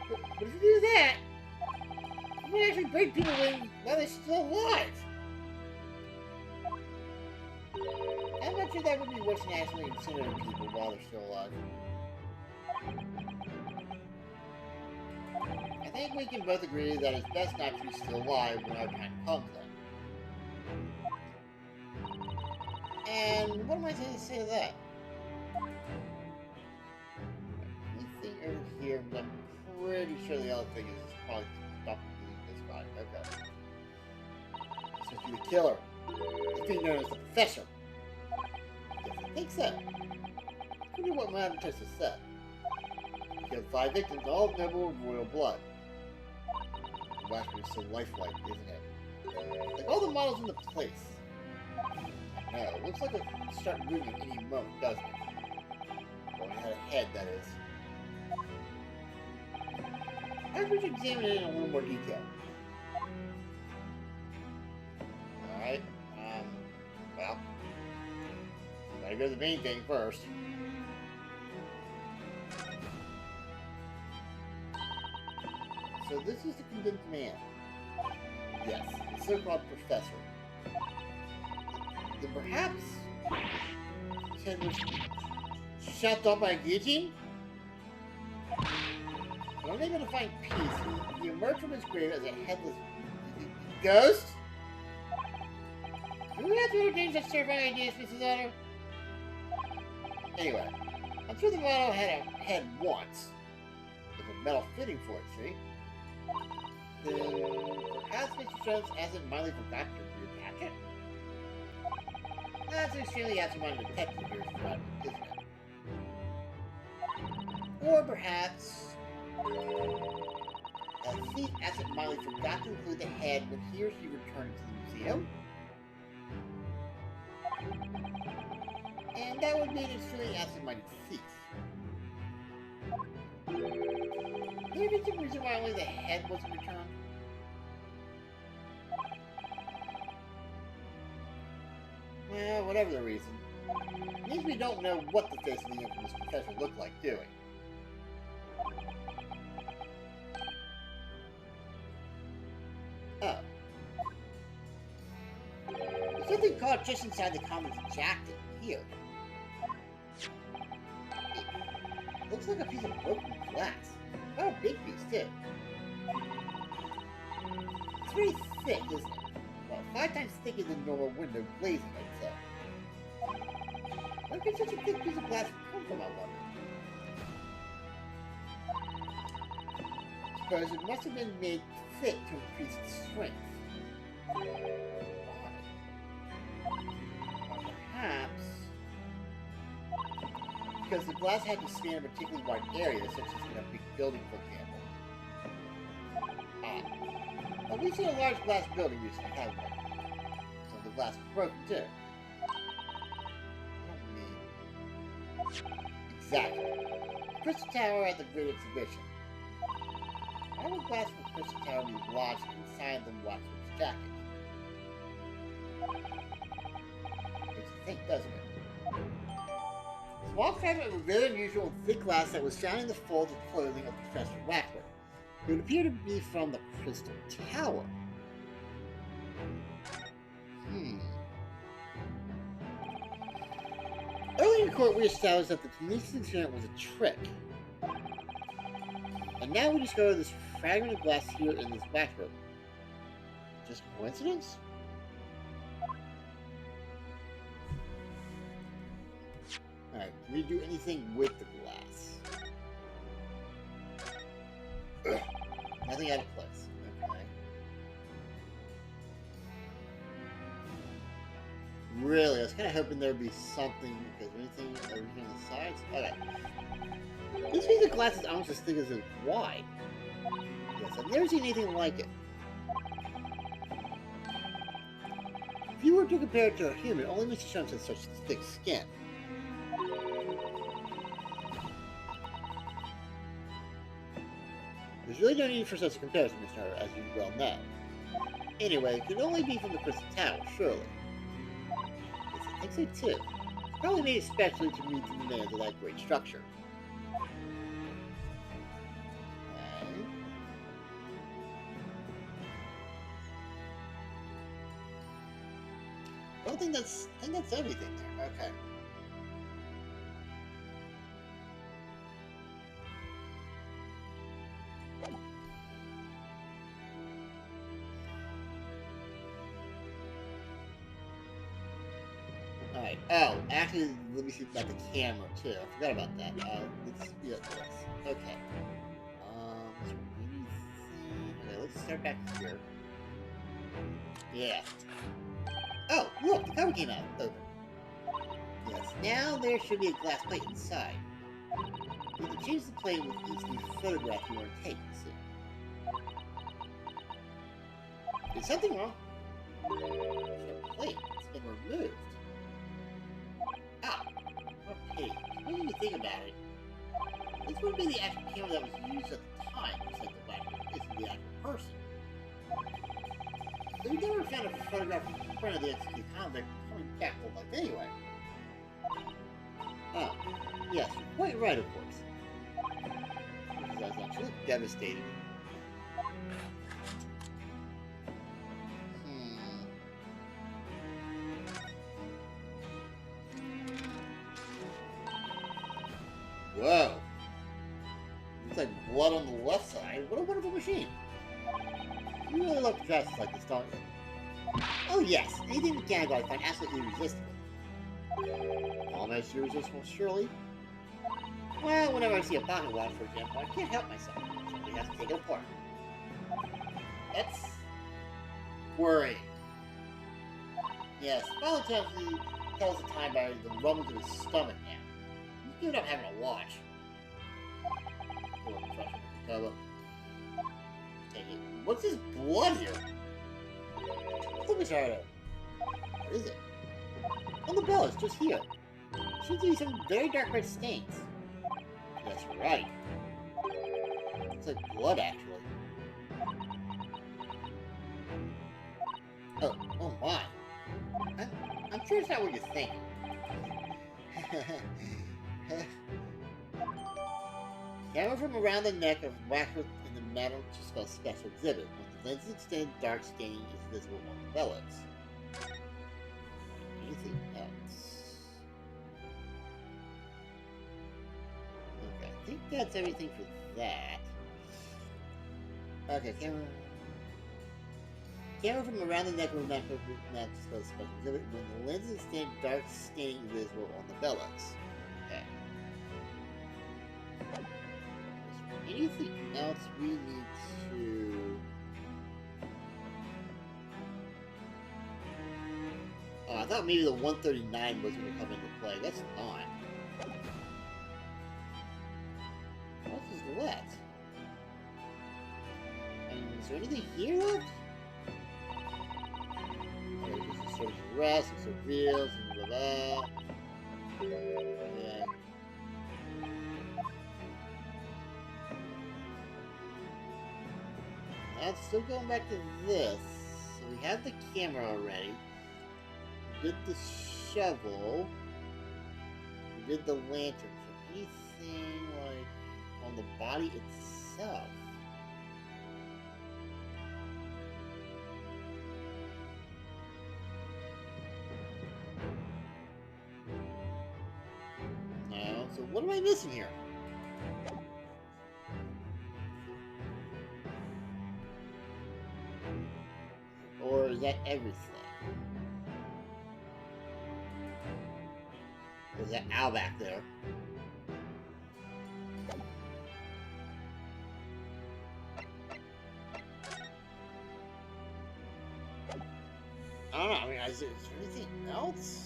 But if you do that, you might actually break people in while they're still alive. I'm not sure that would be worse than actually incinerating people while they're still alive. I think we can both agree that it's best not to be still alive when our time comes then. And what am I going to say to that? Anything over here, but I'm pretty sure the other thing is probably not this body. Okay. So be the killer. The thing known as the Professor. Yes, I think so. I wonder what my advertiser said. Killed 5 victims, all noble royal blood. The Baskervilles is so lifelike, isn't it? Like all the models in the place. I know, it looks like it will start moving any moment, doesn't it? Well, it had a head, that is. I wish we examine it in a little more detail. Alright, well, gotta go to the main thing first. So this is the condemned man. Yes, the so-called professor. Then perhaps Ted was shot down by a guillotine? But unable to find peace, he emerged from his grave as a headless ghost? Do we have to entertain such terrifying ideas, Mrs. Otter? Anyway, I'm sure the model had a head once. With a metal fitting for it, see? Then perhaps Mr. Jones hasn't mildly forgotten to reattach it? That's an extremely absent-minded detective here, isn't it? Or perhaps a thief absent-mindedly forgot to include the head when he or she returned to the museum? And that would be an extremely absent-minded thief. Maybe some reason why only the head wasn't returned? Well, whatever the reason, it means we don't know what the face of the infamous professor looked like, do we? Oh. There's something caught just inside the comic jacket here. It looks like a piece of broken glass. Oh, a big piece, too. It's very thick, isn't it? Well, 5 times thicker than normal window glazing, I'd say. Where could such a thick piece of glass come from, I wonder? Suppose it must have been made thick to increase its strength. Perhaps because the glass had to span a particularly wide area, such as in a big building, for example. Well, we've seen a large glass building recently, haven't we? So the glass was broken too. Exactly. The Crystal Tower at the Great Exhibition. Why would glass from the Crystal Tower be lodged inside the blacksmith's jacket? Makes you think, doesn't it? Small fragment of a very unusual and thick glass that was found in the folds of clothing of Professor Wackler. It would appear to be from the Crystal Tower. Earlier in court, we established that the police incident was a trick. And now we discover this fragment of glass here in this bathroom. Just coincidence? Alright, can we do anything with the glass? Ugh. Nothing out of place. Okay. Really? I was kind of hoping there would be something, because everything on the sides? Okay. This piece of glass is almost as thick as it's wide. Yes, I've never seen anything like it. If you were to compare it to a human, only Mr. Jones has such thick skin. There's really no need for such a comparison, Mr. Hunter, as you well know. Anyway, it could only be from the Crystal Tower, surely. Yes, I think so too. It's probably made especially to meet the demands of that great structure. Okay. I think that's everything there. Okay. Alright, oh, actually, let me see about the camera, too. I forgot about that. Let's see what this. Okay. Okay, let's start back here. Yeah. Oh, look, the cover came out open. Yes, now there should be a glass plate inside. You can change the plate with each new photograph you want to take, you see. Is something wrong? The plate, it's been removed. Ah, okay, when you think about it, this would be the actual camera that was used at the time to set the black plate. This is the actual person. So we never found a photograph of the print of the executed convict coming back to life anyway. Oh, yes, you're quite right, of course. That's actually devastating. Whoa. Looks like blood on the left side. What a wonderful machine. You really love dresses like this, don't you? Oh yes, anything mechanical I find absolutely irresistible. Almost irresistible, surely? Well, whenever I see a pocket watch, for example, I can't help myself. Somebody has to take it apart. That's worrying. Yes, Father tells the time by the rumble to his stomach now. He's giving up having a watch. What's this blood here? Let me try it. What is it? On the bell, it's just here. Seems to be some very dark red stains. That's right. It's like blood, actually. Oh my. I'm sure it's not what you're thinking. Camera from around the neck of Waxworth in the metal special exhibit. When the lens is extended, dark staining is visible on the bellows. Anything else? Okay, I think that's everything for that. Okay, camera from around the neck of the special exhibit. When the lens is extended, dark staining is visible on the bellows. Okay. Anything else we need to... Oh, I thought maybe the 139 was going to come into play. That's not. What else is left? And is there anything here left? Okay, just a search and rest, and some reels, and blah blah. Yeah. That's still going back to this. So we have the camera already. We did the shovel. We did the lantern. So anything like on the body itself? No. So what am I missing here? Or is that everything? There's that owl back there. I don't know. I mean, is there anything else?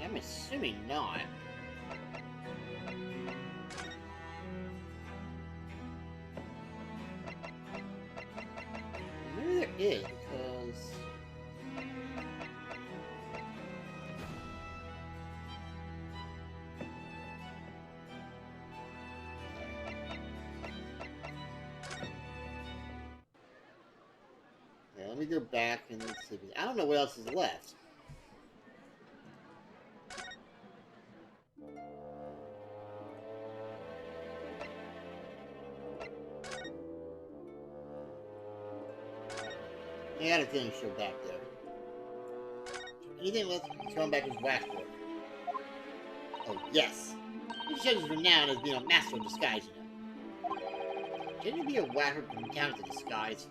I'm assuming not. Maybe there is, because... Okay, let me go back and let's see. I don't know what else is left. I got a thing show back there. Anything left thrown back is Waxworth. Oh, yes. He shows his renown as being a master of disguise, you know. Shouldn't it be a Waxworth who counts the disguise?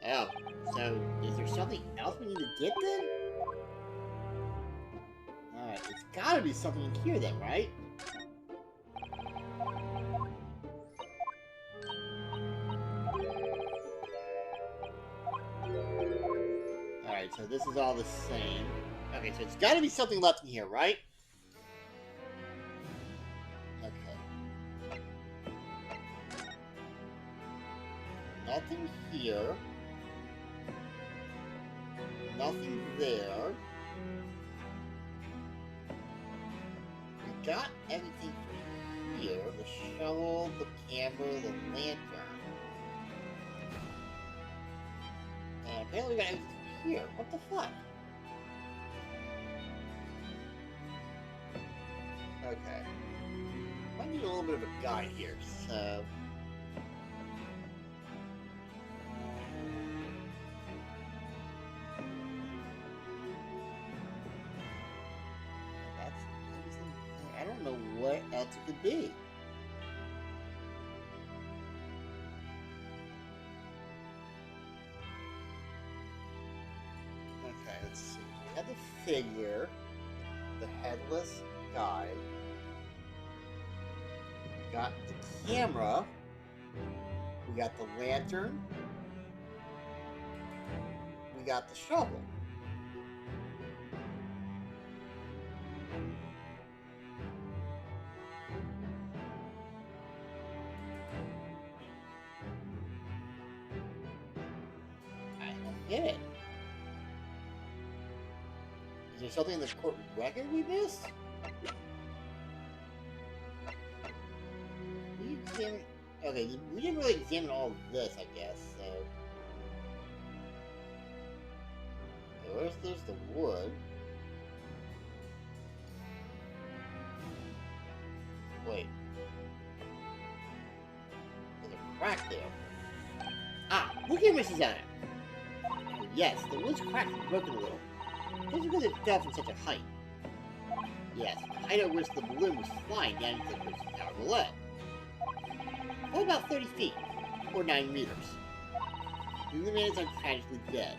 Oh, so is there something else we need to get then? Alright, it's gotta be something in here then, right? Alright, so this is all the same. Okay, so it's gotta be something left in here, right? Okay. Nothing here. Nothing there. We got everything from here. The shovel, the camera, the lantern. And apparently we got everything from here. What the fuck? Okay. Might need a little bit of a guide here, so... That's everything. I don't know what else it could be. Okay, let's see. We have the figure, the headless guy. We got the camera. We got the lantern. We got the shovel. I don't get it. Is there something in the court record we missed? We examined... Okay, we didn't really examine all of this, I guess, so... Okay, there's the wood. Wait. There's a crack there. Ah! Look at Mrs. Anna! Oh, yes, the wood's cracked and broken a little. Just because it fell from such a height. Yes, the height at which the balloon was flying down into the crystal tower below. Well, about 30 feet, or 9 meters. And the man is tragically dead.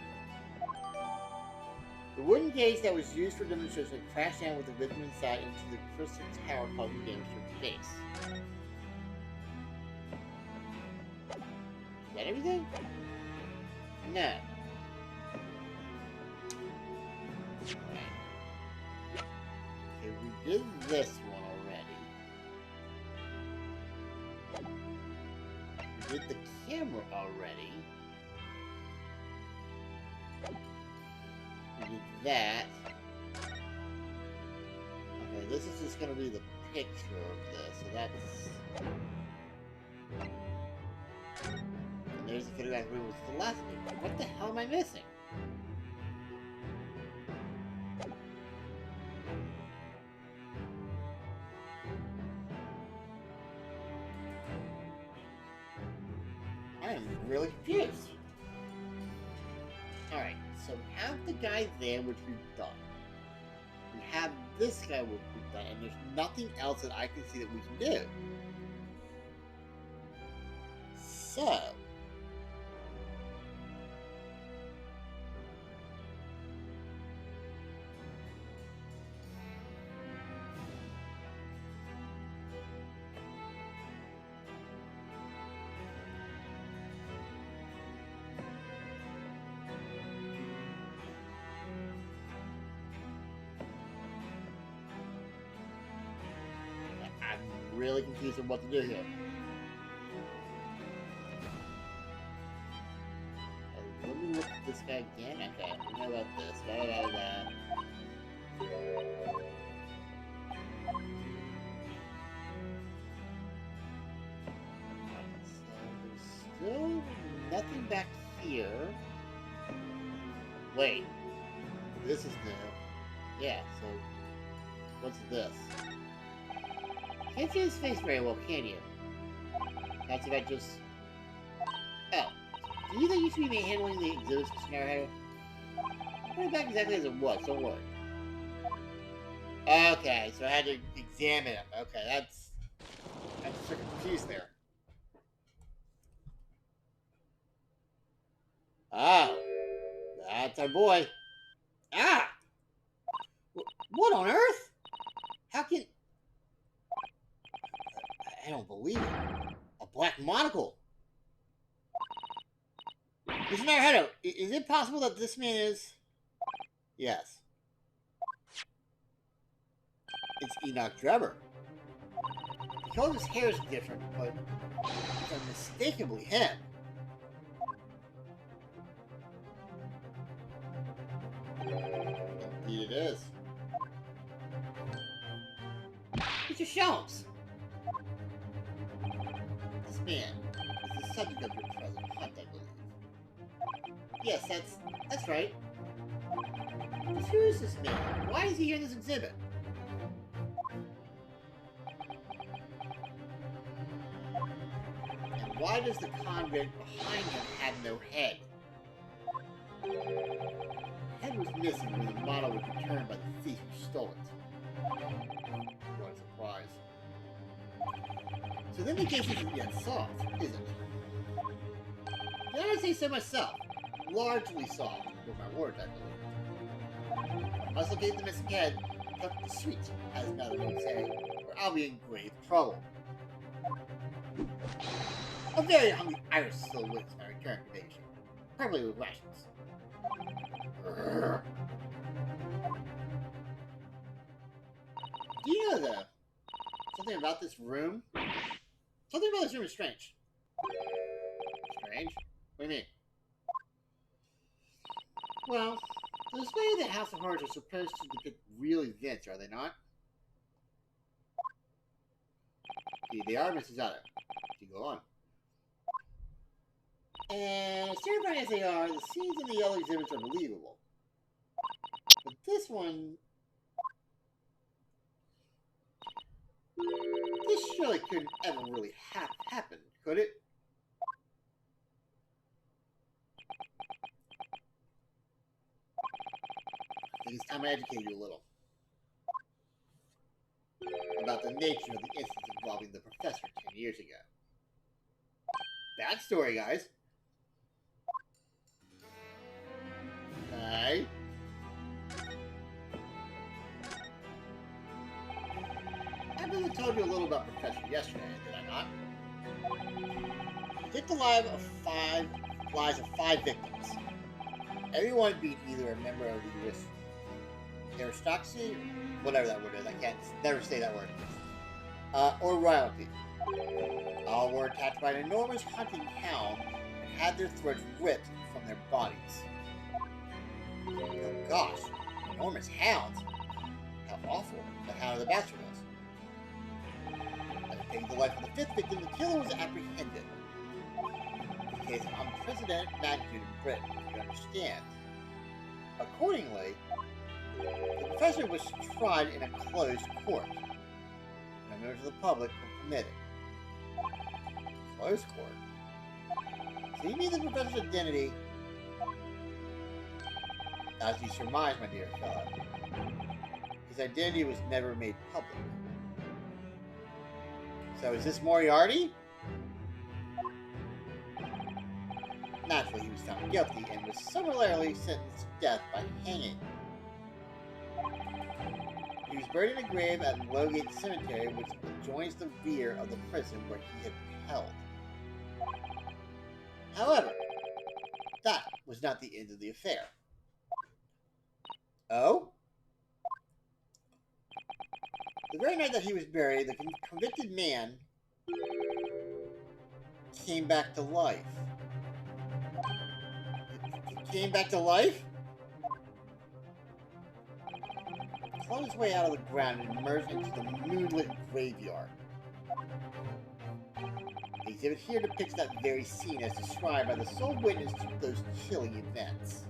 The wooden cage that was used for demonstration crashed down with the victim inside into the crystal tower, causing damage to her face. Is that everything? No. Okay, we did this one already. We did the camera already. We did that. Okay, this is just gonna be the picture of this, so that's... And there's the photograph room with the last one. What the hell am I missing? I am really confused. Alright, so we have the guy there, which we've done. We have this guy, which we've done, and there's nothing else that I can see that we can do. So... I'm really confused on what to do here. Let me look at this guy again. Okay, we know about this. So there's still nothing back here. Wait, this is new. Yeah, so what's this? Can't see his face very well, can you? That's if I just... Oh. Do you think you should be handling the exhibits scenario? Put it back exactly as it was, don't worry. Okay, so I had to examine him. Okay, that's... I'm so confused there. Oh, that's our boy. Ah! What on earth? How can... I don't believe it. A black monocle. Mr. Naruto, is it possible that this man is... Yes. It's Enoch Drebber. Because his hair is different, but it's unmistakably him. Indeed it is. Mr. Shelms! This man is the subject of your present hunt, I believe. Yes, that's right. But who is this man? Why is he here in this exhibit? And why does the convict behind him have no head? The head was missing when the model was returned by the thief who stole it. What a surprise. So then the case isn't yet solved, is it? Did I say so myself? Largely solved, with my words, I believe. I must locate the missing head, cut the street, as another would say, or I'll be in grave trouble. A very hungry iris still awaits my return to Beijing, probably with rations. Do you know, though, something about this room? Something about this room is strange. Strange? What do you mean? Well, the display of the House of Horrors are supposed to depict real events, are they not? They are, Mrs. Otto. You go on. And as terrifying as they are, the scenes in the yellow exhibits are believable. But this one... This surely couldn't ever really have happened, could it? I think it's time I educate you a little about the nature of the incident involving the professor 10 years ago. Backstory, guys. Okay. I really told you a little about Professor yesterday, did I not? He took the lives of five victims. Everyone being either a member of the aristocracy, whatever that word is, I can't never say that word, or royalty. All were attacked by an enormous hunting hound and had their throats ripped from their bodies. Oh gosh, enormous hounds? How awful, the Hound of the Baskervilles. After taking the life of the fifth victim, the killer was apprehended. The case of unprecedented magnitude in Britain, you understand. Accordingly, the professor was tried in a closed court. No members of the public were permitted. Closed court? So you mean the professor's identity, as you surmise, my dear fellow, his identity was never made public. So is this Moriarty? Naturally, he was found guilty and was summarily sentenced to death by hanging. He was buried in a grave at Lowgate Cemetery, which adjoins the rear of the prison where he had been held. However, that was not the end of the affair. Oh? The very night that he was buried, the convicted man came back to life. He came back to life? He clawed his way out of the ground and emerged into the moonlit graveyard. The exhibit here depicts that very scene as described by the sole witness to those chilling events.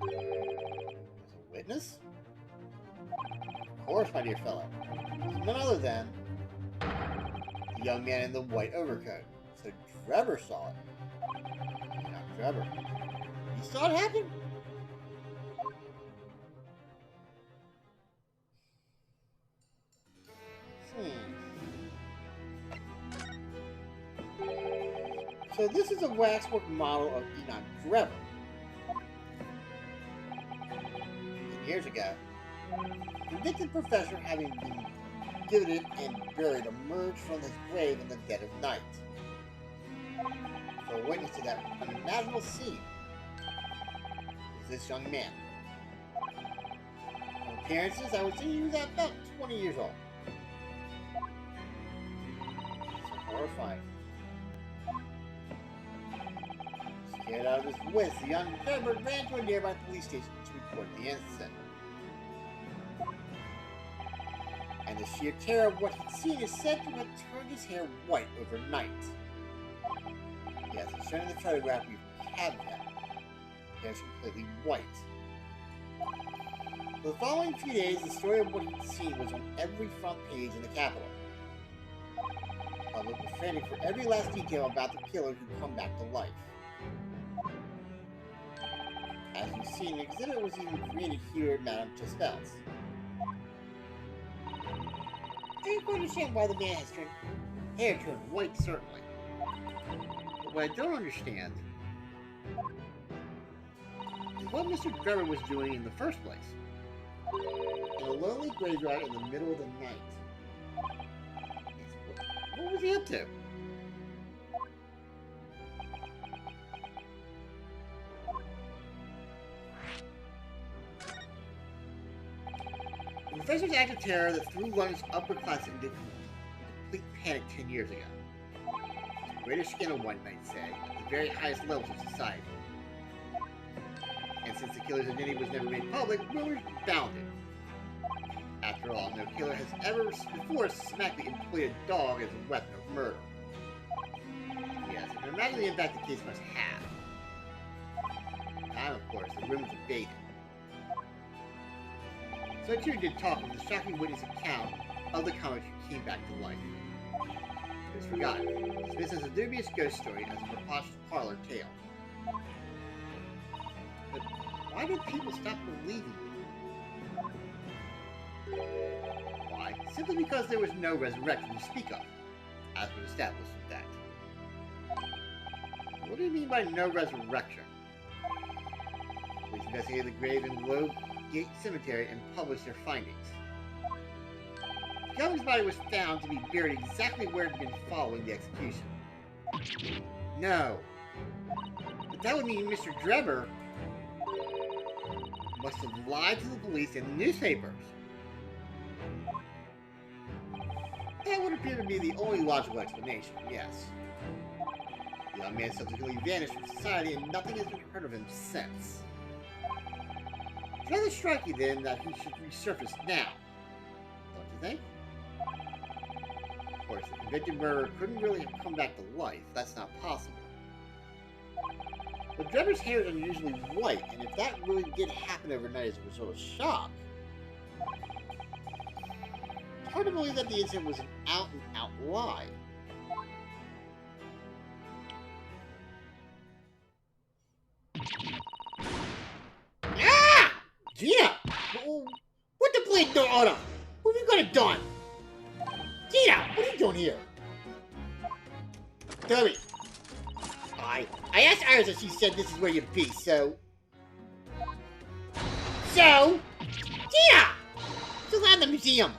As a witness? Of course, my dear fellow. None other than the young man in the white overcoat. So Drebber saw it. Not Drebber. You saw it happen? So this is a waxwork model of Enoch Drebber. years ago, a convicted professor having been gibbeted and buried emerged from his grave in the dead of night. For a witness to that unimaginable scene was this young man. From appearances, I would say he was about 20 years old. So horrifying. Scared out of his wits, the young Trevor ran to a nearby police station to report the incident. And the sheer terror of what he'd seen is said to have turned his hair white overnight. Yes, as shown in the photograph we have of him, his hair is completely white. For the following few days, the story of what he'd seen was on every front page in the capital. The public was frantic for every last detail about the killer who'd come back to life. As you've seen, an exhibit was even created here at Madame Tussauds. I can understand why the man has hair turned white, certainly. But what I don't understand is what Mr. Trevor was doing in the first place. In a lonely graveyard in the middle of the night. What was he up to? The professor's act of terror that threw London's upper class into complete panic 10 years ago. The greatest scandal, one might say, at the very highest levels of society. And since the killer's identity was never made public, rumors abounded. After all, no killer has ever before smackly employed a dog as a weapon of murder. Yes, I can imagine the impact the case must have. Time, of course, the rumors abated. So too did talk of the shocking witness account of the comic who came back to life. It was forgotten, dismissed as a dubious ghost story as a preposterous parlor tale. But why did people stop believing it? Why? Simply because there was no resurrection to speak of, as was established with that. What do you mean by no resurrection? Police investigated the grave in Globe Gate Cemetery and published their findings. Kelvin's body was found to be buried exactly where it had been following the execution. No. But that would mean Mr. Drebber must have lied to the police and the newspapers. That would appear to be the only logical explanation, yes. The young man subsequently vanished from society and nothing has been heard of him since. It's rather striking, then, that he should resurface now. Don't you think? Of course, the convicted murderer couldn't really have come back to life. That's not possible. But Drebber's hair is unusually white, and if that really did happen overnight as a result of shock, it's hard to believe that the incident was an out-and-out lie. Gina! What the blade door order? What have you got it done? Gina! What are you doing here? Tell me. I asked Iris and she said this is where you'd be, so... So? Gina! Still not in the museum!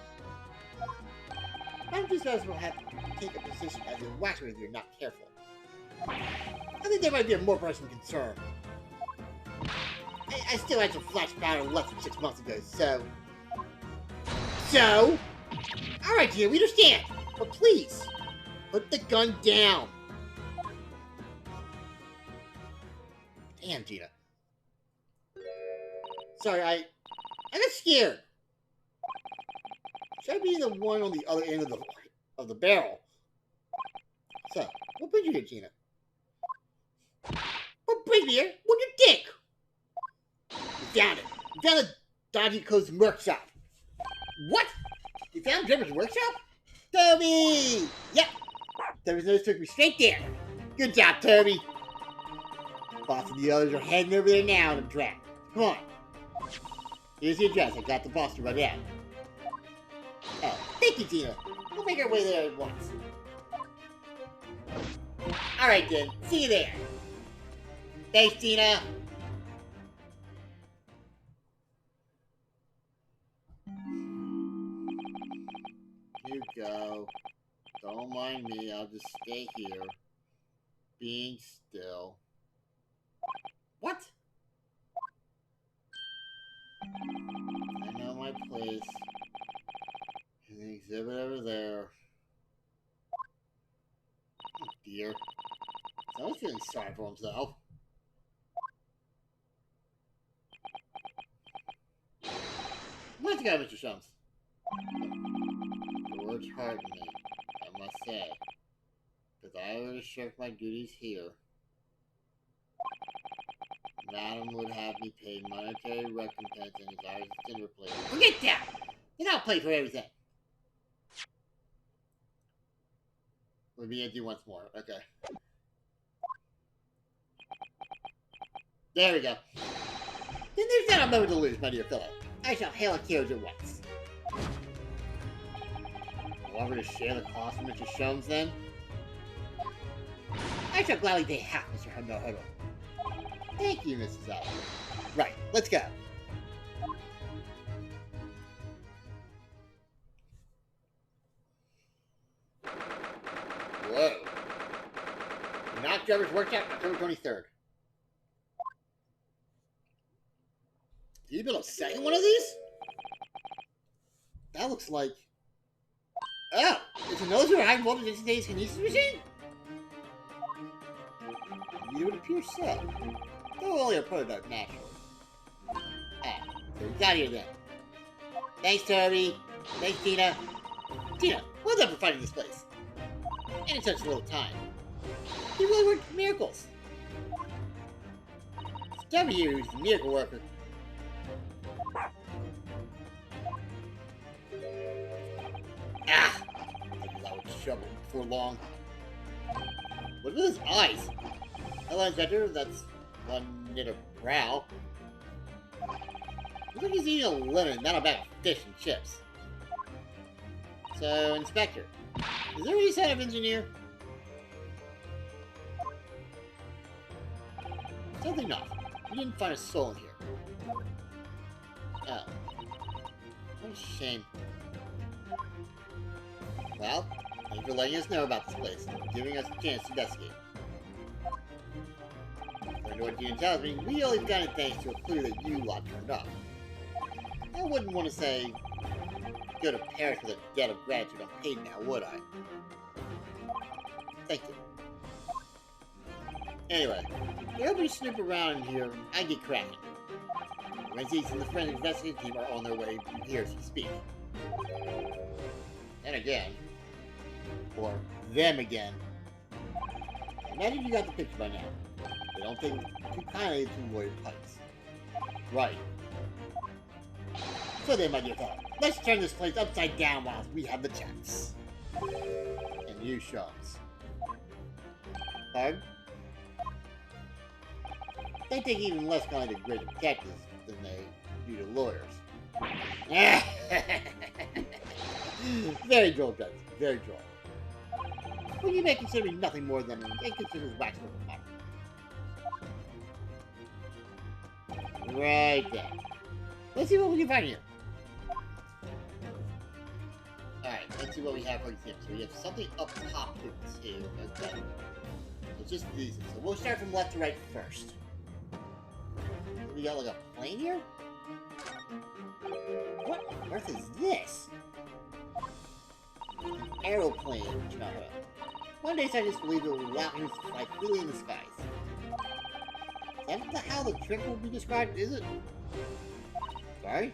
Madame Tussauds will have to take a position as a waxer if you're not careful. I think there might be a more pressing concern. I still had some flash powder left from 6 months ago, so... So? Alright, dear, we understand. But please, put the gun down. Damn, Gina. Sorry, I got scared. Should I be the one on the other end of the barrel? So, what brings you here, Gina? What brings me here? What do you think? You found it. You found the dodgy closed workshop. What? You found Drebber's workshop? Toby! Yep. Toby's nose took me straight there. Good job, Toby. Boss and the others are heading over there now to track. Come on. Here's the address. I got the boss to run out. Oh, thank you, Tina. We'll make our way there at once. Alright then. See you there. Thanks, Tina. I'll just stay here, being still. What? I know my place. And the exhibit over there. Oh dear. Someone's feeling sorry for himself. Let's go, Mr. Shums. Your words hurt me, I must say. Because I already shirked my duties here. Madam would have me pay monetary recompense and desires dinner plate. Forget that! You don't pay for everything! We'll be empty once more. Okay. There we go. Then there's not a moment to lose, my dear fellow. I shall hail a carriage at once. You want me to share the cost with Mr. Shums, then? I shall gladly pay half, Mr. Huddle. Thank you, Mrs. Allen. Right, let's go. Whoa. Knock Driver's Workshop, October 23rd. Did you build a second one of these? That looks like... Oh! It's a military high voltage instantaneous kinesis machine? You would appear so. Though only a prototype, naturally. Ah, so we got here then. Thanks, Toby. Thanks, Tina. Tina, well done for finding this place. And in such little time. You really worked miracles. It's Toby here who's the miracle worker. Ah! I think I was trouble before long. What are those eyes? Hello, Inspector. That's one knit of brow. Looks like he's eating a lemon, not a bag of fish and chips. So, Inspector, is there any sign of engineer? Sadly not. We didn't find a soul in here. Oh. What a shame. Well, thank you for letting us know about this place and giving us a chance to investigate. According to what Gina tells me, we only got it thanks to a clue that you lot turned up. I wouldn't want to say go to Paris with a debt of gratitude unpaid now, would I? Thank you. Anyway, if nobody snoop around in here, I get cracking. Renzies and the forensic investigative team are on their way here as we speak. And again, or them again. Imagine you got the picture by now. They don't take too kindly to lawyer pipes. Right. So then, my dear fellow, let's turn this place upside down while we have the chance. And you, Shums. Pardon? They take even less kindly to great detectives than they do to lawyers. Very droll, guys. Very droll. Well, you may consider me nothing more than an inconsiderate wax model. Right then. Let's see what we can find here. Alright, let's see what we have for example. So we have something up top here too. Okay. So just these. So we'll start from left to right first. We got like a plane here? What on earth is this? An aeroplane, Chara. One day scientists believe it will allow him to fly freely in the skies. Is that how the trick will be described, is it? Sorry?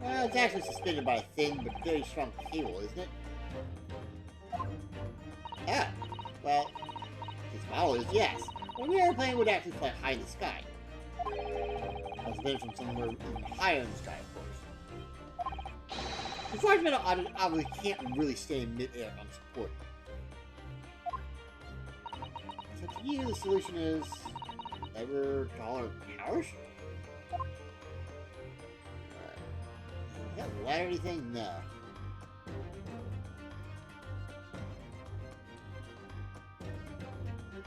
Well, it's actually suspended by a thin but very strong cable, isn't it? Ah, well, this model is yes. Well, the airplane would actually fly high in the sky. It's been from somewhere even higher in the sky, of course. This large metal object obviously can't really stay in mid-air unsupported. So to you, the solution is ever taller towers? Is that ladder anything? No.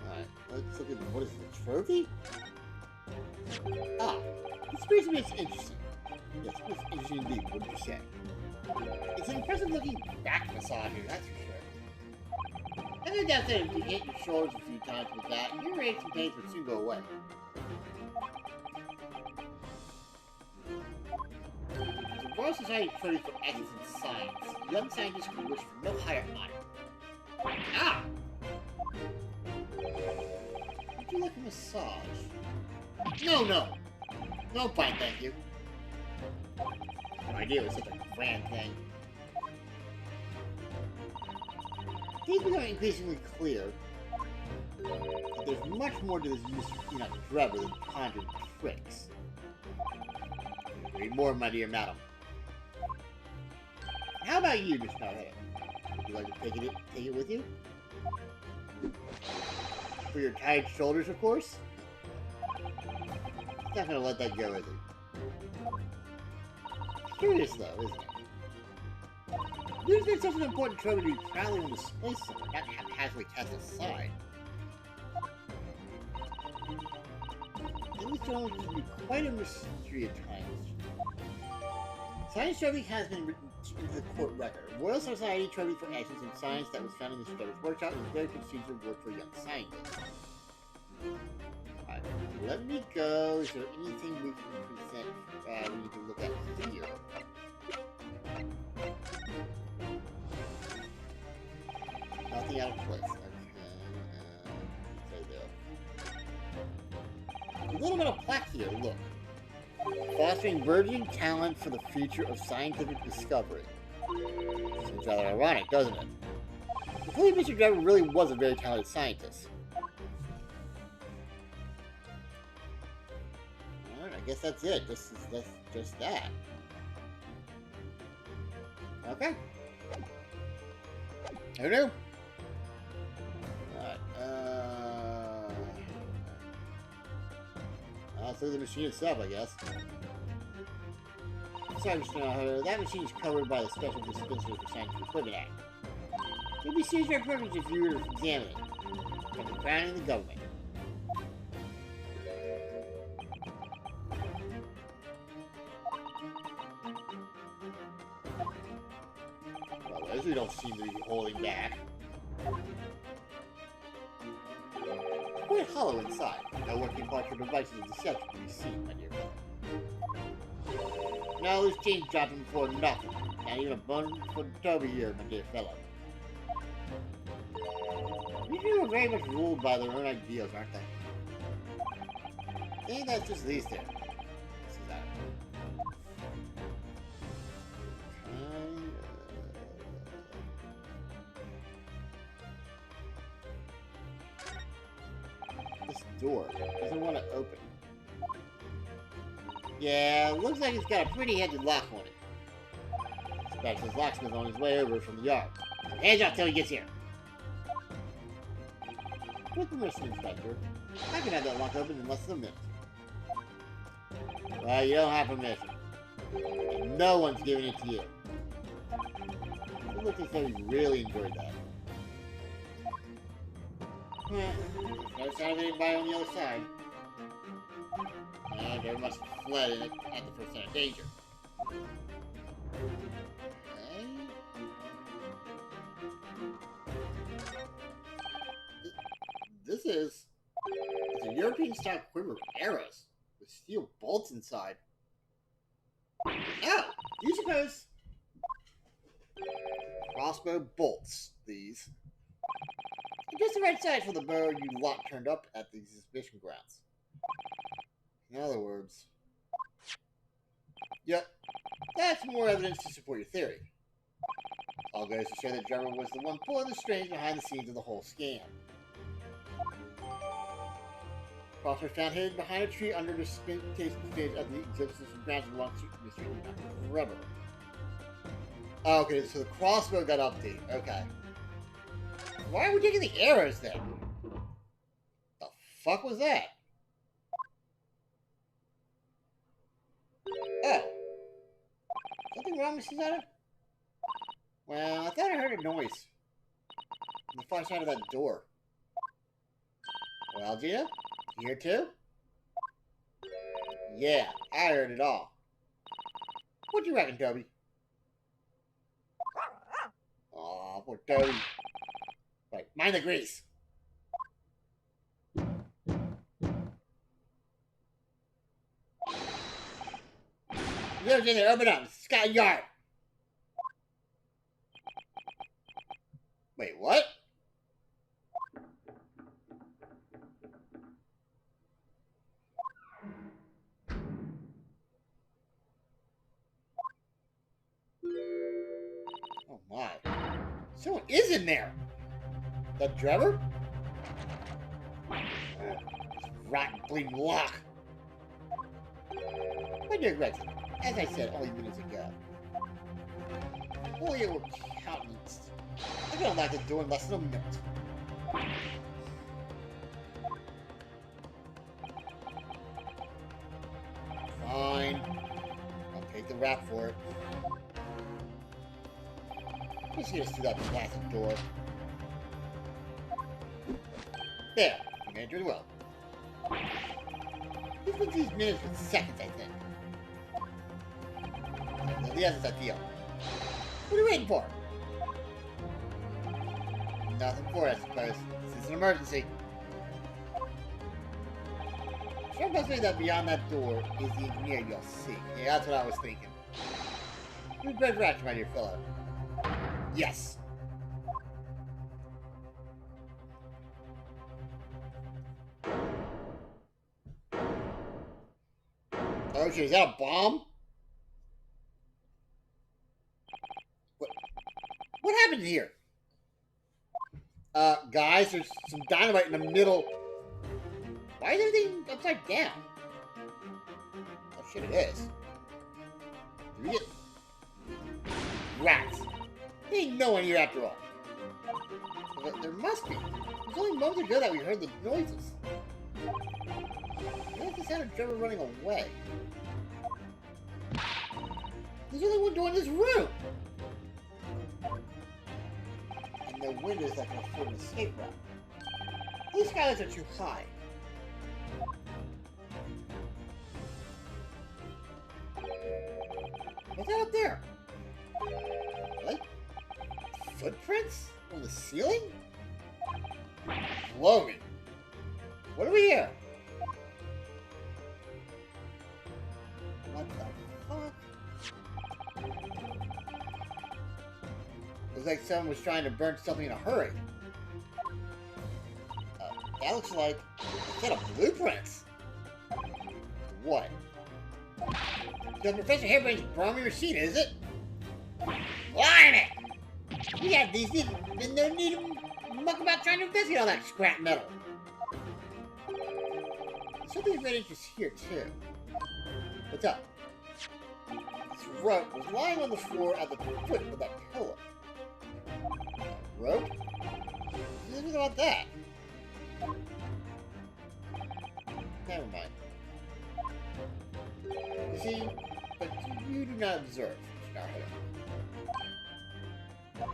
Alright, let's look at what is the trophy? Ah, this appears to be interesting. Yes, it's interesting indeed, what did you say? It's an impressive looking back facade here, that's for sure. no doubt that if you hit your shoulders a few times with that, your aches and pains would soon go away. The Royal Society Trophy for Excellence in Science. Young scientists who wish for no higher honor. Ah! Would you like a massage? No. No, fine, thank you. No idea it was such a grand thing. Things become increasingly clear that there's much more to this mystery not Trevor than conjuring tricks. Read more, my dear madam. How about you, Miss Malhead? Would you like to take it with you? For your tired shoulders, of course? He's not gonna let that go, is he? Curious, though, isn't it? There's been such an important trophy to be proudly on display somewhere, not haphazardly cast aside. These gentlemen can be quite a mystery at times. Science trophy has been written into the court record. Royal Society Trophy for Excellence in Science that was found in Mr. Trevor's workshop is very prestigious work for a young scientist. Alright, let me go. Is there anything we can present? We need to look at here. Nothing out of place. Okay. A little bit of plaque here, look. Fostering burgeoning talent for the future of scientific discovery. Seems rather ironic, doesn't it? I believe Mr. Trevor really was a very talented scientist. Alright, I guess that's it. That's just that. Okay. Who knew? Alright, let's look at the machine itself, I guess. Sorry, Mr. that machine is covered by the Special Dispensers for Scientific Equipment Act. It would be seized by privilege if you were to examine it. From the Crown and the government. Well, those we don't seem to be holding back. Quite hollow inside. No working parts or devices of deception can be seen, my dear fellow. No loose chains dropping for nothing. Not even a bone for Toby here, my dear fellow. These people are very much ruled by their own ideals, aren't they? I think that's just these two. This is that. This door doesn't want to open. Yeah, looks like it's got a pretty heavy lock on it. Suspects his locksmith on his way over from the yard. So hands off till he gets here. With permission, Inspector, I can have that lock open in less than a minute. Well, you don't have permission. And no one's giving it to you. It looks as though you really enjoyed that. No sign of anybody on the other side. They must have fled at the first sign of danger. Okay. This is... It's a European-style quiver of arrows with steel bolts inside. Oh! Do you suppose? Crossbow bolts, these. Just the right size for the bow you lot turned up at the exhibition grounds. In other words... Yep, that's more evidence to support your theory. All goes to show that Trevor was the one pulling the strings behind the scenes of the whole scam. Crossbow found hidden behind a tree under the stage of the exhibition grounds along the street of Rubber. Oh, okay, so the crossbow got updated. Okay. Why are we taking the arrows then? The fuck was that? Oh. Something wrong, Mrs. Sutter? Well, I thought I heard a noise. On the far side of that door. Well, Gina? You here too? Yeah, I heard it all. What do you reckon, Toby? Aw, poor Toby. Right, mind the grease. You're in there, open up. Scott Yard. Wait, what? Oh my. Someone is in there. That Trevor? Rotten bleeding lock. My dear Gregson, as I said only minutes ago, only it were countenanced. I'm gonna lock the door in less than a minute. Fine. I'll take the rap for it. Just get us through that plastic door. There. You managed really well. This would these minutes with seconds, I think. Yes, it's ideal. What are you waiting for? Nothing for it, I suppose. This is an emergency. Sure must be that beyond that door is the engineer you'll see. Yeah, that's what I was thinking. You're a great ratchet, my dear fellow. Yes. Oh shit, is that a bomb? What happened here? Guys, there's some dynamite in the middle. Why is everything upside down? Oh shit, it is. Do we get... Rats. There ain't no one here after all. But there must be. It was only moments ago that we heard the noises. I like the sound of Trevor running away. There's only one door in this room! And the windows that can afford an escape route. These skylights are too high. What's that up there? Like footprints on the ceiling? Logan, what do we hear? What the fuck? Looks like someone was trying to burn something in a hurry. That looks like a set of blueprints. What? The Professor Hairbrain's bromine machine, is it? Blimey! We have these things, and no need to muck about trying to investigate all that scrap metal. There's something of great interest here, too. What's up? This rope was lying on the floor at the foot of that pillow. Rope? What's anything about that? Never mind. You see, but you do not observe, You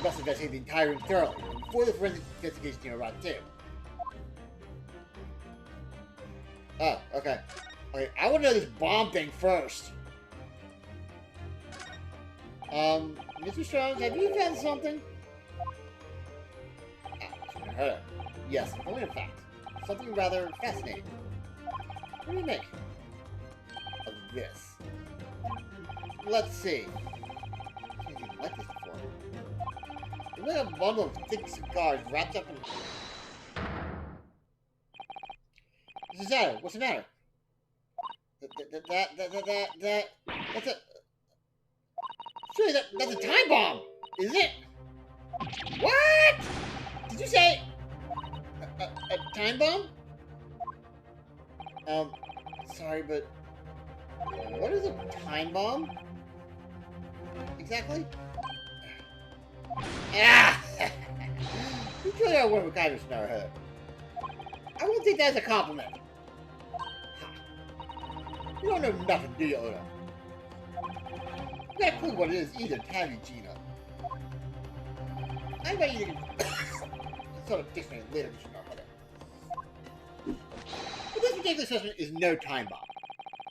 must investigate the entire room thoroughly before the forensic investigation team arrives too. Oh, okay. Okay, I want to know this bomb thing first. Mr. Strong, have you found something? Yes, only in fact. Something rather fascinating. What do you make of this? Let's see. I've seen anything like this before. It's like a bundle of thick cigars wrapped up in... What's the matter? What's the matter? That's a... Surely that's a time bomb! Is it? What? Did you say... A time bomb? Sorry, but... What is a time bomb? Exactly? Ah! You truly are one of a kind, Mr. Narrowhead. I won't take that as a compliment. You don't know nothing, do you, Oda? You got a clue what it is either, have you, Gina? I bet you can consult a dictionary later, Mr. Narrowhead. But this particular specimen is no time bomb.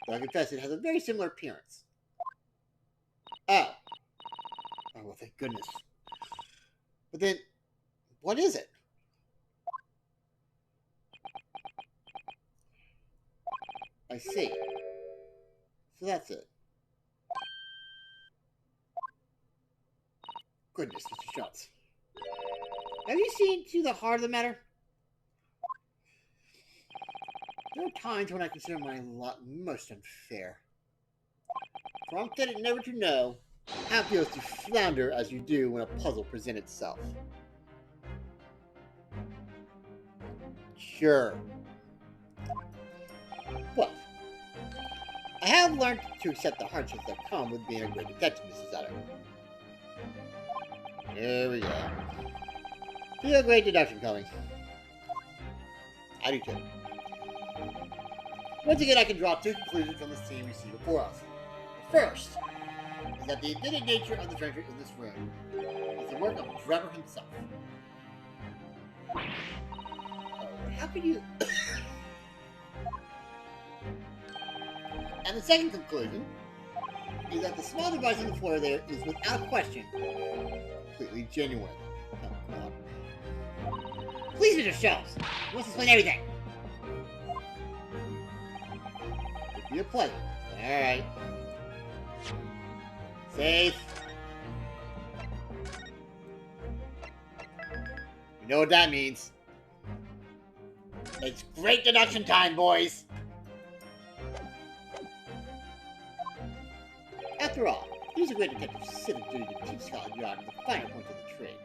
Though I confess it has a very similar appearance. Oh. Oh, well, thank goodness. But then, what is it? I see. So that's it. Goodness, Mr. Schultz. Have you seen to the heart of the matter? There are times when I consider my lot most unfair. For I'm fitted never to know how it feels to flounder as you do when a puzzle presents itself. Sure. But I have learned to accept the hardships that come with being a great detective, Mrs. Utter. There we go. Feel a great deduction coming. I do too. Once again, I can draw two conclusions from the scene we see before us. The first is that the invented nature of the furniture in this room is the work of Trevor himself. Oh, how could you... And the second conclusion is that the small device on the floor there is without question completely genuine. Oh, God. Please, Mr. Schultz, you must explain everything. It'd be a pleasure. Alright. Safe. You know what that means. It's great deduction time, boys! After all, he's a great detective civic duty to teach Scotland Yard the finer points of the trade.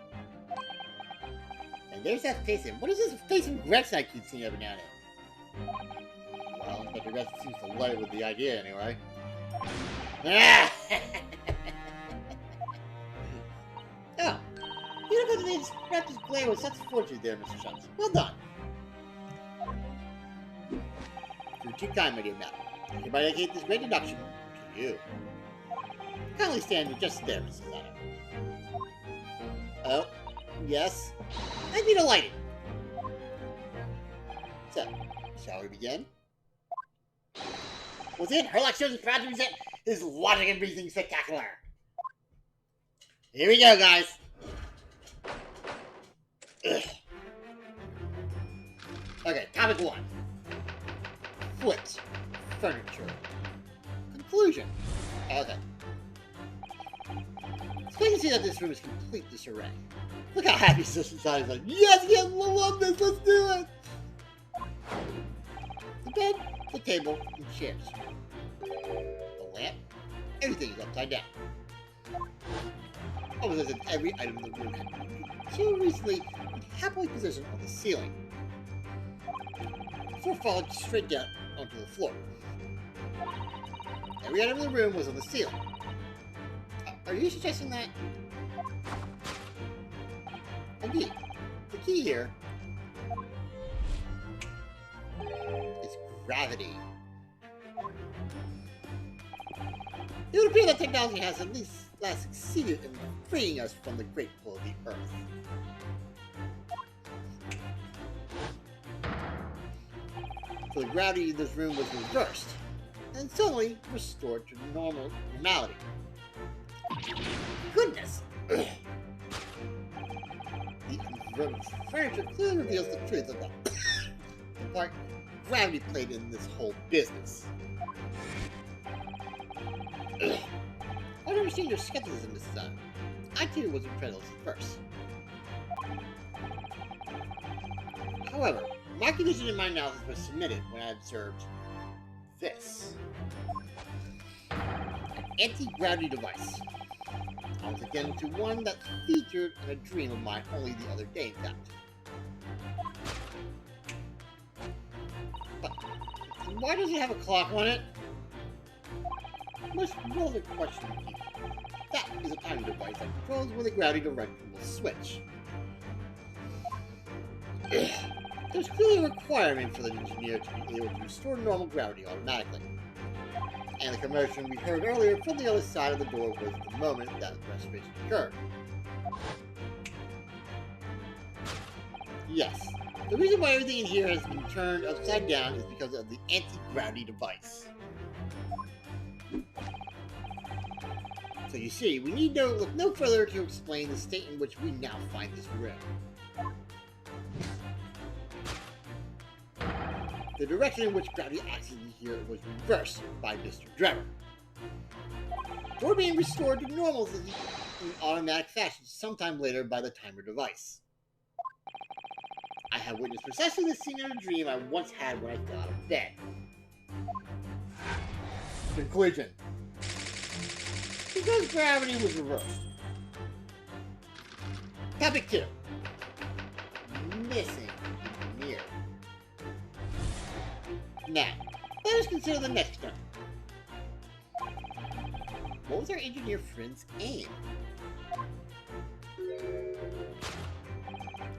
And there's that face in. What is this face in Gretchen I keep seeing every now and then? Well, Inspector Gretchen seems to light with the idea anyway. Oh, you look like they scrapped his glare with such fortitude there, Mr. Schultz. Well done. You're too kind, my dear madam. I hereby dedicate this great deduction to you. Kindly stand just there, Mrs. Utter. Oh, yes. I'd be delighted. So, shall we begin? Within, Herlock shows is proud to present his logic and reasoning spectacular. Here we go, guys. Ugh. Okay, topic 1. Flipped furniture. Conclusion. Okay. It's plain to see that this room is complete disarray. Look how happy Sister Sally's like, yes, I love this, let's do it! The bed, the table, and chairs. The lamp, everything is upside down. Almost as if every item in the room had been so recently been happily positioned on the ceiling. Before falling straight down onto the floor. Every item in the room was on the ceiling. Are you suggesting that? Indeed, the key here is gravity. It would appear that technology has at least succeeded in freeing us from the great pull of the Earth. So the gravity in this room was reversed, and suddenly restored to normality. Goodness! The furniture clearly reveals the truth of the part gravity played in this whole business. I understand your skepticism, Mrs. Utter. I too was incredulous at first. However, my condition in my analysis was submitted when I observed this. An anti-gravity device. I was again to one that featured in a dream of mine only the other day, in fact. But why does it have a clock on it? Most relevant question here. That is a timing device that controls where the gravity direction will switch. There's clearly a requirement for the engineer to be able to restore normal gravity automatically. And the commotion we heard earlier from the other side of the door was the moment that the restoration occurred. Yes, the reason why everything in here has been turned upside down is because of the anti-gravity device. So you see, we need to look no further to explain the state in which we now find this room. The direction in which gravity acts in here was reversed by Mr. Drebber. Before being restored to normalcy in automatic fashion sometime later by the timer device. I have witnessed precisely the scene in a dream I once had when I fell out of bed. Conclusion. Because gravity was reversed. Topic 2. Missing mirror. Now, let us consider the next term. What was our engineer friend's aim?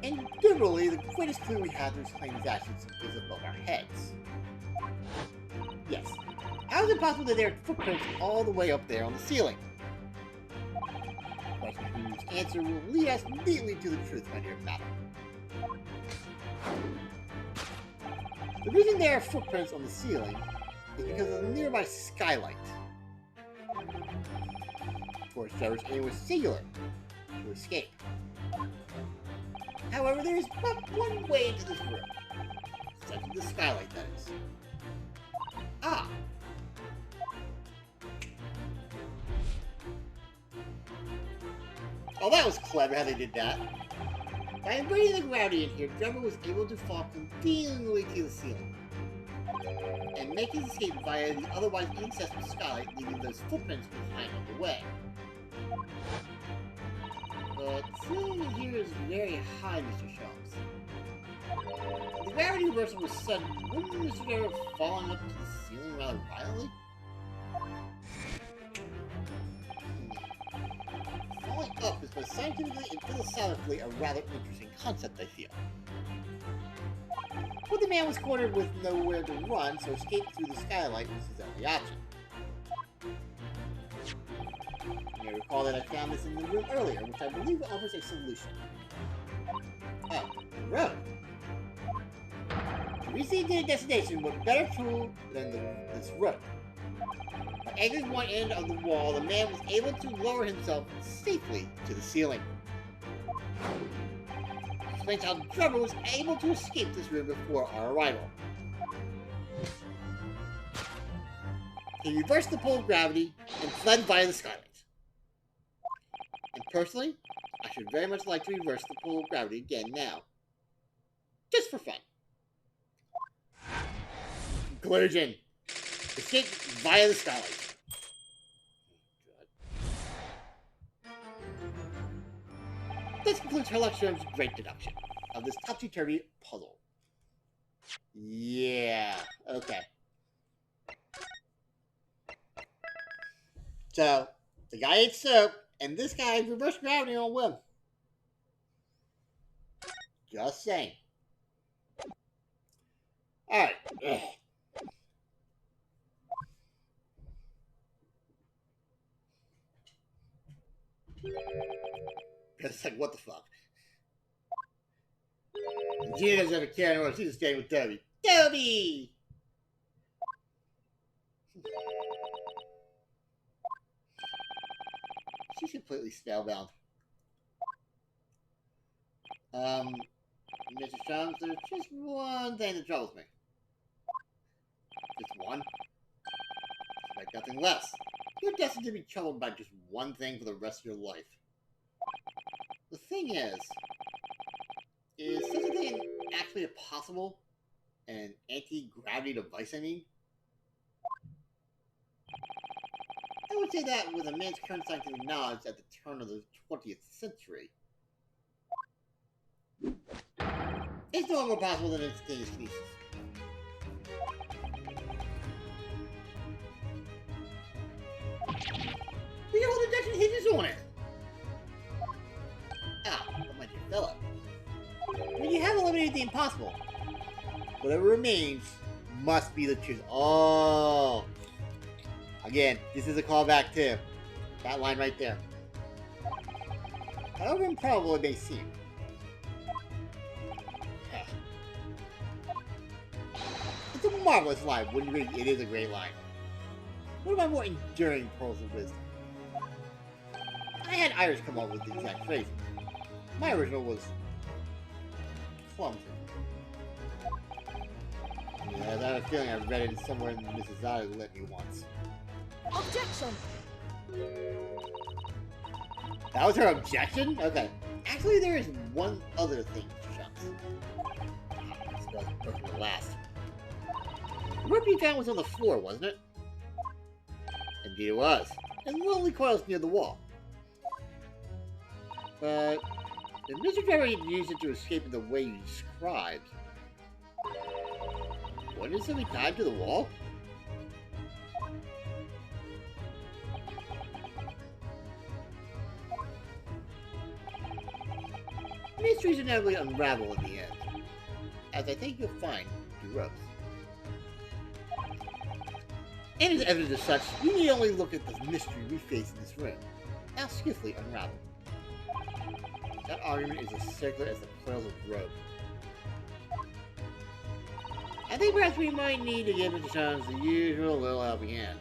Indubitably, the greatest clue we have to explain his actions is above our heads. Yes. How is it possible that there are footprints all the way up there on the ceiling? Question whose answer will lead us neatly to the truth, my dear madam. The reason there are footprints on the ceiling is because of the nearby skylight. Of course, Trevor's aim was singular, to escape. However, there is but one way into this room. Such as the skylight, that is. Ah! Oh, that was clever how they did that. By inverting the gravity in here, Trevor was able to fall conveniently to the ceiling and make his escape via the otherwise inaccessible skylight, leaving those footprints behind on the way. But the ceiling in here is very high, Mr. Shelves. If the gravity reversal was sudden, wouldn't Mr. Trevor have fallen up to the ceiling rather violently? Falling up is both scientifically and philosophically a rather interesting concept, I feel. But the man was cornered with nowhere to run, so escape through the skylight was his only option. You may recall that I found this in the room earlier, which I believe offers a solution. Oh, the road. To reach the destination, what better tool than this rope? By anchoring one end of the wall, the man was able to lower himself safely to the ceiling. Explains how Trevor was able to escape this room before our arrival. He reversed the pull of gravity and fled via the skylight. And personally, I should very much like to reverse the pull of gravity again now. Just for fun. Conclusion. Escape via the skylight. This concludes Sherlock Holmes' great deduction of this topsy-turvy puzzle. Yeah, okay. So, the guy ate soap, and this guy reversed gravity on a whim. Just saying. Alright. It's like, what the fuck? Gina doesn't have a care anymore. She's staying with Toby. Toby! She's completely spellbound. Mr. Jones, there's just one thing that troubles me. Just one? Like nothing less. You're destined to be troubled by just one thing for the rest of your life. The thing is such a thing actually possible? An anti-gravity device, I mean? I would say that with a man's current scientific knowledge at the turn of the 20th century, it's no more possible than instantaneous kinesis. We got all the Dutch hinges on it! Ah, but my dear fellow, when you have eliminated the impossible, whatever remains must be the truth. Oh! Again, this is a callback to that line right there. However improbable it may seem. It's a marvelous line. Wouldn't you agree? It is a great line. One of my more enduring pearls of wisdom. I had Irish come up with the exact phrase. My original was clumsy. Yeah, I have a feeling I read it somewhere in Mrs. Zada's litany once. Objection! That was her objection? Okay. Actually, there is one other thing, Chunks. This goes to last. The rope you found was on the floor, wasn't it? Indeed it was. And lonely coils near the wall. But if Mr. Trevor had used it to escape in the way you described, wouldn't it simply tied to the wall? Mysteries inevitably unravel in the end, as I think you'll find through ropes. And as evidence of such, you need only look at the mystery we face in this room, now swiftly unraveled. That argument is as circular as the coils of rope. I think perhaps we might need to give Mr. Jones the usual little helping hand.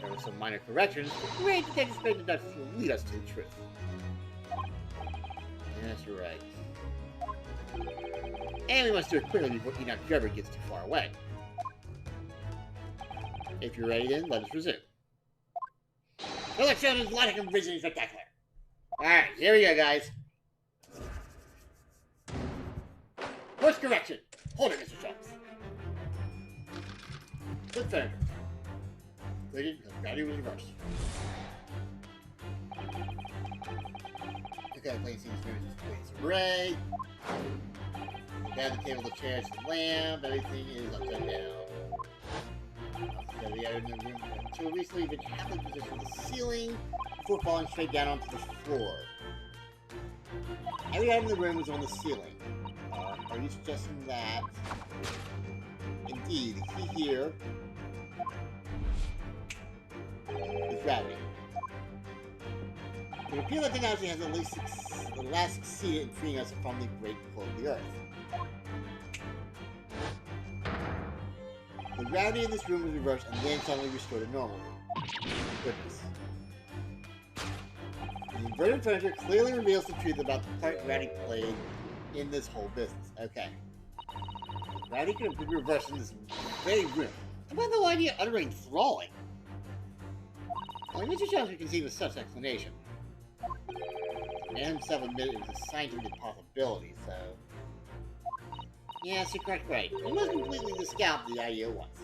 There were some minor corrections, but great detective space deductions will lead us to the truth. That's right. And we must do it quickly before Enoch Trevor gets too far away. If you're ready then, let us resume. Collection is logic and vision spectacular. Alright, here we go, guys. First correction. Hold it, Mr. Jones. Good furniture. Rated because gravity was reversed. Okay, place these furnitures in array. Down the table, the chairs, the lamp, everything is upside down. The other in the room until recently been happily positioned in the ceiling before falling straight down onto the floor. Every item in the room was on the ceiling. Are you suggesting that? Indeed, the key here is gravity. It would appear that technology has at least succeeded in freeing us from the great pull of the Earth. The gravity in this room was reversed and then suddenly restored to normal. Goodness. The inverted furniture clearly reveals the truth about the part gravity played in this whole business. Okay. Gravity could have been reversed in this very room. How about the idea of uttering enthralling? Only Mr. Jones could conceive of such explanation. The man himself admitted it was a scientific impossibility, so... Yes, you're correct, right. We must completely discount the idea once.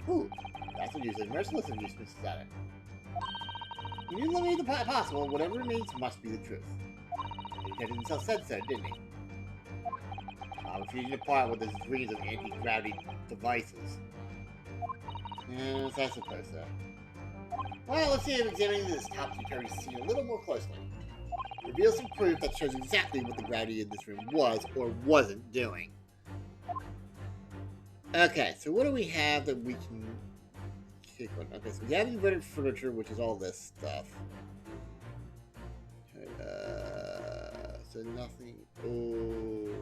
Whew, that's unusually merciless of you, Mrs. Zada. When you eliminate the possible, whatever remains must be the truth. The detective himself said so, didn't he? Refusing to part with his rings of anti-gravity devices. Yes, I suppose so. Well, let's see if examining this topsy-turvy scene a little more closely. Reveals some proof that shows exactly what the gravity in this room was or wasn't doing. Okay, so what do we have that we can kick on? Okay, so we have inverted furniture, which is all this stuff. So nothing. Oh.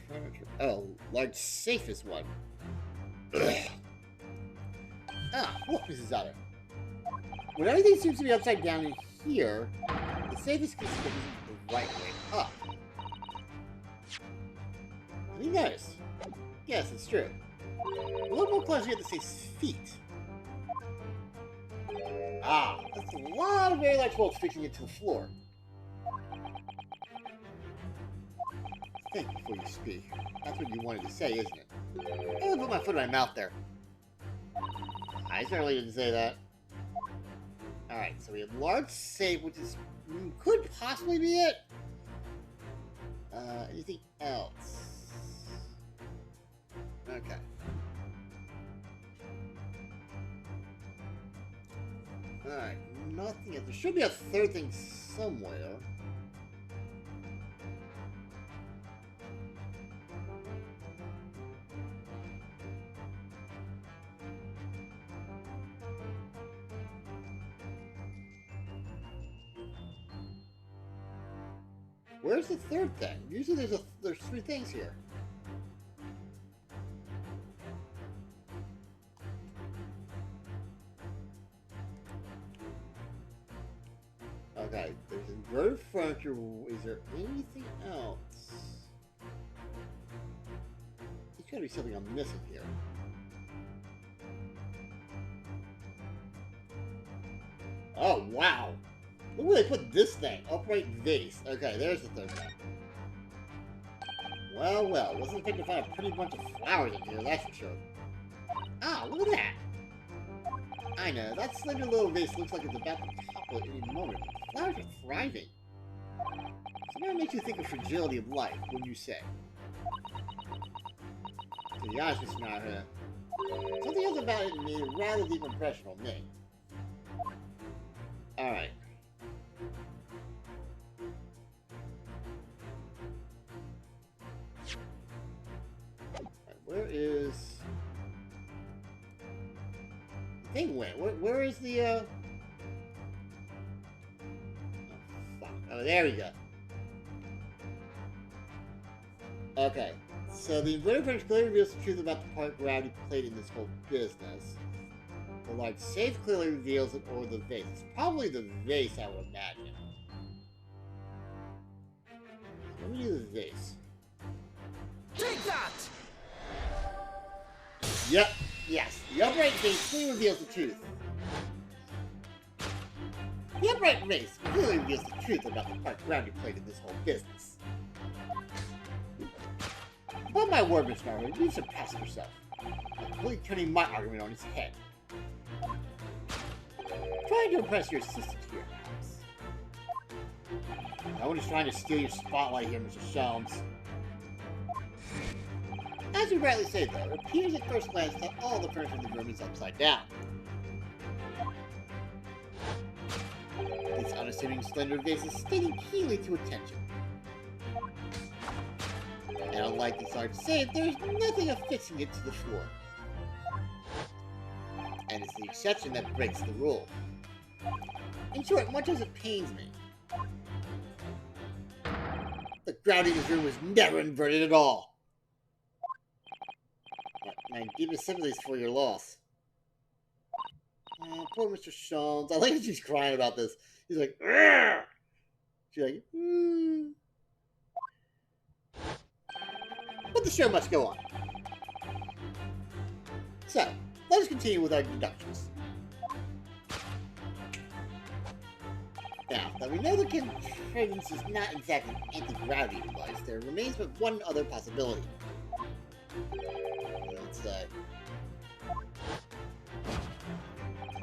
Furniture. Oh, large safe is one. Look, Mrs. Zada. When everything seems to be upside down in here, the safe is considered the right way up. Have you noticed? Yes, it's true. A little more closely at the safe's feet. That's a lot of very large bolts fixing it to the floor. Think before you speak. That's what you wanted to say, isn't it? I'm gonna put my foot in my mouth there. I certainly didn't say that. Alright, so we have large safe, which is could possibly be it. Anything else? Okay. Alright, nothing else. There should be a third thing somewhere. Where's the third thing? Usually there's three things here. furniture. Is there anything else? There's gotta be something I'm missing here. Oh, wow. Look where they put this thing. Upright vase. Okay, there's the third thing. Well, well. Wasn't expecting to find a pretty bunch of flowers in here, that's for sure. Ah, look at that. I know, that slender little vase looks like it's about to topple at any moment. The flowers are thriving. Somehow makes you think of fragility of life, wouldn't you say? To be honest, Mr. Naha, something else about it made a rather deep impression on me. Alright. Where is... the thing went? Where is the, Oh, fuck. Oh, there we go. Okay. So the inverted furniture clearly reveals the truth about the part gravity played in this whole business. The large safe clearly reveals it, or the vase. It's probably the vase, I would imagine. Let me do the vase. Take that! Yep, yes. The upright vase clearly reveals the truth. The upright vase clearly reveals the truth about the part gravity played in this whole business. But my word, Miss Margaret, you've surpassed yourself. Completely turning my argument on its head. Trying to impress your assistant here, perhaps. No one is trying to steal your spotlight here, Mr. Shelms. As you rightly say, though, it appears at first glance that all the furniture in the room is upside down. This unassuming slender vase is stating keenly to attention. And unlike the large safe, there is nothing affixing it to the floor. And it's the exception that breaks the rule. In short, much as it pains me, the gravity in this room was never inverted at all. My deepest sympathies for your loss. Oh, poor Mr. Shelms. I like that she's crying about this. He's like, "Argh!" She's like, But the show must go on. So, let us continue with our deductions. Now, that we know the contrivance is not in fact an anti-gravity device, there remains but one other possibility. Let's say...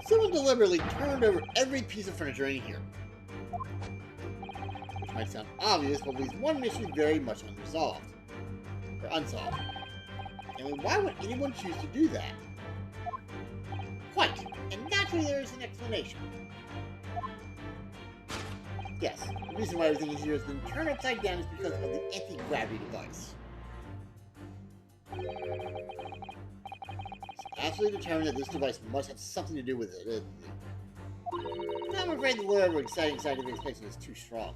someone deliberately turned over every piece of furniture in here. Which might sound obvious, but leaves one mystery very much unresolved. Or unsolved. And why would anyone choose to do that? Quite. And naturally there is an explanation. Yes, the reason why everything in here has been turned upside down is because of the anti-gravity device. It's absolutely determined that this device must have something to do with it, isn't it? I'm afraid the lure of exciting scientific explanation is too strong.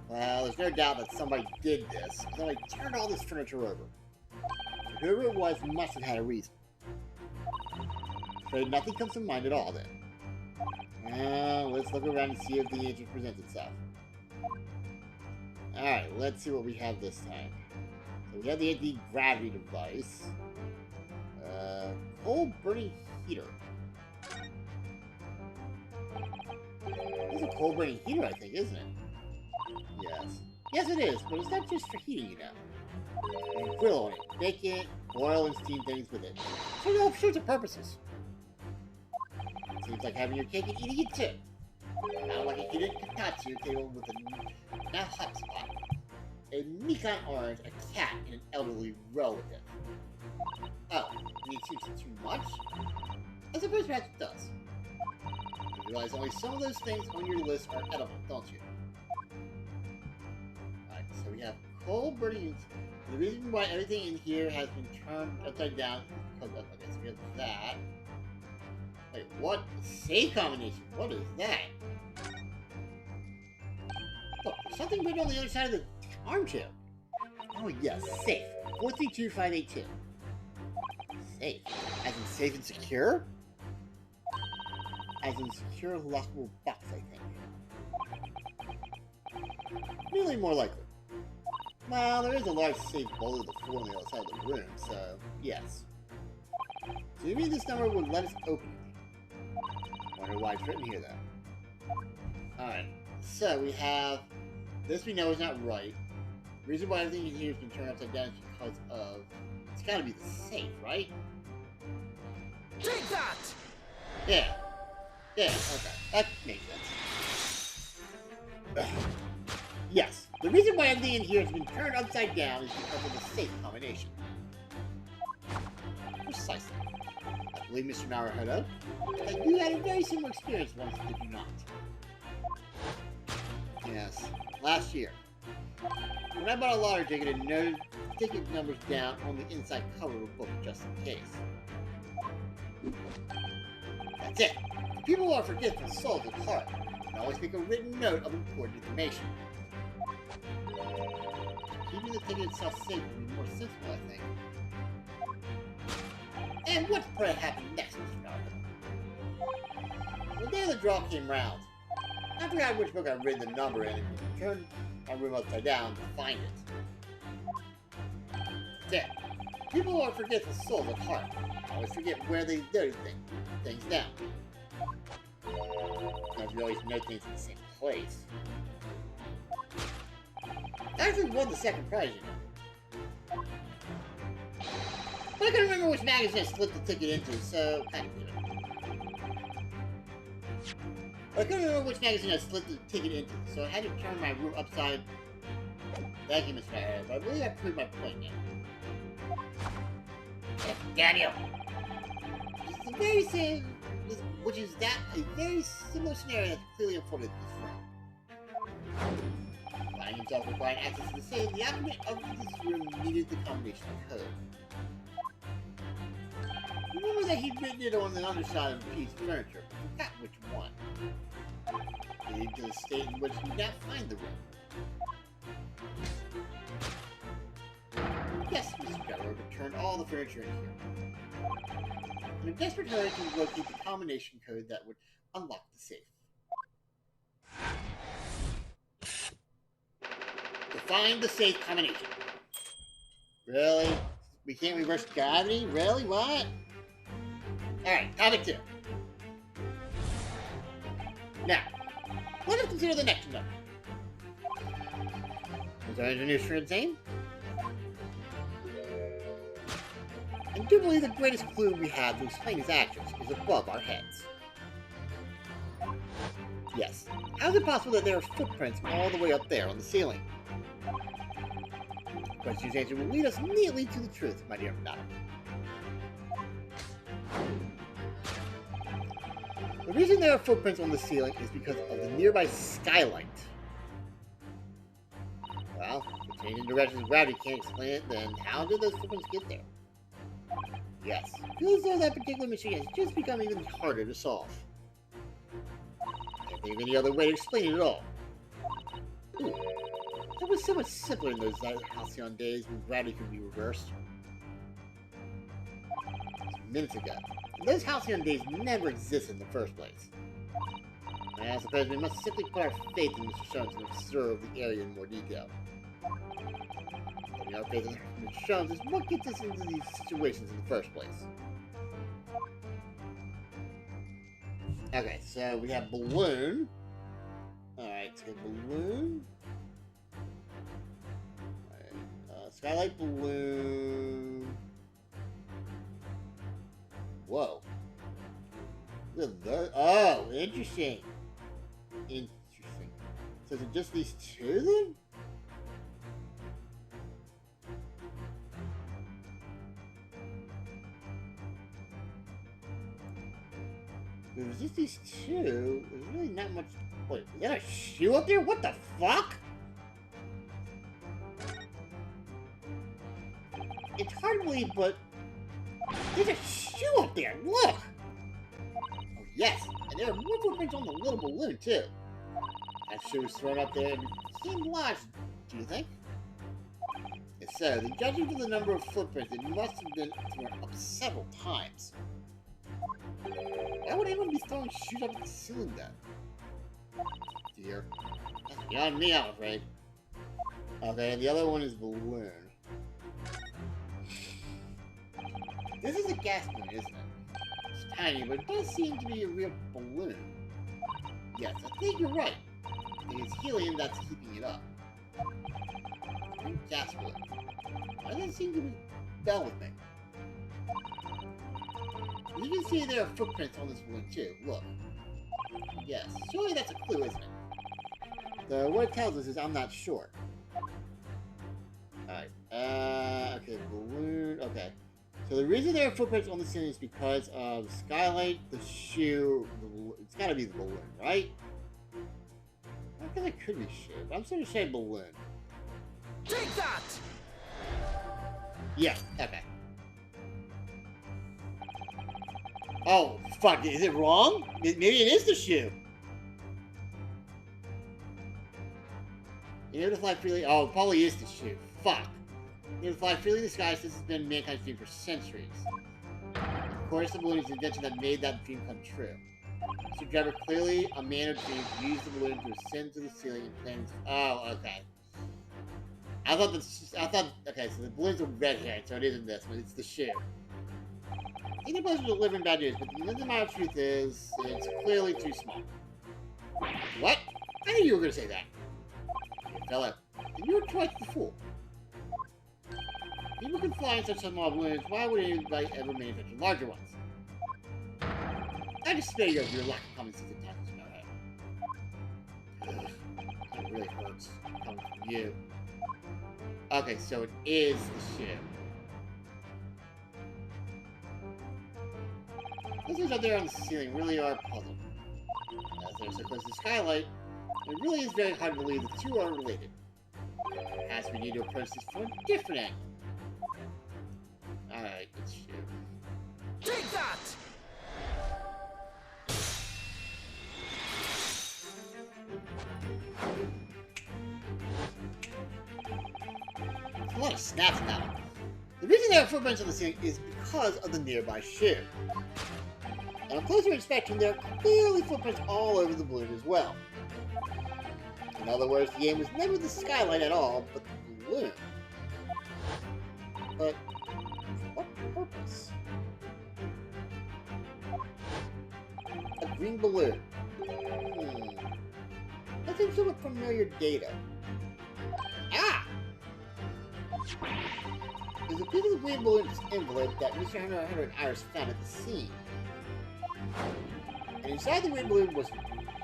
Well, there's no doubt that somebody did this. Somebody turned all this furniture over. Whoever it was must have had a reason. Afraid nothing comes to mind at all, then. Let's look around and see if the answer presents itself. Alright, let's see what we have this time. So we have the anti-gravity device. Coal burning heater. It's a coal burning heater, I think, isn't it? Yes. Yes, it is, but it's not just for heating, you know. You grill on it, bake it, boil and steam things with it. So there are all sorts of purposes. Seems like having your cake and eating it too. Now like a hidden Katatsu table with a now hotspot, a Mikan orange, a cat, and an elderly relative. Oh, it seems too much? I suppose perhaps it does. You realize only some of those things on your list are edible, don't you? Alright, so we have coal burning. The reason why everything in here has been turned upside down is because of, okay, so we have that. Wait, what? Safe combination? What is that? Look, there's something written on the other side of the armchair. Oh yes, safe. 432582. Safe. As in safe and secure? As in secure lockable box, I think. Really more likely. Well, there is a large safe below the floor on the other side of the room, so yes. So maybe this number would let us open it. Wonder why it's written here, though. Alright, so we have... This we know is not right. The reason why everything here has been turned upside down is because of... It's gotta be the safe, right? Take that! Yeah. Yeah, okay. That makes sense. Yes. The reason why everything in here has been turned upside down is because of the safe combination. Precisely. I believe Mr. Naruhodo that you had a very similar experience once, did you not? Yes. Last year. When I bought a lottery ticket and noted ticket numbers down on the inside cover of a book just in case. That's it. The people who are forgetful souls at heart can always make a written note of important information. Keeping the ticket itself safe would be more sensible, I think. And what pray happened next, Mr. Naruhodo? The day of the draw came round. I forgot which book I'd written the number in and turned my room upside down to find it. That's it. People who are forgetful souls at heart always forget where they noted things down. Not you always note things in the same place. I actually won the second prize, you know. But I couldn't remember which magazine I slipped the ticket into, so I had to do it. But I couldn't remember which magazine I slipped the ticket into, so I had to turn my room upside. Thank you, Mr. Naruhodo, but I believe I proved my point now. Yes, Daniel! It's the very same, which is that a very similar scenario that's clearly unfolded in this room. Finding himself requiring access to the safe, the occupant of this room needed the combination code. Remember that he'd written it on the underside of the piece of furniture, but forgot which one. Leading to the state in which he did not find the room. Yes, Mr. Naruhodo returned all the furniture in here. In a desperate hurry to locate the combination code that would unlock the safe. To find the safe combination. Really? We can't reverse gravity? Really? What? Alright, topic 2. Now, let us consider the next number. Was our engineer sure insane? I do believe the greatest clue we have to explain his actions is above our heads. Yes. How is it possible that there are footprints all the way up there on the ceiling? The question's answer will lead us neatly to the truth, my dear Madam. The reason there are footprints on the ceiling is because of the nearby skylight. Well, if the changing directions of gravity can't explain it, then how did those footprints get there? Yes, it feels as though that particular machine has just become even harder to solve. Can't think of any other way to explain it at all. Ooh, that was so much simpler in those halcyon days when gravity could be reversed. Minutes ago. And those halcyon days never existed in the first place. I suppose we must simply put our faith in Mr. Jones and observe the area in more detail. Putting our faith in Mr. Jones is what gets us into these situations in the first place. Okay, so we have balloon. Alright, so balloon. Alright, skylight balloon. Whoa. Look at that. Oh, interesting. Interesting. So is it just these two then? If it's just these two, there's really not much. Wait, is that a shoe up there? What the fuck? It's hard to believe, but there's a shoe up there. Look! Oh, yes, and there are more footprints on the little balloon, too. That shoe was thrown up there and seemed lodged, do you think? If so, then judging from the number of footprints, it must have been thrown up several times. Why would anyone be throwing shoes up at the ceiling then? Dear. That's beyond me, I'm afraid. Okay, and the other one is balloon. This is a gas balloon, isn't it? It's tiny, but it does seem to be a real balloon. Yes, I think you're right. It's helium that's keeping it up. Gas balloon. Why does it seem to be bell with me? You can see there are footprints on this balloon too. Look. Yes, surely that's a clue, isn't it? What it tells us is I'm not sure. Alright. Okay, balloon. Okay. So the reason there are footprints on the ceiling is because of the skylight, the shoe, it's gotta be the balloon, right? I guess it could be shoe, but I'm sort of saying balloon. Take that! Yeah, okay. Oh, fuck, is it wrong? Maybe it is the shoe. You're able to fly freely. Oh, it probably is the shoe. Fuck. You're able to fly freely in the sky. This has been mankind's dream for centuries. Of course, the balloon is the invention that made that dream come true. Mr. Driver, clearly a man of dreams, used the balloon to ascend to the ceiling and plan. Oh, okay. Okay, so the balloons are red-haired, so it isn't this one. It's the shoe. I think the balloons are delivering bad news, but the amount of truth is, it's clearly too small. What? I knew you were going to say that. Fella, and you were twice the fool. People can fly in such small balloons, why would anybody ever manufacture larger ones? I just spare you of your lack of common sense and tactics in my head. That really hurts, coming from you. Okay, so it is the shoe. Those things out there on the ceiling really are puzzling. As they're so close to the skylight, it really is very hard to believe the two are related. Perhaps we need to approach this from a different angle. Alright, let's shoot. Take that! There's a lot of snaps now. The reason there are footprints on the ceiling is because of the nearby shoe. And on closer inspection, there are clearly footprints all over the balloon as well. In other words, the aim was never the skylight at all, but the balloon. But for what purpose? A green balloon. That seems sort of familiar data. Ah! There's a piece of the green balloon's envelope that Mr. Hunter and Iris found at the scene. And inside the green balloon was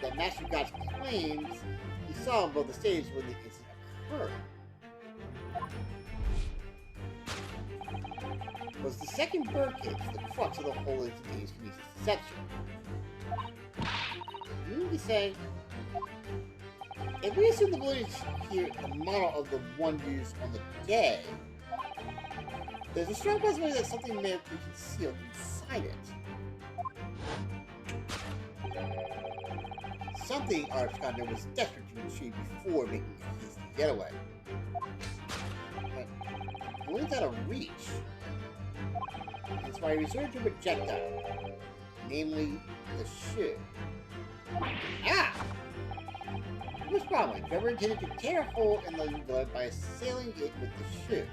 that Master God's claims he saw above the stage when the incident occurred. Was the second birdcage the crux of the whole instantaneous kinesis deception? You mean to say, if we assume the balloon is here a model of the one used on the day, there's a strong possibility that something may have been concealed inside it. Something Archconda was desperate to achieve before making his getaway. But the balloon's out of reach. That's why he resorted to a projectile, namely the shoe. Ah! Most probably, Trevor intended to tear a hole in the envelope by assailing it with the shoe.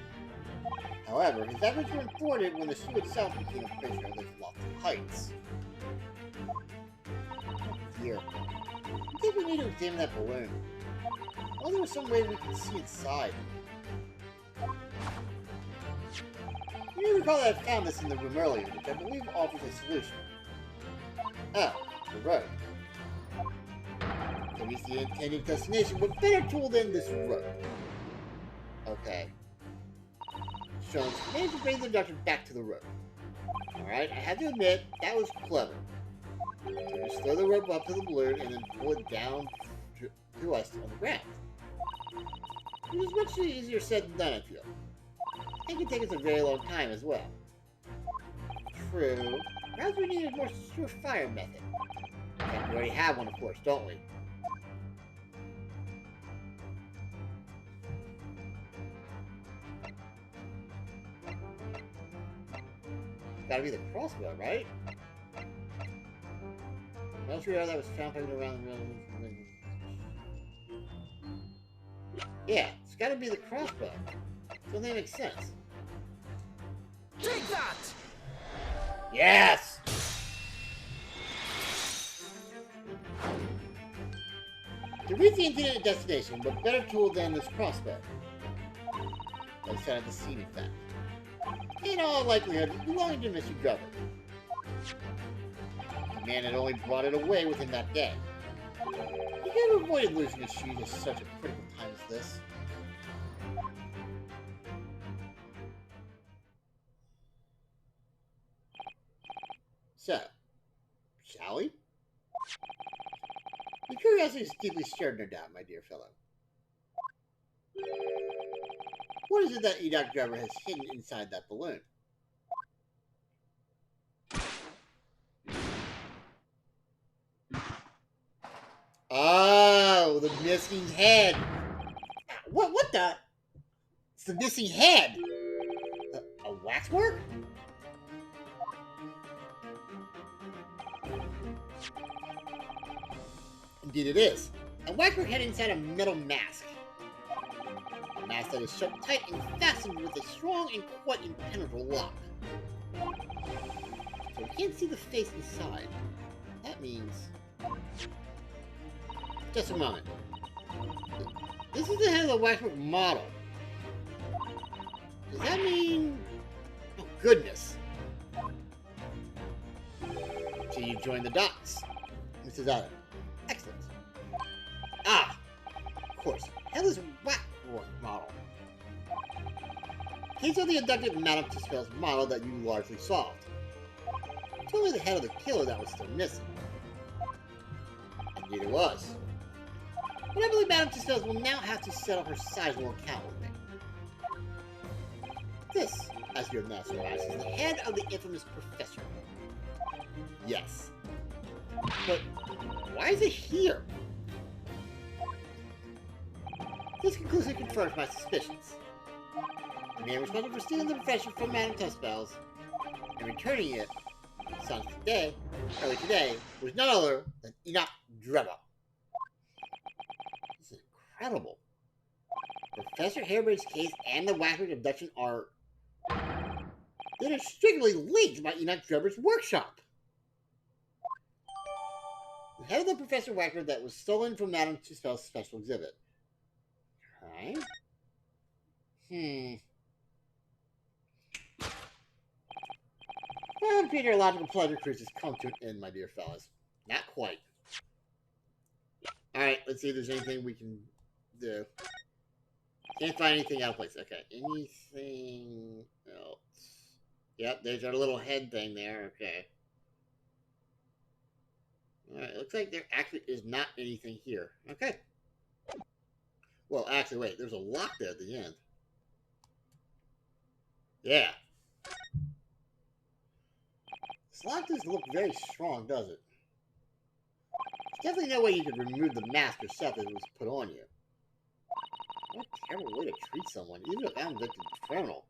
However, his efforts were thwarted when the shoe itself became a prisoner of those lofty heights. Here. I think we need to examine that balloon. Well, there was some way we could see inside. You may recall that I found this in the room earlier, which I believe offers a solution. Oh, the road. To reach the intended destination, what better tool than this rope? Okay. Jones managed to bring the doctor back to the rope. Alright, I have to admit, that was clever. So just throw the rope up to the balloon and then pull it down to us on the ground. It was much easier said than done, I feel. It can take us a very long time as well. True. Perhaps we need a more surefire method. And we already have one, of course, don't we? Gotta be the crossbow, right? Not sure how that was found around the room. Yeah, It's gotta be the crossbow. Doesn't that make sense? Take that! Yes! To reach the intended destination, what better tool than this crossbow? Outside of the scene effect. In all likelihood, it belonged to Mr. Grubber. The man had only brought it away with him that day. He could have avoided losing his shoes at such a critical time as this. So, shall we? Your curiosity is deeply stirred, no doubt, my dear fellow. What is it that Enoch Driver has hidden inside that balloon? Oh, the missing head. What the? It's the missing head. A waxwork? Indeed it is. A waxwork head inside a metal mask. A mask that is shut tight and fastened with a strong and quite impenetrable lock. So we can't see the face inside. That means... Just a moment. This is the head of the waxwork model. Does that mean... Oh, goodness. So you've joined the dots. Mrs. Adam. Excellent. Ah! Of course. Headless waxwork model. Case of the abducted Madame Tussauds model that you largely solved. It's only the head of the killer that was still missing. Indeed it was. But I believe Madame Tussauds will now have to settle her sizable account with me. This, as you have now surmised, is the head of the infamous professor. Yes. But why is it here? This conclusively confirms my suspicions. The man responsible for stealing the professor from Madame Tussauds and returning it, sounds early today, was none other than Enoch Drebber. This is incredible. Professor Harebrain's case and the waxwork abduction are inextricably linked by Enoch Drebber's workshop. The head of the Professor Waxwork that was stolen from Madame Tussauds' special exhibit. Okay. Well, Peter, logical pleasure cruise has come to an end, my dear fellas. Not quite. Alright, let's see if there's anything we can do. Can't find anything out of place. Okay, anything else? Yep, there's our little head thing there. Okay. Alright, looks like there actually is not anything here. Okay. Well, actually, wait, there's a lock there at the end. Yeah. This lock doesn't look very strong, does it? There's definitely no way you could remove the mask yourself if it was put on you. What a terrible way to treat someone, even if I'm a victim of criminal.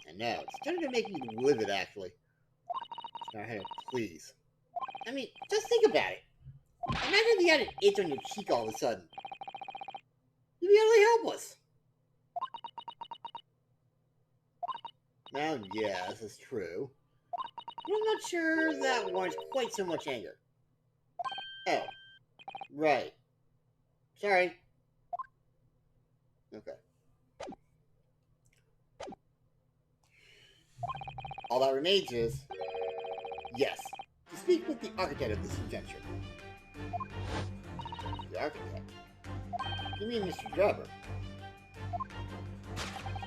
I know, it's starting to make me livid, actually. Alright, please. I mean, just think about it. Imagine if you had an itch on your cheek all of a sudden. You'd be utterly helpless. Now, yeah, this is true. But I'm not sure that warrants quite so much anger. Oh. Right. Sorry. Okay. All that remains is... Yes. To speak with the architect of this adventure. The architect? You mean Mr. Drebber?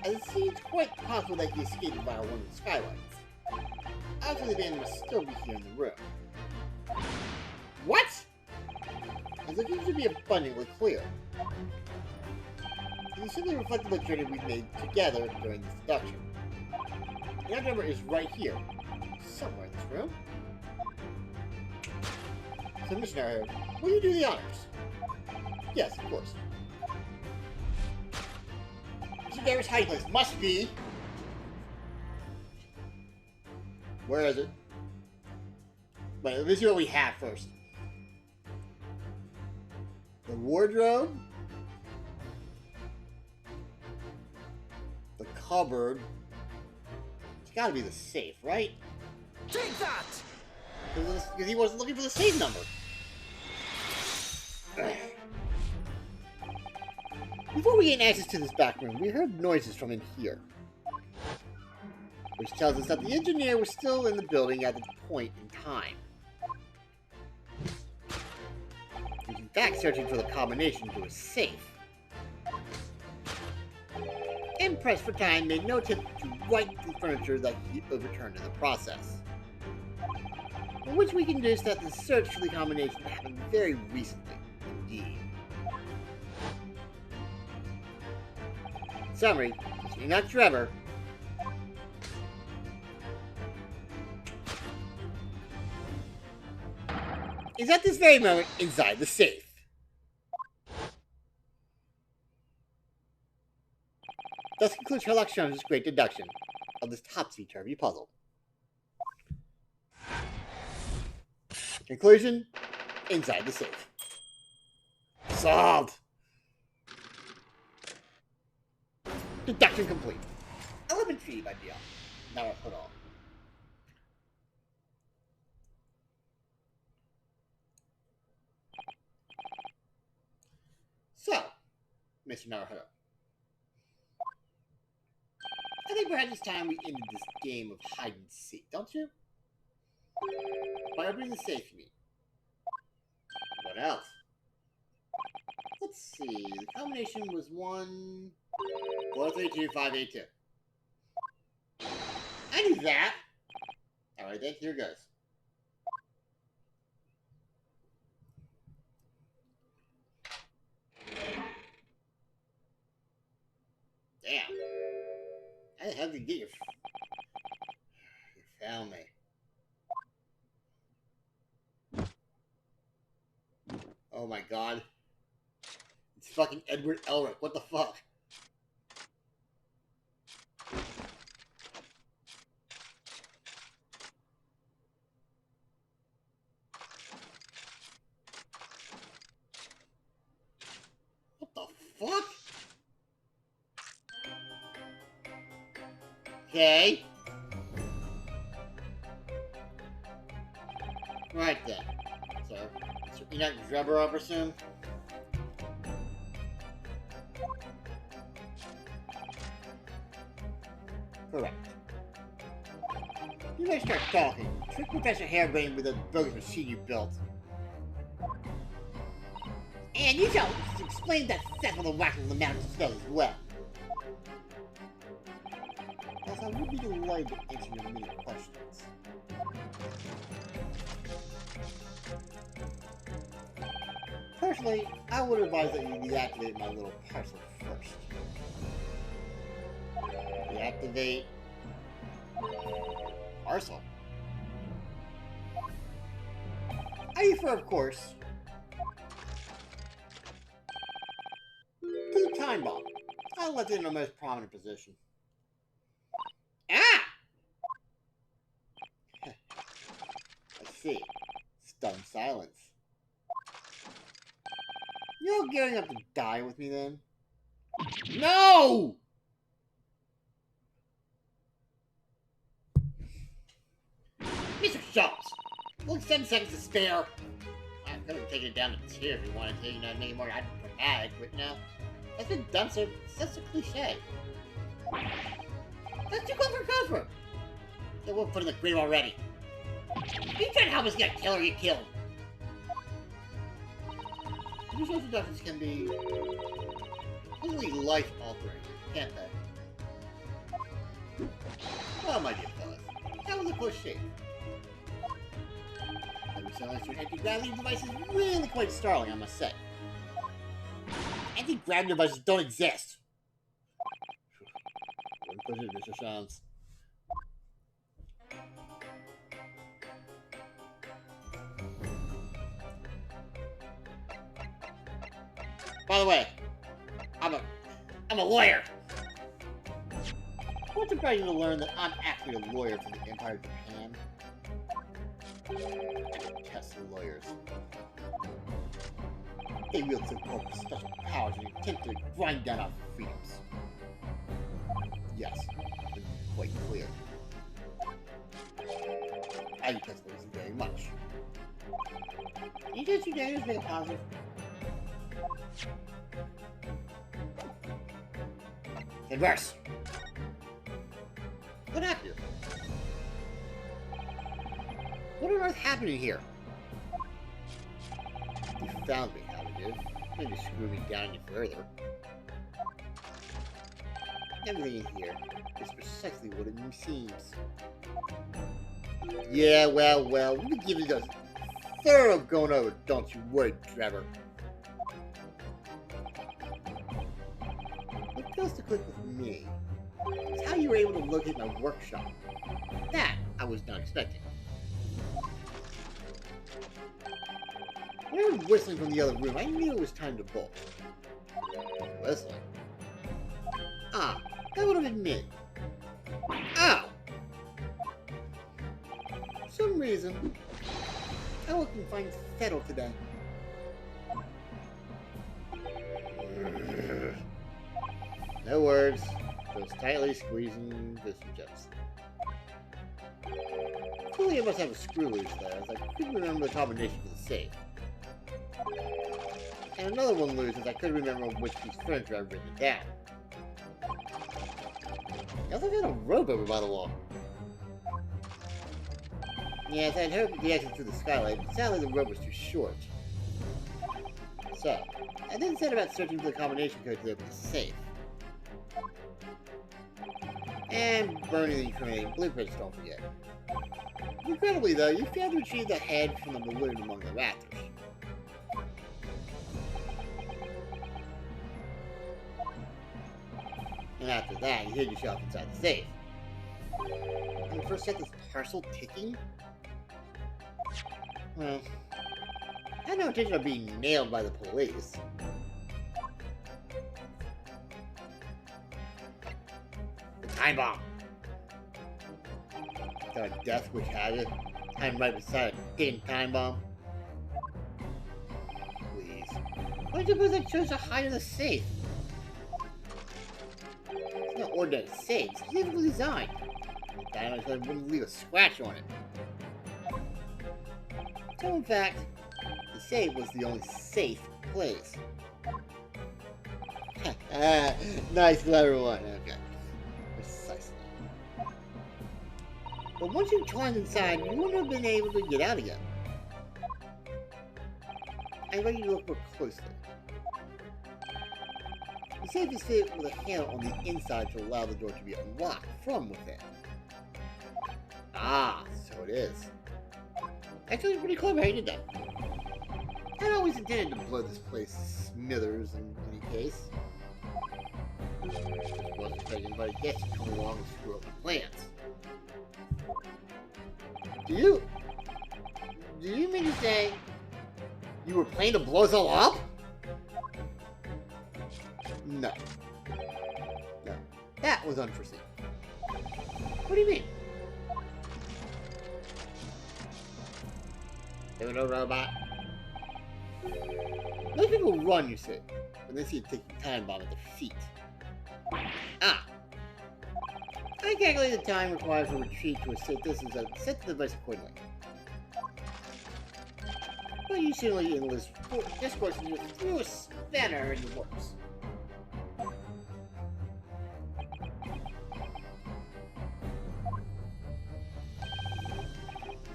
As it seems quite possible that he escaped via one of the skylights. Obviously, the man must still be here in the room. What? As if it should be abundantly clear. It is simply reflecting the journey we've made together during this abduction. The Drebber is right here, somewhere in this room. So, Missionary, will you do the honors? Yes, of course. Mr. Drebber's hiding place must be... Where is it? Wait, let me see what we have first. The wardrobe? cupboard. It's gotta be the safe, right? Take that! Because he wasn't looking for the safe number. Before we gain access to this back room, we heard noises from in here, which tells us that the engineer was still in the building at the point in time. He's in fact searching for the combination to a safe. And pressed for time, made no attempt to right the furniture that he overturned in the process. From which we can deduce that the search for the combination happened very recently, indeed. In summary, you're not Trevor. Is at this very moment inside the safe. Thus concludes Sherlock Holmes' great deduction of this topsy-turvy puzzle. Conclusion, inside the safe. Solved! Deduction complete. Elementary by Dion. Now I put on. So, Mr. Naruhodo. I think perhaps it's time we ended this game of hide and seek, don't you? By opening the safe, you mean? What else? Let's see. The combination was 1 4 3 2 5 8 2. I knew that. All right, then here goes. Damn. How the hell did you get your... You found me. Oh my god. It's fucking Edward Elric. What the fuck? What the fuck? Okay. Right then. So you're not Trevor, I presume? Correct. You better start talking. Trick Professor Hairbrain with a bogus machine you built. And you shall explain that set of the waxing of the mountain spell as well. As I would be delighted to answer your many questions. Personally, I would advise that you deactivate my little parcel first. Deactivate... parcel? I refer, of course, to the time bomb. I left it in the most prominent position. Ah! I see. Stunned silence. You're gearing up to die with me then? No! Mr. Schultz! Only 7 seconds to spare. I could have taken it down to 2 if you wanted to, you know, make it more dramatic, but no. That's been done, so that's a cliche. That's too close for comfort. So we'll put in the grave already. You trying to help us get a killer you killed. These introductions can be completely life-altering, can't they? Oh, my dear fellas, that was a close shave. Every silence your anti-gravity device is really quite startling, I must say. Anti-gravity devices don't exist. Don't push it, Mr. Shams. By the way, I'm a lawyer. Won't surprise you to learn that I'm actually a lawyer for the Empire of Japan. I detest the lawyers. They wield so-called special powers and attempt to grind down our freedoms. Yes, clear. I detest Lucy very much. You just you dare make a positive. Inverse. What happened? What on earth happened here? You found me, how did you? Maybe screw me down any further. Everything in here is precisely what it seems. Yeah, well, we'll be giving you a thorough going over, don't you worry, Trevor. What fails to click with me is how you were able to locate my workshop. That I was not expecting. When I heard whistling from the other room, I knew it was time to bolt. Whistling? Ah, that would have been me. Ow! For some reason, I woke and find settled today. No words, just tightly squeezing this just. Clearly I must have a screw loose there, as I couldn't remember the combination for the safe. And another one loose, as I couldn't remember which piece of furniture I'd written down. I also found a rope over by the wall. Yes, I'd hoped the exit through the skylight, but sadly the rope was too short. So, I then set about searching for the combination code to open the safe. And burning the incriminating blueprints, don't forget. Incredibly, though, you failed to retrieve the head from the balloon among the rafters. And after that, you hid yourself inside the safe. And you first set this parcel ticking? Well, I had no intention of being nailed by the police. The time bomb. Got a death wish had it. Time right beside a damn time bomb. Please. Why did you suppose I chose to hide in the safe? It's not ordinary safe. It's beautifully designed. The diamond wouldn't leave a scratch on it. So in fact, the safe was the only safe place. Nice, clever one. Okay. Precisely. But once you climbed inside, you wouldn't have been able to get out again. I invite you to look more closely. The safe is fitted with a handle on the inside to allow the door to be unlocked from within. Ah, so it is. Actually, pretty clever how you did that. I'd always intended to blow this place to smithers in any case. Just wasn't expecting anybody gets to come along and screw up my plans. Do you mean to say you were planning to blow us all up? No. No. That was unforeseen. What do you mean? There no robot? Most people run, you see, when they see a ticking time bomb at their feet. Ah! I calculate the time required for retreat to a safe distance and set the device accordingly. But you simply enlist discourse and you threw a spanner in the works.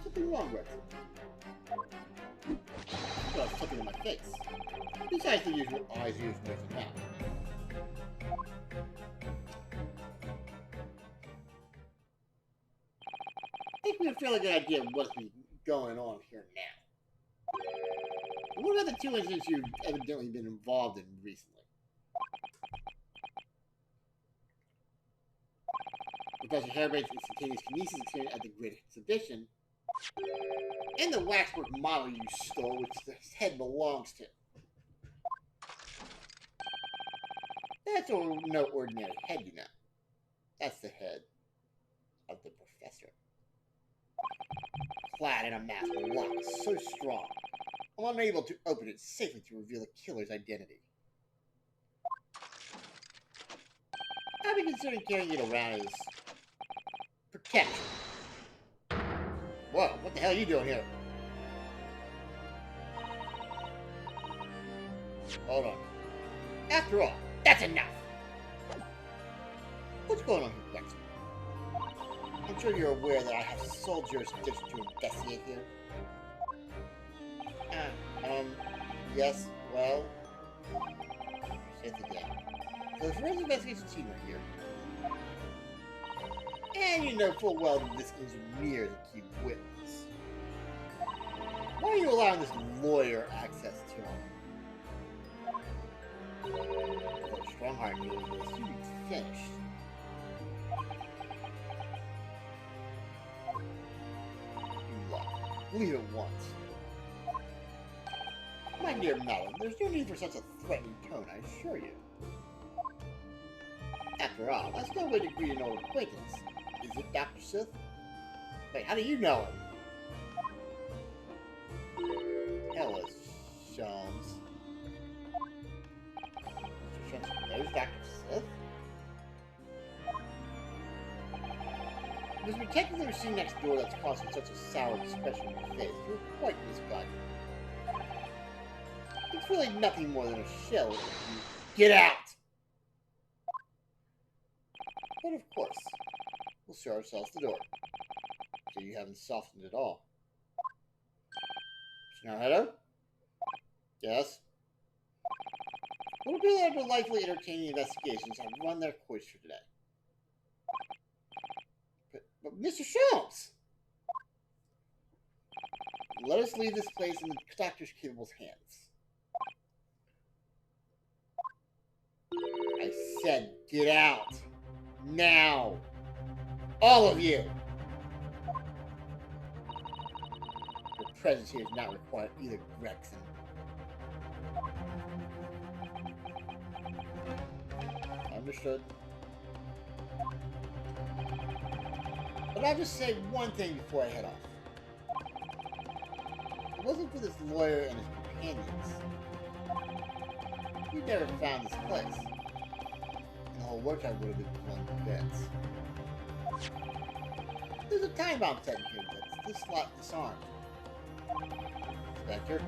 Something wrong with it. Well, something in my face. Besides the usual eyes, ears, nose, and mouth. I think we have a fairly good idea of what's going on here now. What about the two incidents you've evidently been involved in recently? Professor Harebrain's instantaneous kinesis experience at the Great Exhibition, and the waxwork model you stole, which the head belongs to. That's no ordinary head, you know. That's the head of the professor. Clad in a mask with a lock so strong, I'm unable to open it safely to reveal the killer's identity. I've been considering carrying it around as Catch. Whoa, what the hell are you doing here? Hold on. After all, that's enough. What's going on here, Lexi? I'm sure you're aware that I have sole jurisdiction to investigate here. Yes, well... Say it again. So the forensic investigation team are here. And you know full well that this is mere the key witness. Why are you allowing this lawyer access to him? Well, Strongheart knew the proceedings finished. You lie. Leave it once. My dear madam, there's no need for such a threatening tone, I assure you. After all, that's no way to greet an old acquaintance. Is it, Dr. Sith? Wait, how do you know him? Hello, Sholmes. Mr. Sholmes knows Dr. Sith? It was particularly seen next door that's causing such a sour expression on your face. You're quite misguided. It's really nothing more than a shell. Get out! But of course, we'll show ourselves the door. So you haven't softened at all. Snarheader? Yes? It will be their delightfully entertaining investigations have run their course for today. But Mr. Sholmes! Let us leave this place in the Dr. Kibble's hands. I said get out! Now! All of you! Your presence here is not required either, Gregson. Understood. But I'll just say one thing before I head off. If it wasn't for this lawyer and his companions, we'd never found this place. And the whole workshop would have been blown to bits. There's a time bomb set in here that's this lot disarmed. Inspector?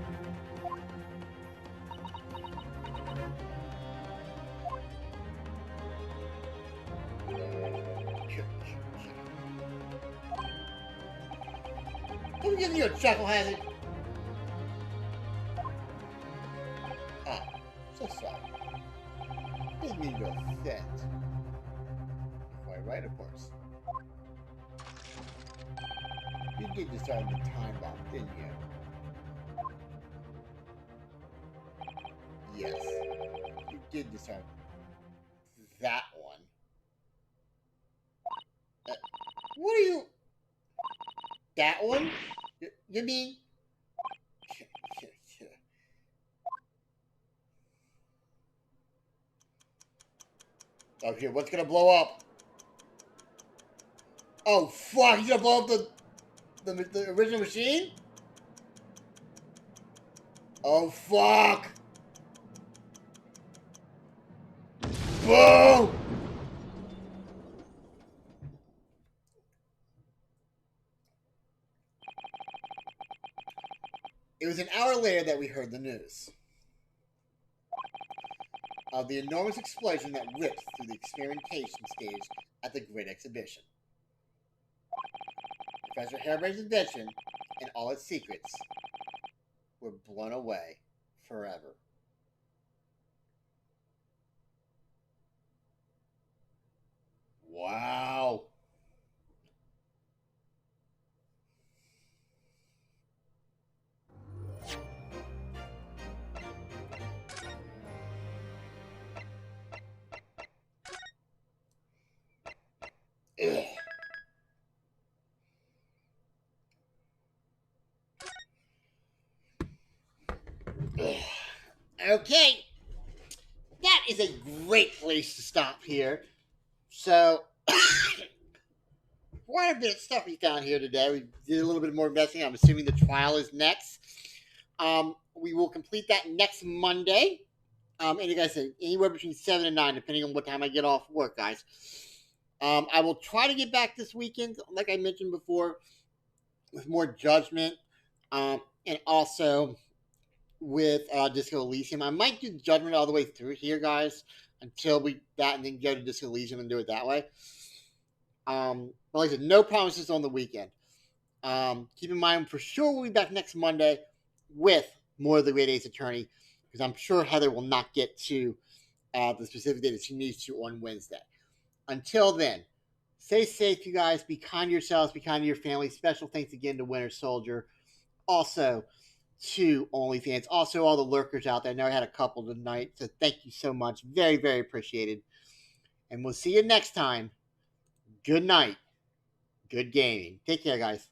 Who giving you a chuckle, has it? Ah, so sorry. Didn't mean to offend. Quite right, of course. You did disarm the time bomb, didn't you? Yes. You did disarm that one. What are you... That one? You mean... Oh, here, what's gonna blow up? Oh, fuck, he's gonna blow up the original machine? Oh, fuck! Boom! It was an hour later that we heard the news of the enormous explosion that ripped through the experimentation stage at the Great Exhibition. Professor Harebrain's invention and all its secrets were blown away forever. Wow. Ugh. Ugh. Okay, that is a great place to stop here. So, quite a bit of stuff we found here today. We did a little bit more investing. I'm assuming the trial is next. We will complete that next Monday. And like I said, anywhere between 7 and 9, depending on what time I get off work, guys. I will try to get back this weekend, like I mentioned before, with more judgment, and also with Disco Elysium. I might do judgment all the way through here, guys, until we that, and then go to Disco Elysium and do it that way. But like I said, no promises on the weekend. Keep in mind, for sure, we'll be back next Monday with more of the Great Ace Attorney, because I'm sure Heather will not get to the specific date that she needs to on Wednesday. Until then, stay safe, you guys. Be kind to yourselves. Be kind to your family. Special thanks again to Winter Soldier. Also to OnlyFans. Also, all the lurkers out there. I know I had a couple tonight, so thank you so much. Very, very appreciated. And we'll see you next time. Good night. Good gaming. Take care, guys.